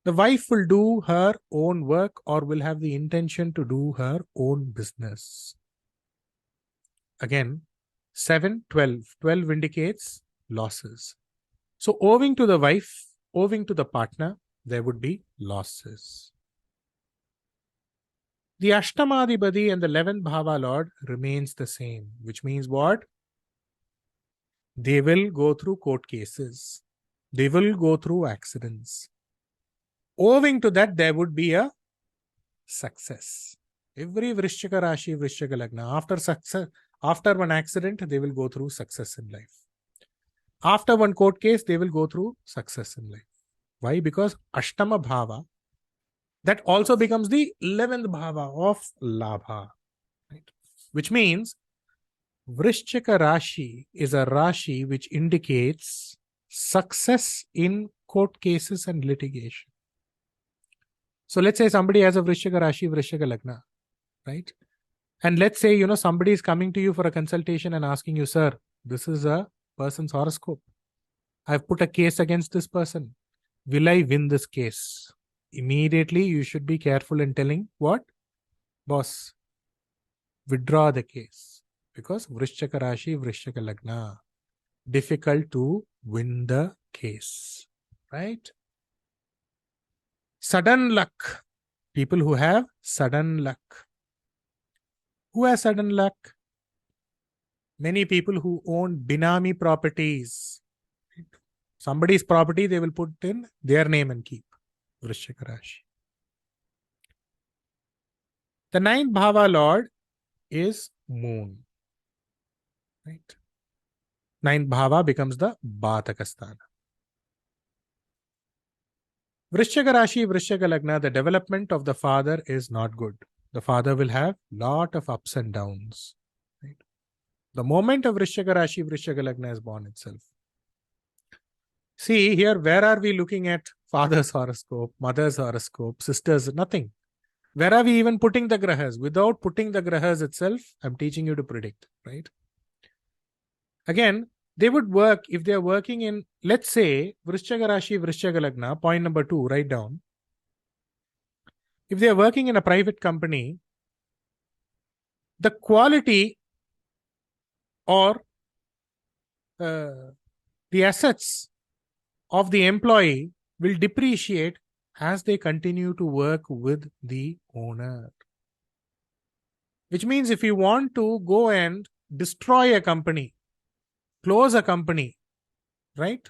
The wife will do her own work or will have the intention to do her own business. Again, 7, 12. 12 indicates losses. So owing to the wife, owing to the partner, there would be losses. The Ashtamadhipati and the 11th Bhava Lord remains the same, which means what? They will go through court cases. They will go through accidents. owing to that, there would be a success. Every Vrishchika Rashi, Vrishchika Lagna, after success, after one accident, they will go through success in life. After one court case, they will go through success in life. Why? Because Ashtama Bhava, that also becomes the 11th Bhava of Labha. Right? Which means Vrishchika Rashi is a Rashi which indicates success in court cases and litigation. So let's say somebody has a Vrishchika Rashi, Vrishchika Lagna, right? And let's say, somebody is coming to you for a consultation and asking you, sir, this is a person's horoscope. I've put a case against this person. Will I win this case? Immediately, you should be careful in telling what? Boss, withdraw the case. Because Vrishchika Rashi, Vrishchika Lagna, difficult to win the case. Right? Sudden luck. People who have sudden luck. Who has sudden luck? Many people who own binami properties. Somebody's property, they will put in their name and keep. Vrishchika Rashi. The 9th Bhava Lord is Moon. Right? 9th Bhava becomes the BADHAKA sthana. Vrishchika Rashi, Vrishchika Lagna, the development of the father is not good. The father will have lot of ups and downs. Right? The moment of Vrishchika Rashi, Vrishchika Lagna is born itself. See here, where are we looking at father's horoscope, mother's horoscope, sisters, nothing. Where are we even putting the grahas? Without putting the grahas itself, I'm teaching you to predict, right? Again, they would work if they are working in, let's say, Vrishchika Rashi, Vrishchika Lagna, point number 2, write down. If they are working in a private company, the quality or the assets of the employee will depreciate as they continue to work with the owner. Which means if you want to go and destroy a company, close a company, right?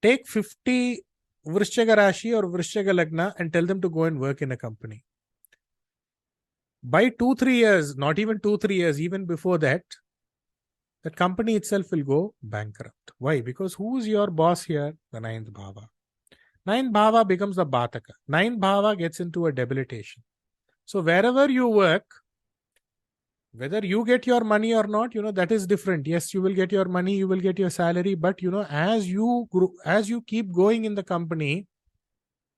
Take 50 Vrishchika Rashi or Vrishchika Lagna and tell them to go and work in a company. By 2-3 years, not even 2-3 years, even before that, that company itself will go bankrupt. Why? Because who's your boss here? The 9th Bhava. 9th Bhava becomes the BADHAKA. 9th Bhava gets into a debilitation. So wherever you work, whether you get your money or not, that is different. Yes, you will get your money, you will get your salary, but as you keep going in the company,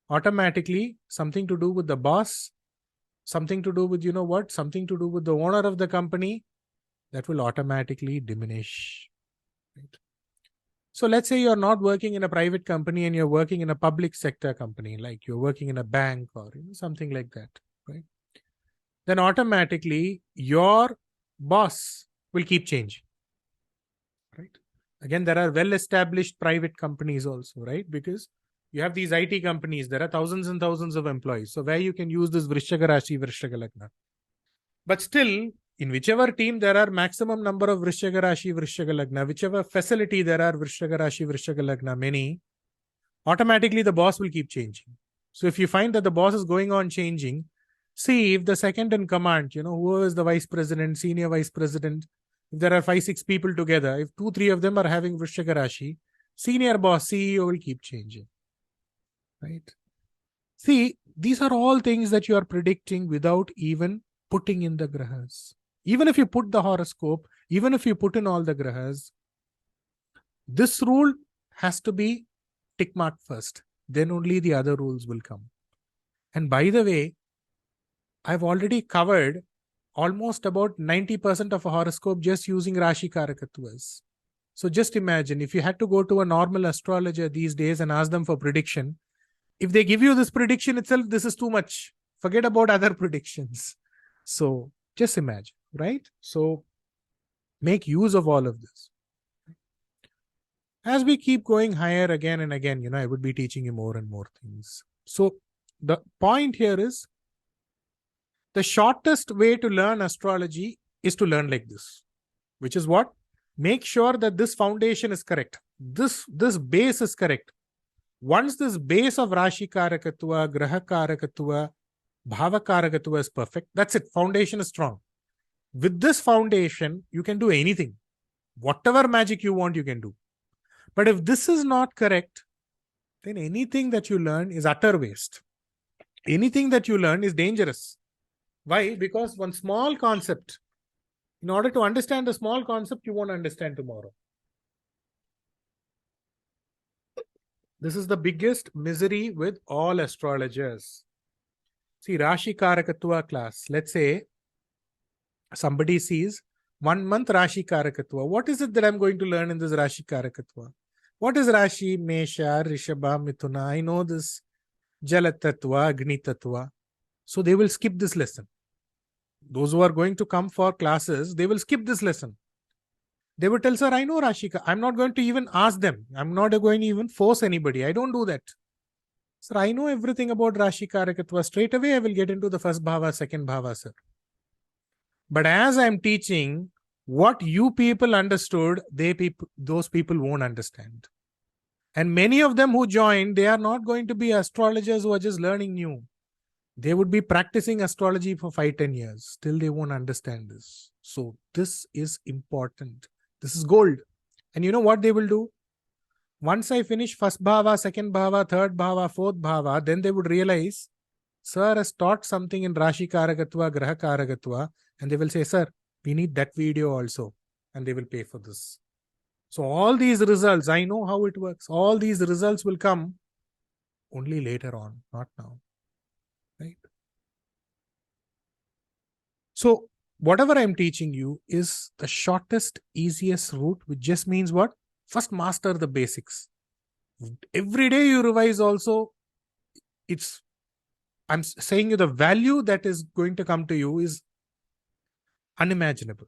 automatically something to do with the boss, something to do with something to do with the owner of the company, that will automatically diminish. Right? So let's say you're not working in a private company and you're working in a public sector company, like you're working in a bank or something like that, right? Then automatically your boss will keep changing, right? Again, there are well-established private companies also, right? Because you have these IT companies, there are thousands and thousands of employees. So where you can use this Vrishchika Rashi, Vrishchika Lagna. But still, in whichever team there are maximum number of Vrishchika Rashi, Vrishchika Lagna, whichever facility there are Vrishchika Rashi, Vrishchika Lagna, many, automatically the boss will keep changing. So if you find that the boss is going on changing, see if the second in command, who is the vice president, senior vice president, if there are 5-6 people together, if 2-3 of them are having Vrishchika Rashi, senior boss, CEO will keep changing. Right? See, these are all things that you are predicting without even putting in the grahas. Even if you put the horoscope, even if you put in all the grahas, this rule has to be tick marked first. Then only the other rules will come. And by the way, I've already covered almost about 90% of a horoscope just using Rashi Karakathwas. So just imagine if you had to go to a normal astrologer these days and ask them for prediction, if they give you this prediction itself, this is too much. Forget about other predictions. So just imagine, right? So make use of all of this. As we keep going higher again and again, I would be teaching you more and more things. So the point here is, the shortest way to learn astrology is to learn like this, which is what? Make sure that this foundation is correct. This base is correct. Once this base of Rashi Karakatwa, Graha Karakatwa, Bhava Karakatwa is perfect, that's it. Foundation is strong. With this foundation, you can do anything. Whatever magic you want, you can do. But if this is not correct, then anything that you learn is utter waste. Anything that you learn is dangerous. Why? Because one small concept, in order to understand a small concept, you won't understand tomorrow. This is the biggest misery with all astrologers. See, Rashi Karakatwa class. Let's say somebody sees 1 month Rashi Karakatwa. What is it that I'm going to learn in this Rashi Karakatwa? What is Rashi, Mesha, Rishabha, Mithuna? I know this Jalatatwa, Agni Tatwa. So they will skip this lesson. Those who are going to come for classes, they will skip this lesson. They will tell, sir, I know Rashika. I'm not going to even ask them. I'm not going to even force anybody. I don't do that. Sir, I know everything about Rashi Karakatwa. Straight away, I will get into the first bhava, second bhava, sir. But as I'm teaching, what you people understood, those people won't understand. And many of them who join, they are not going to be astrologers who are just learning new. They would be practicing astrology for 5-10 years. Still, they won't understand this. So this is important. This is gold. And you know what they will do? Once I finish first bhava, second bhava, third bhava, fourth bhava, then they would realize, sir has taught something in Rashi Karakatwa, Graha Karakatwa, and they will say, sir, we need that video also. And they will pay for this. So all these results, I know how it works. All these results will come only later on, not now. Right? So whatever I'm teaching you is the shortest, easiest route, which just means what? First, master the basics. Every day you revise also, I'm saying you the value that is going to come to you is unimaginable.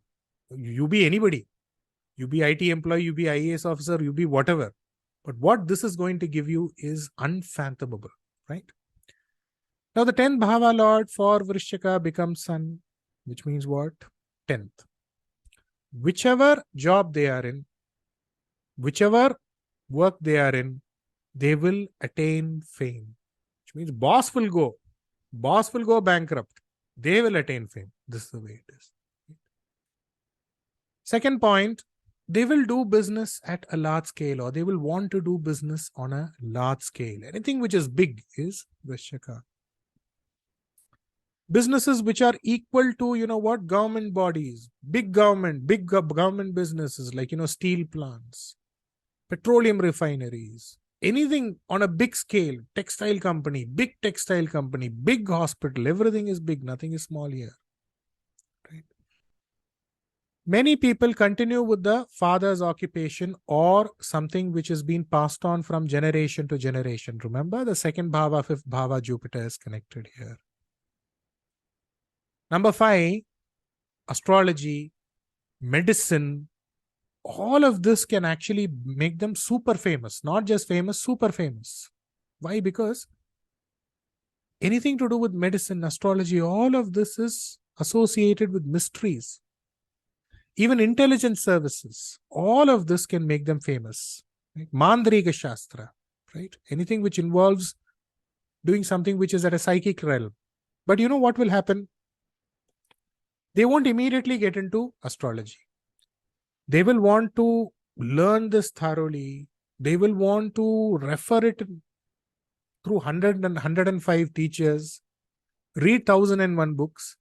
You be anybody. You be IT employee, you be IAS officer, you be whatever. But what this is going to give you is unfathomable, right? Now the 10th Bhava Lord for Vrishchika becomes Sun, which means what? 10th. Whichever job they are in, whichever work they are in, they will attain fame. Which means boss will go bankrupt. They will attain fame. This is the way it is. Second point, they will do business at a large scale, or they will want to do business on a large scale. Anything which is big is Vrishchika. Businesses which are equal to, government bodies, big government businesses like, steel plants, petroleum refineries, anything on a big scale, big textile company, big hospital, everything is big, nothing is small here. Right? Many people continue with the father's occupation or something which has been passed on from generation to generation. Remember, the second bhava, fifth bhava, Jupiter is connected here. Number 5, astrology, medicine, all of this can actually make them super famous. Not just famous, super famous. Why? Because anything to do with medicine, astrology, all of this is associated with mysteries. Even intelligence services, all of this can make them famous. Right? Mandriga Shastra, right? Anything which involves doing something which is at a psychic realm. But you know what will happen? They won't immediately get into astrology. They will want to learn this thoroughly. They will want to refer it through 100 and 105 teachers, read 1001 books.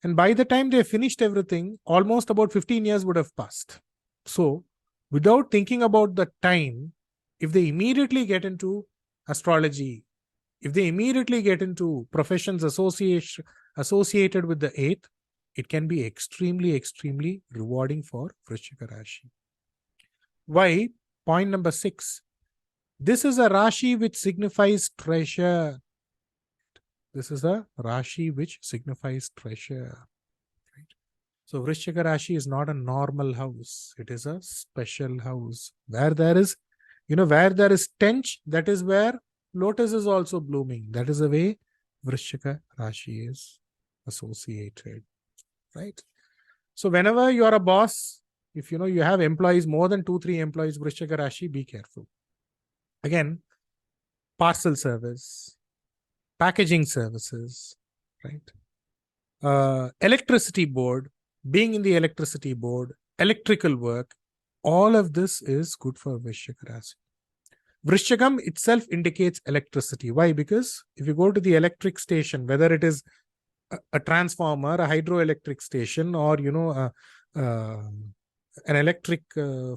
And by the time they finished everything, almost about 15 years would have passed. So, without thinking about the time, if they immediately get into astrology, if they immediately get into professions associated with the 8th, it can be extremely, extremely rewarding for Vrishchika Rashi. Why? Point number 6. This is a Rashi which signifies treasure. This is a Rashi which signifies treasure. Right? So Vrishchika Rashi is not a normal house. It is a special house. Where there is, where there is stench, that is where lotus is also blooming. That is the way Vrishchika Rashi is associated. Right? So whenever you are a boss, if you have employees, more than 2-3 employees, Vrishchika Rashi, be careful. Again, parcel service, packaging services, right? Electricity board, being in the electricity board, electrical work, all of this is good for Vrishchika Rasi. Vrishchakam itself indicates electricity. Why? Because if you go to the electric station, whether it is a transformer, a hydroelectric station, or an electric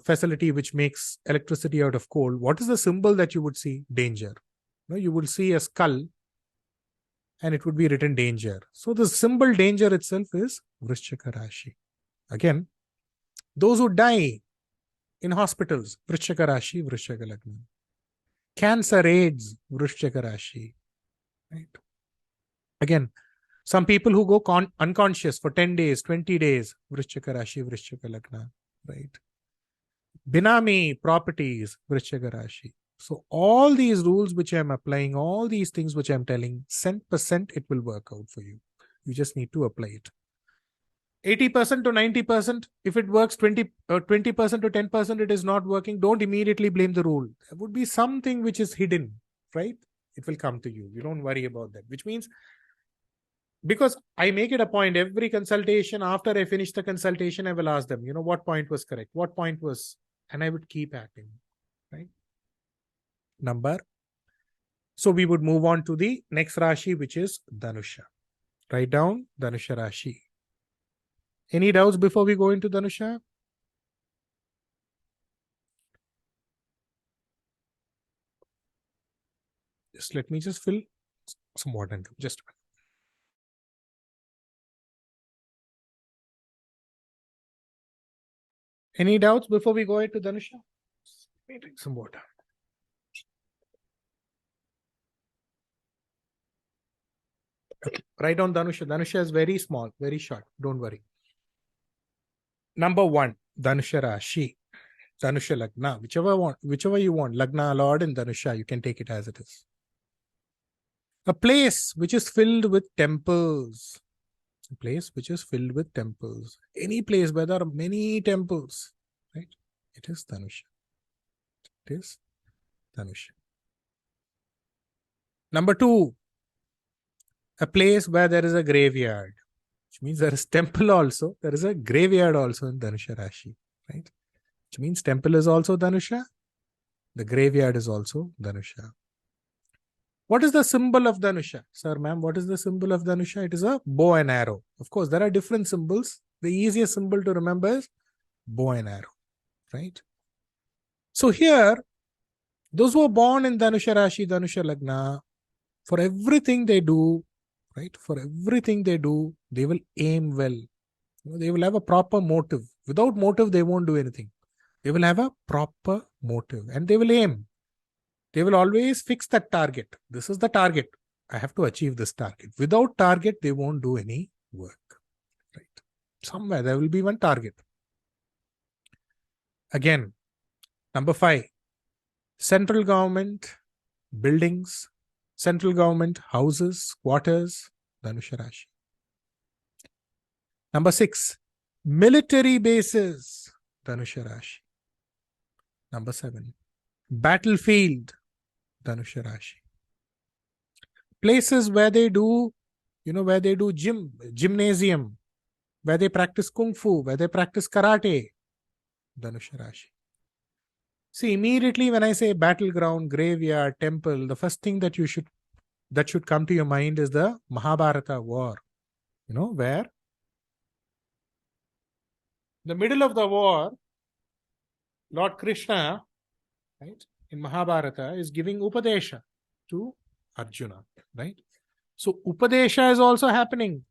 facility which makes electricity out of coal, what is the symbol that you would see? Danger. You would see a skull and it would be written danger. So the symbol danger itself is Vrishchika Rashi. Again, those who die in hospitals, Vrishchika Rashi, Vrishchika Lagna. Cancer, AIDS, Vrishchika Rashi. Right? Again, some people who go unconscious for 10 days, 20 days, Vrishchika Rashi, Vrishchika Lagna. Right? Binami properties, Vrishchika Rashi. So all these rules which I'm applying, all these things which I'm telling, 100% it will work out for you. You just need to apply it. 80% to 90%, if it works 20% to 10%, it is not working, don't immediately blame the rule. There would be something which is hidden, right? It will come to you. You don't worry about that. Which means, because I make it a point, every consultation, after I finish the consultation, I will ask them, what point was correct? What point was, and I would keep acting, right? So we would move on to the next Rashi, which is Dhanusha. Write down Dhanusha Rashi. Any doubts before we go into Dhanusha? Just let me just fill some water and just a minute. Any doubts before we go into Dhanusha? Let me drink some water. Okay. Write down Dhanusha. Dhanusha is very small, very short. Don't worry. Number 1, Dhanusha Rashi. Dhanusha Lagna. Whichever you want. Lagna, Lord, and Dhanusha. You can take it as it is. A place which is filled with temples. A place which is filled with temples. Any place where there are many temples, right? It is Dhanusha. It is Dhanusha. Number 2, a place where there is a graveyard, which means there is temple also. There is a graveyard also in Dhanusha Rashi, right? Which means temple is also Dhanusha. The graveyard is also Dhanusha. What is the symbol of Dhanusha? Sir, ma'am, what is the symbol of Dhanusha? It is a bow and arrow. Of course, there are different symbols. The easiest symbol to remember is bow and arrow, right? So here, those who are born in Dhanusha Rashi, Dhanusha Lagna, for everything they do, right? For everything they do, they will aim well. They will have a proper motive. Without motive, they won't do anything. They will have a proper motive and they will aim. They will always fix that target. This is the target. I have to achieve this target. Without target, they won't do any work. Right? Somewhere there will be one target. Again, number 5, central government buildings, central government houses, quarters, Dhanusha Rashi. Number 6, military bases, Dhanusha Rashi. Number 7, battlefield, Dhanusha Rashi. Places where they do, gymnasium, where they practice kung fu, where they practice karate, Dhanusha Rashi. See, immediately when I say battleground, graveyard, temple, the first thing that should come to your mind is the Mahabharata war. Where in the middle of the war, Lord Krishna, right, in Mahabharata is giving Upadesha to Arjuna, right? So Upadesha is also happening.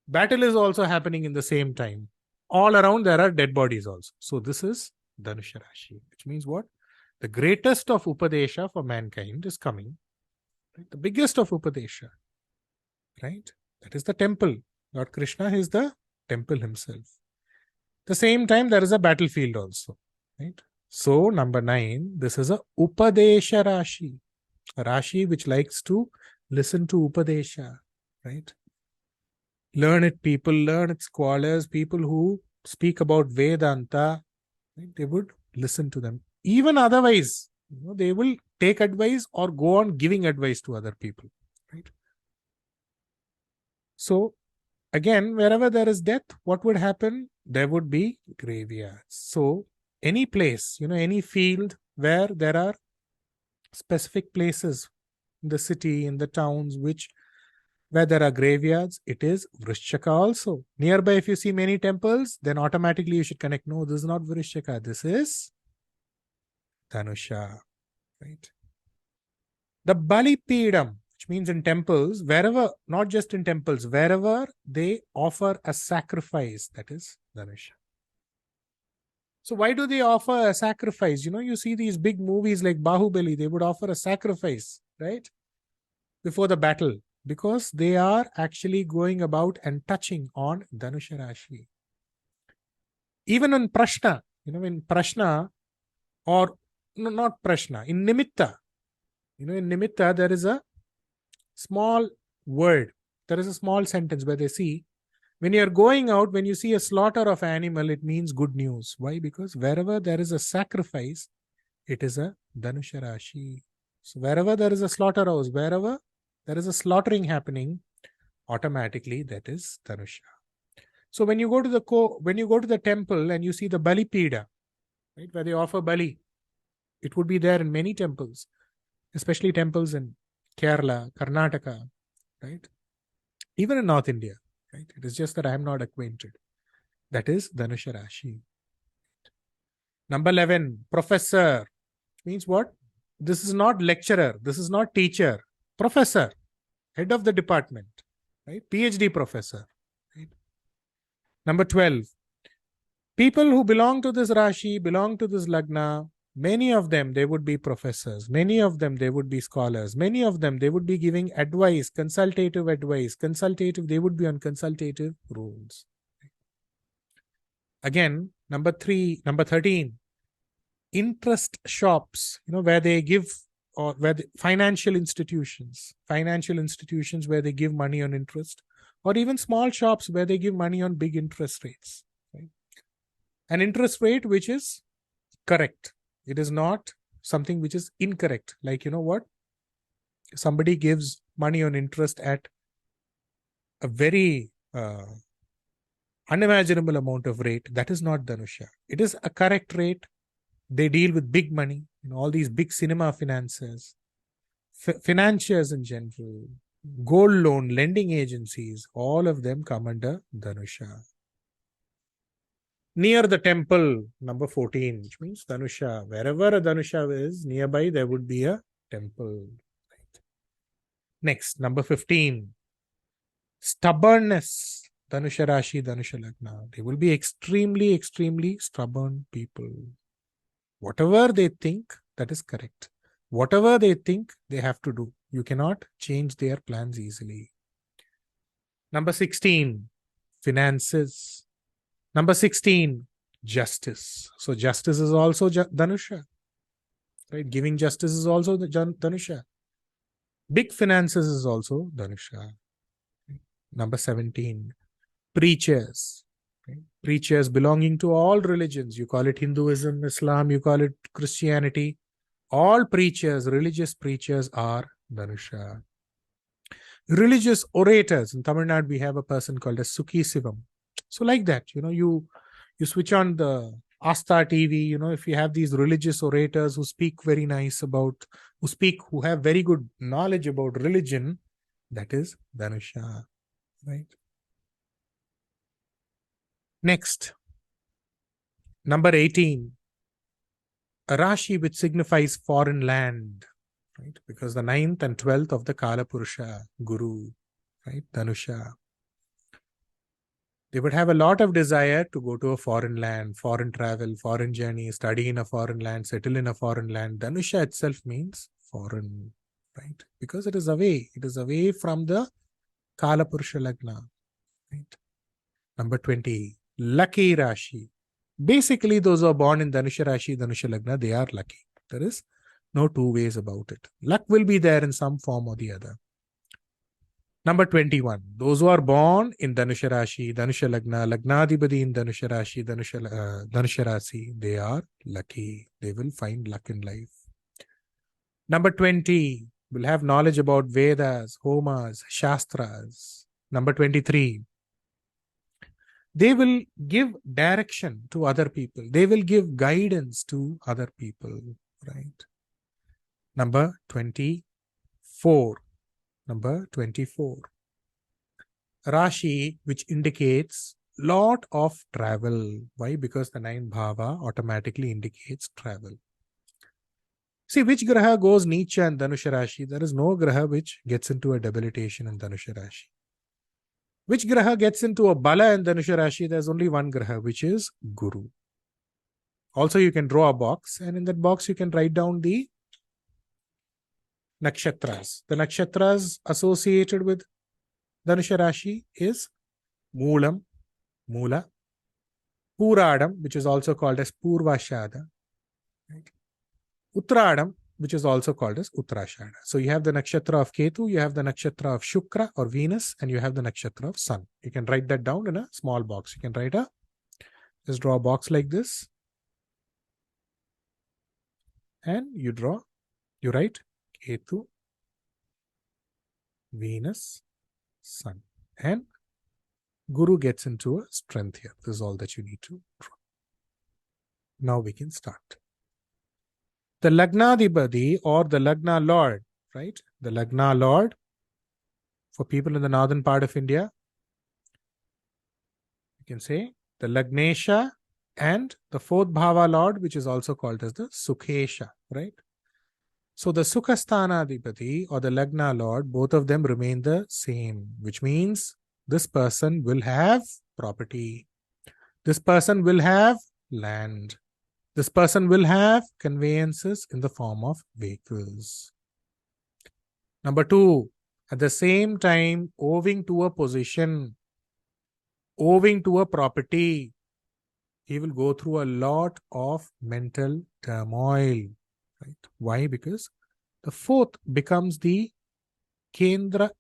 Battle is also happening in the same time. All around there are dead bodies also. So this is Dhanusha Rashi, which means what? The greatest of Upadesha for mankind is coming. Right? The biggest of Upadesha, right? That is the temple. Lord Krishna is the temple himself. The same time, there is a battlefield also, right? So, number 9, this is a Upadesha Rashi. A Rashi which likes to listen to Upadesha, right? Learn it people, learn it scholars, people who speak about Vedanta, right? They would listen to them. Even otherwise, they will take advice or go on giving advice to other people, right? So again, wherever there is death, what would happen? There would be graveyards. So any place, any field where there are specific places in the city, in the towns, where there are graveyards, it is Vrishchaka also. Nearby, if you see many temples, then automatically you should connect. No, this is not Vrishchaka. This is Dhanusha, right? The Balipidam, which means in temples, wherever, not just in temples, wherever they offer a sacrifice, that is Dhanusha. So why do they offer a sacrifice? You see these big movies like Bahubali, they would offer a sacrifice, right? Before the battle, because they are actually going about and touching on Dhanusha Rashi. Even in Prashna, in Prashna, or no, not Prashna, in Nimitta, in Nimitta, there is a small word, there is a small sentence where they see, when you are going out, when you see a slaughter of animal, it means good news. Why? Because wherever there is a sacrifice, it is a Dhanusha Rashi. So wherever there is a slaughterhouse, wherever there is a slaughtering happening, automatically that is Dhanusha. So when you go to the temple and you see the Balipida, right, where they offer Bali, it would be there in many temples, especially temples in Kerala, Karnataka, right? Even in North India, right? It is just that I am not acquainted. That is Dhanusha Rashi. Number 11, professor. Means what? This is not lecturer. This is not teacher. Professor, head of the department, right? PhD professor. Right? Number 12, people who belong to this Rashi, belong to this Lagna, many of them, they would be professors. Many of them, they would be scholars. Many of them, they would be giving advice, consultative advice. They would be on consultative roles. Again, number 13, interest shops, where they give, or where financial institutions where they give money on interest, or even small shops where they give money on big interest rates. Right? An interest rate which is correct. It is not something which is incorrect. Like, somebody gives money on interest at a very unimaginable amount of rate. That is not Dhanusha. It is a correct rate. They deal with big money, all these big cinema financiers, financiers in general, gold loan, lending agencies, all of them come under Dhanusha. Near the temple, number 14, which means Dhanusha. Wherever a Dhanusha is, nearby there would be a temple. Right. Next, number 15, stubbornness. Dhanusha Rashi, Dhanusha Lagna. They will be extremely, extremely stubborn people. Whatever they think, that is correct. Whatever they think, they have to do. You cannot change their plans easily. Number 16, finances. Number 16, justice. So justice is also Dhanusha. Right? Giving justice is also the Dhanusha. Big finances is also Dhanusha. Number 17, preachers. Right? Preachers belonging to all religions. You call it Hinduism, Islam, you call it Christianity. All preachers, religious preachers are Dhanusha. Religious orators. In Tamil Nadu, we have a person called as Sukhi Sivam. So like that, you switch on the ASTA TV, if you have these religious orators who speak very nice who have very good knowledge about religion, that is Dhanusha, right? Next, number 18, a Rashi which signifies foreign land, right? Because the 9th and 12th of the Kala Purusha, Guru, right? Dhanusha. They would have a lot of desire to go to a foreign land, foreign travel, foreign journey, study in a foreign land, settle in a foreign land. Dhanusha itself means foreign, right? Because it is away. It is away from the Kala Purusha Lagna, right? Number 20, lucky Rashi. Basically, those who are born in Dhanusha Rashi, Dhanusha Lagna, they are lucky. There is no two ways about it. Luck will be there in some form or the other. Number 21, those who are born in Dhanusha Rashi, Dhanusha Lagna, Lagnadibadi in Dhanusha Rashi, Dhanusha Rasi, they are lucky. They will find luck in life. Number 20, we'll have knowledge about Vedas, Homas, Shastras. Number 23, they will give direction to other people. They will give guidance to other people, right? Number 24. Number 24. Rashi, which indicates lot of travel. Why? Because the 9 bhava automatically indicates travel. See, which graha goes Neecha and Dhanusha Rashi? There is no graha which gets into a debilitation in Dhanusha Rashi. Which graha gets into a bala and Dhanusha Rashi? There's only one graha, which is Guru. Also, you can draw a box, and in that box, you can write down the nakshatras. The nakshatras associated with Dhanusha Rashi is Moolam, Moola, Puradam, which is also called as Purvashada, right? Uttradam, which is also called as Uttarashada. So you have the nakshatra of Ketu, you have the nakshatra of Shukra or Venus, and you have the nakshatra of Sun. You can write that down in a small box. You can write just draw a box like this. And you write Ketu, Venus, Sun. And Guru gets into a strength here. This is all that you need to draw. Now we can start. The Lagnadibadi or the Lagna Lord, right? The Lagna Lord, for people in the northern part of India, you can say the Lagnesha and the 4th Bhava Lord, which is also called as the Sukhesha, right? So the Sukhasthanadibadi or the Lagna Lord, both of them remain the same, which means this person will have property. This person will have land. This person will have conveyances in the form of vehicles. Number 2, at the same time, owing to a position, owing to a property, he will go through a lot of mental turmoil. Right? Why? Because the 4th becomes the Kendra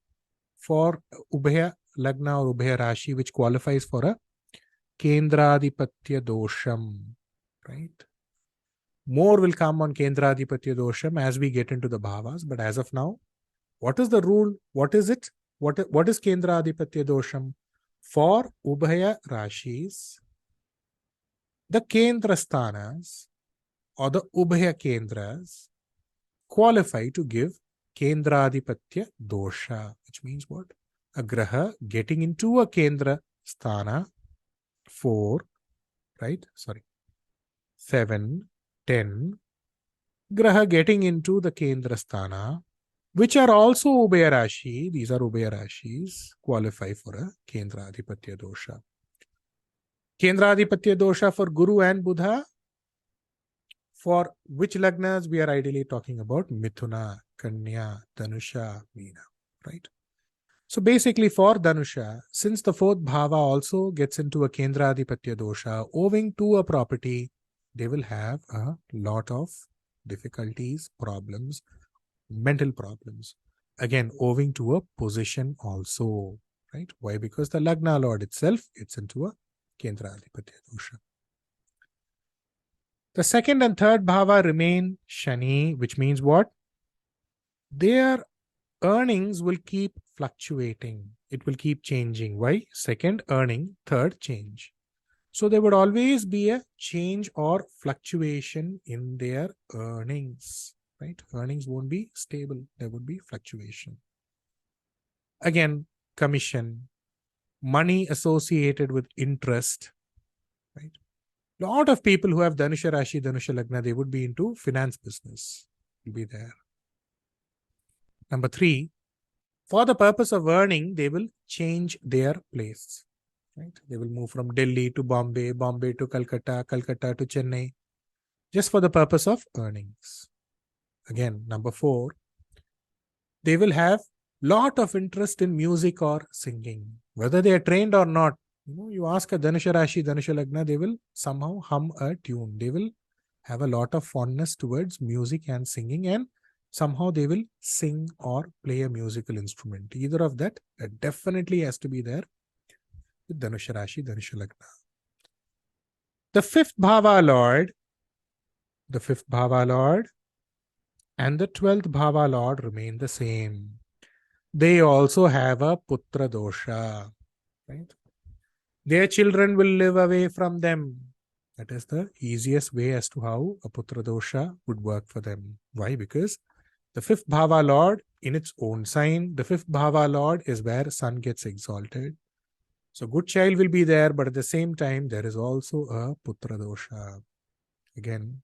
for Ubhaya Lagna or Ubhaya Rashi, which qualifies for a Kendradipatya Dosham. Right? More will come on Kendradipatya Dosham as we get into the bhavas, but as of now, what is the rule? What is it? What is Kendradipatya Dosham? For Ubhaya Rashis, the Kendra Sthanas or the Ubhaya Kendras qualify to give Kendradipatya Dosha, which means what? A Graha getting into a Kendra Sthana 4, right? 7, 10, Graha getting into the Kendra Sthana, which are also Ubhaya Rashi, these are Ubhaya Rashis, qualify for a Kendradipatya Dosha. Kendradipatya Dosha for Guru and Buddha. For which Lagnas we are ideally talking about? Mithuna, Kanya, Dhanusha, Meena, right? So basically for Dhanusha, since the 4th Bhava also gets into a Kendradipatya Dosha, owing to a property, they will have a lot of difficulties, problems, mental problems. Again, owing to a position also, right? Why? Because the Lagna Lord itself gets into a Kendradipatya Dosha. The 2nd and 3rd Bhava remain Shani, which means what? Their earnings will keep fluctuating. It will keep changing. Why? 2nd earning, 3rd change. So there would always be a change or fluctuation in their earnings, right? Earnings won't be stable. There would be fluctuation. Again, commission, money associated with interest, right? Lot of people who have Dhanusha Rashi, Dhanusha Lagna, they would be into finance business. Will be there. Number 3, for the purpose of earning, they will change their place. Right? They will move from Delhi to Bombay, Bombay to Calcutta, Calcutta to Chennai, just for the purpose of earnings. Again, number 4, they will have lot of interest in music or singing, whether they are trained or not. You ask a Dhanusha Rashi, Dhanusha Lagna, they will somehow hum a tune. They will have a lot of fondness towards music and singing, and somehow they will sing or play a musical instrument. Either of that definitely has to be there with Dhanusha Rashi, Dhanusha Lagna. The 5th Bhava Lord and the 12th Bhava Lord remain the same. They also have a Putra Dosha. Right? Their children will live away from them. That is the easiest way as to how a Putra Dosha would work for them. Why? Because the 5th Bhava Lord, in its own sign, the 5th Bhava Lord is where Sun gets exalted. So good child will be there, but at the same time, there is also a Putra Dosha. Again,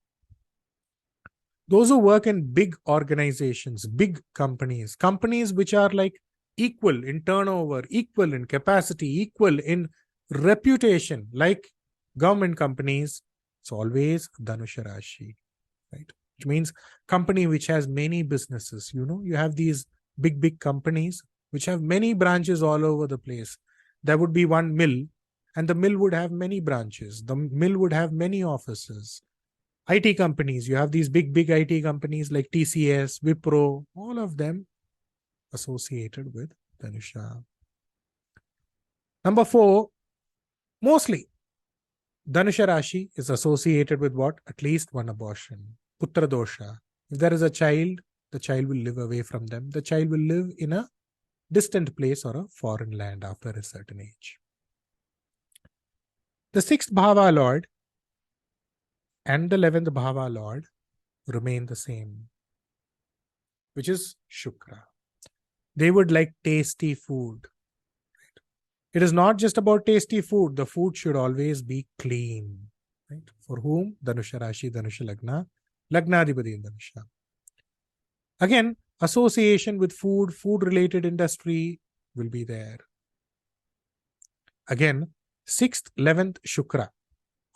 those who work in big organizations, big companies, companies which are like equal in turnover, equal in capacity, equal in reputation, like government companies, it's always Dhanusha Rashi, right? Which means company which has many businesses. You have these big companies which have many branches all over the place. There would be one mill, and the mill would have many branches. The mill would have many offices. IT companies, you have these big IT companies like TCS, Wipro, all of them associated with Dhanusha. Number 4, mostly Dhanusha Rashi is associated with what? At least one abortion. Putra dosha. If there is a child, the child will live away from them. The child will live in a distant place or a foreign land after a certain age. The 6th Bhava Lord and the 11th Bhava Lord remain the same, which is Shukra. They would like tasty food. It is not just about tasty food. The food should always be clean. Right? For whom? Dhanusha Rashi, Dhanusha Lagna, Lagnadhipati in Dhanusha. Again, association with food-related industry will be there. Again, 6th, 11th Shukra.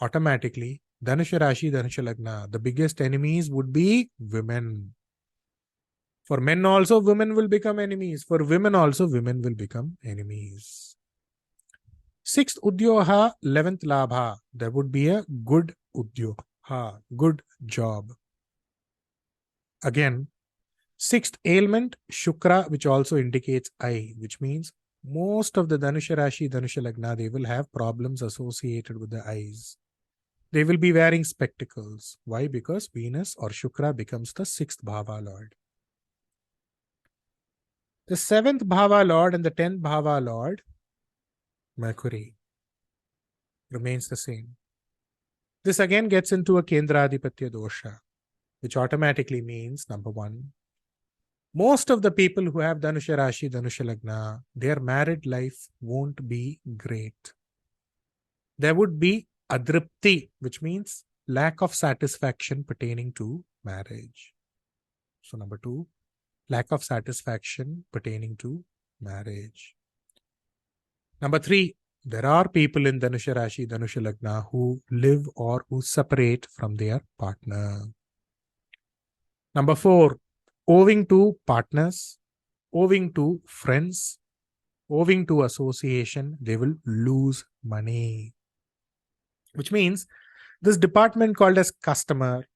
Automatically, Dhanusha Rashi, Dhanusha Lagna. The biggest enemies would be women. For men also, women will become enemies. For women also, women will become enemies. 6th Udyoha, 11th Labha. There would be a good Udyoha, good job. Again, 6th ailment, Shukra, which also indicates eye, which means most of the Dhanusha Rashi, Dhanusha Lagna, they will have problems associated with the eyes. They will be wearing spectacles. Why? Because Venus or Shukra becomes the 6th Bhava Lord. The 7th Bhava Lord and the 10th Bhava Lord, Mercury, remains the same. This again gets into a Kendradipatya dosha, which automatically means, number 1, most of the people who have Dhanusha Rashi, Dhanusha Lagna, their married life won't be great. There would be adripti, which means lack of satisfaction pertaining to marriage. So number 2, lack of satisfaction pertaining to marriage. Number 3, there are people in Dhanusha Rashi, Dhanusha Lagna who live or who separate from their partner. Number 4, owing to partners, owing to friends, owing to association, they will lose money. Which means this department called as customer,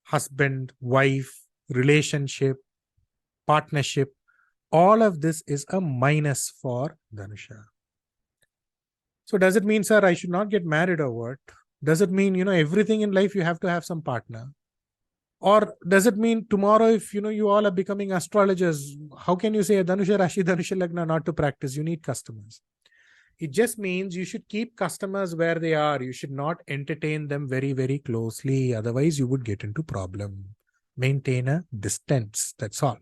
husband, wife, relationship, partnership, all of this is a minus for Dhanusha. So does it mean, sir, I should not get married or what? Does it mean, everything in life you have to have some partner? Or does it mean tomorrow if, you all are becoming astrologers, how can you say a Dhanusha Rashi, Dhanusha Lagna not to practice? You need customers. It just means you should keep customers where they are. You should not entertain them very, very closely. Otherwise, you would get into problem. Maintain a distance. That's all.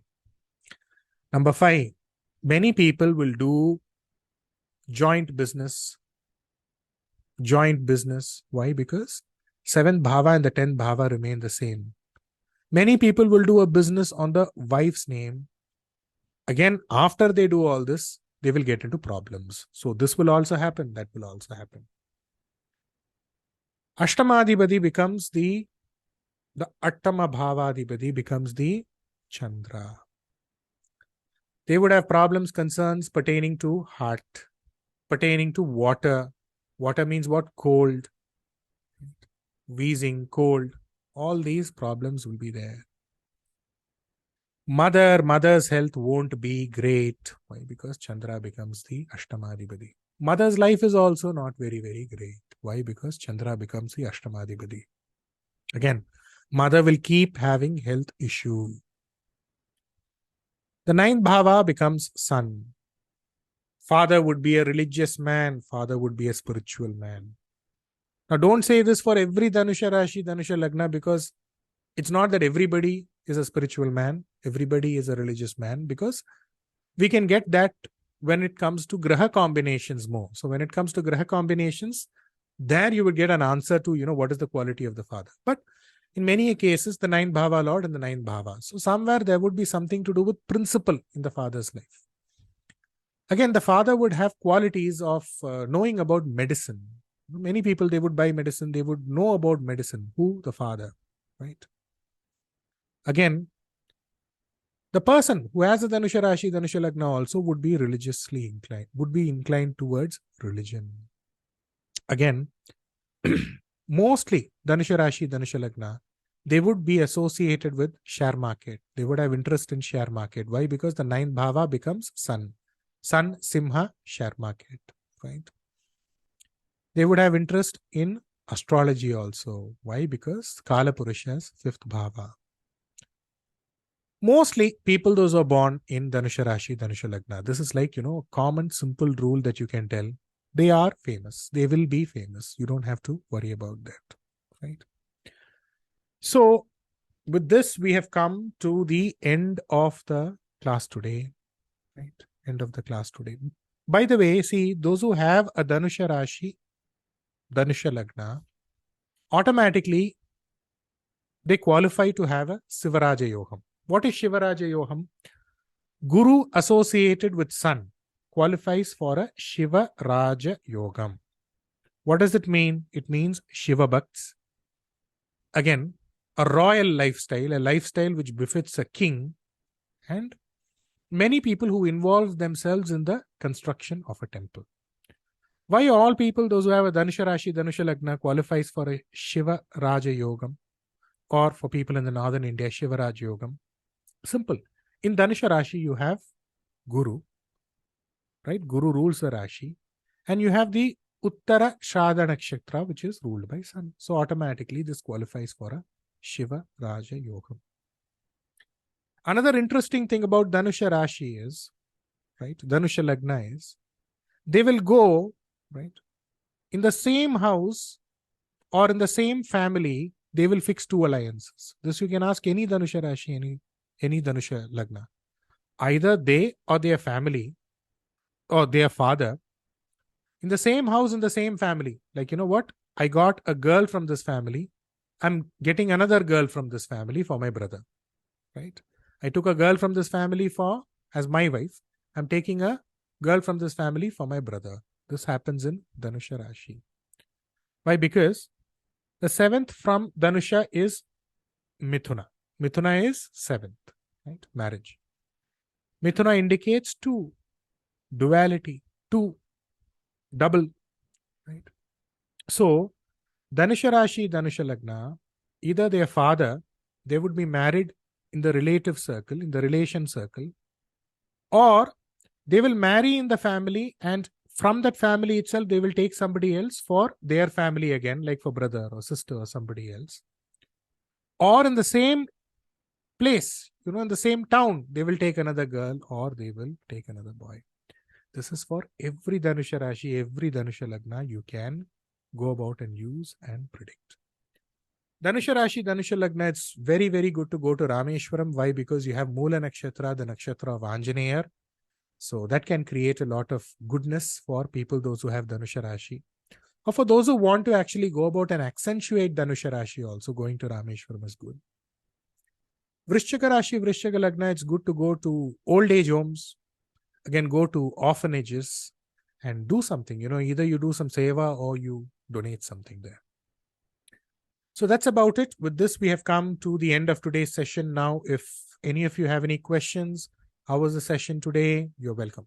Number 5, many people will do joint business. Why? Because 7th Bhava and the 10th Bhava remain the same. Many people will do a business on the wife's name. Again, after they do all this, they will get into problems. So this will also happen. That will also happen. Ashtamadhipati becomes the Attama Bhavadhipati becomes the Chandra. They would have problems, concerns pertaining to heart, pertaining to water. Water means what? Cold, wheezing, cold. All these problems will be there. Mother's health won't be great. Why? Because Chandra becomes the Ashtamadhipati. Mother's life is also not very, very great. Why? Because Chandra becomes the Ashtamadhipati. Again, Mother will keep having health issue. The ninth bhava becomes son. Father would be a religious man. Father would be a spiritual man. Now, don't say this for every Dhanusha Rashi, Dhanusha Lagna, because it's not that everybody is a spiritual man. Everybody is a religious man, because we can get that when it comes to Graha combinations more. So when it comes to Graha combinations, there you would get an answer to, what is the quality of the father. But in many cases, the 9 bhava lord and the 9 bhava. So somewhere there would be something to do with principle in the father's life. Again, the father would have qualities of knowing about medicine. Many people, they would buy medicine, they would know about medicine. Who? The father, right? Again, the person who has a Dhanusha Rashi, Dhanusha Lagna also would be religiously inclined, would be inclined towards religion. Again, mostly Dhanusha Rashi, Dhanusha Lagna, they would be associated with share market. They would have interest in share market. Why? Because the 9th bhava becomes sun. Sun, Simha, share market, right? They would have interest in astrology also. Why? Because Kala Purusha's 5th bhava. Mostly people, those who are born in Dhanusha Rashi, Dhanusha Lagna, this is like, a common simple rule that you can tell. They are famous. They will be famous. You don't have to worry about that, right? So with this, we have come to the end of the class today, right? End of the class today. By the way, see, those who have a Dhanusha Rashi, Dhanusha Lagna, automatically they qualify to have a Sivaraja Yoham. What is Shivaraja Yoham? Guru associated with sun qualifies for a Shiva Raja Yogam. What does it mean? It means Shiva Bhakts. Again, a royal lifestyle, a lifestyle which befits a king, and many people who involve themselves in the construction of a temple. Why all people, those who have a Dhanusha Rashi, Dhanusha Lagna, qualifies for a Shiva Raja Yogam, or for people in the northern India, Shiva Raja Yogam? Simple. In Dhanusha Rashi, you have Guru, right? Guru rules the Rashi, and you have the Uttara Shradha Nakshatra, which is ruled by sun. So automatically this qualifies for a Shiva Raja Yogam. Another interesting thing about Dhanusha Rashi is, right, Dhanusha Lagna is, they will go, right, in the same house or in the same family, they will fix 2 alliances. This you can ask any Dhanusha Rashi, any Dhanusha Lagna. Either they or their family or their father in the same house, in the same family. Like, what? I got a girl from this family. I'm getting another girl from this family for my brother, right? I took a girl from this family as my wife. I'm taking a girl from this family for my brother. This happens in Dhanusha Rashi. Why? Because the 7th from Dhanusha is Mithuna. Mithuna is 7th, right? Marriage. Mithuna indicates 2, duality, 2, double, right? So, Dhanusha Rashi, Dhanusha Lagna, either their father, they would be married in the relative circle, in the relation circle, or they will marry in the family, and from that family itself, they will take somebody else for their family again, like for brother or sister or somebody else. Or in the same place, in the same town, they will take another girl or they will take another boy. This is for every Dhanusha Rashi, every Dhanusha Lagna, you can go about and use and predict. Dhanusha Rashi, Dhanusha Lagna, it's very, very good to go to Rameshwaram. Why? Because you have Moola Nakshatra, the Nakshatra of Anjaneya. So that can create a lot of goodness for people, those who have Dhanusha Rashi. Or for those who want to actually go about and accentuate Dhanusha Rashi also, going to Rameshwaram is good. Vrishchaka Rashi, Vrishchaka Lagna, it's good to go to old age homes. Again, go to orphanages and do something. Either you do some seva or you donate something there. So that's about it. With this, we have come to the end of today's session. Now, if any of you have any questions, how was the session today? You're welcome.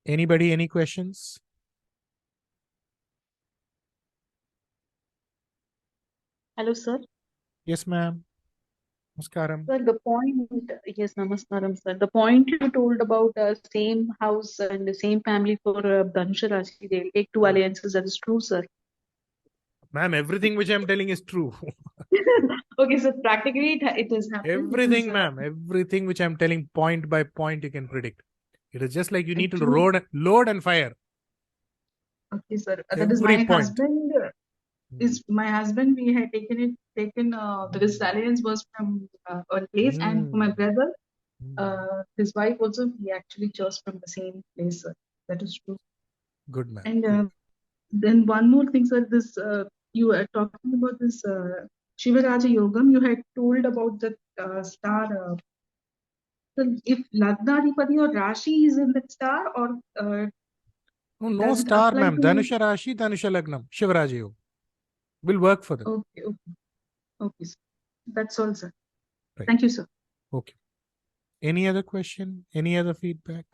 Anybody, any questions? Hello, sir. Yes, ma'am. Namaskaram. Sir, the point, yes, namaskaram, sir. The point you told about same house and the same family for Dhanusha Rashi, they'll take 2 alliances. That is true, sir. Ma'am, everything which I'm telling is true. Okay, so practically it has happened. Everything, because, ma'am. Everything which I'm telling point by point, you can predict. It is just like you need to Actually- load and fire. Okay, sir. That is Every my point. husband. Is my husband? We had taken because Salarians was from a place, and for my brother, his wife also. He actually chose from the same place, sir. That is true. Good, ma'am. And Good. then one more thing, sir. This you were talking about this Shivaraja Yogam. You had told about the star. So if Lagna or Rashi is in that star, or No does it star, apply ma'am. to? Dhanusha Rashi, Dhanusha Lagnam. Shivaraja Yoga. Will work for them. Okay, sir. That's all, sir. Right. Thank you, sir. Okay. Any other question? Any other feedback?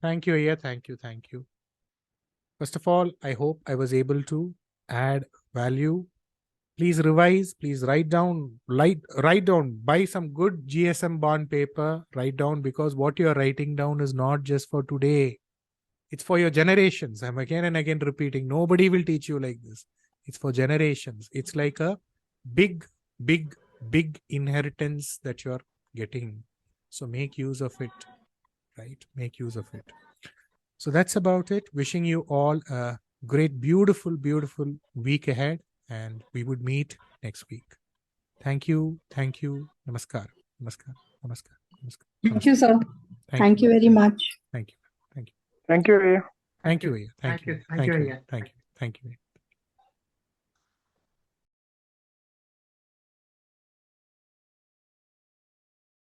Thank you, Aya. Thank you. Thank you. First of all, I hope I was able to add value. Please revise. Please write down. Write down. Buy some good GSM bond paper. Write down, because what you are writing down is not just for today. It's for your generations. I'm again and again repeating. Nobody will teach you like this. It's for generations. It's like a big, big, big inheritance that you're getting. So make use of it. Right? Make use of it. So that's about it. Wishing you all a great, beautiful, beautiful week ahead. And we would meet next week. Thank you. Thank you. Namaskar. Namaskar. Namaskar. Namaskar. Thank you, sir. Thank you very much. Thank you. Thank you. Thank you, Aya. Thank you, Aya. Thank you. Thank you, Aya. Thank you. Thank you.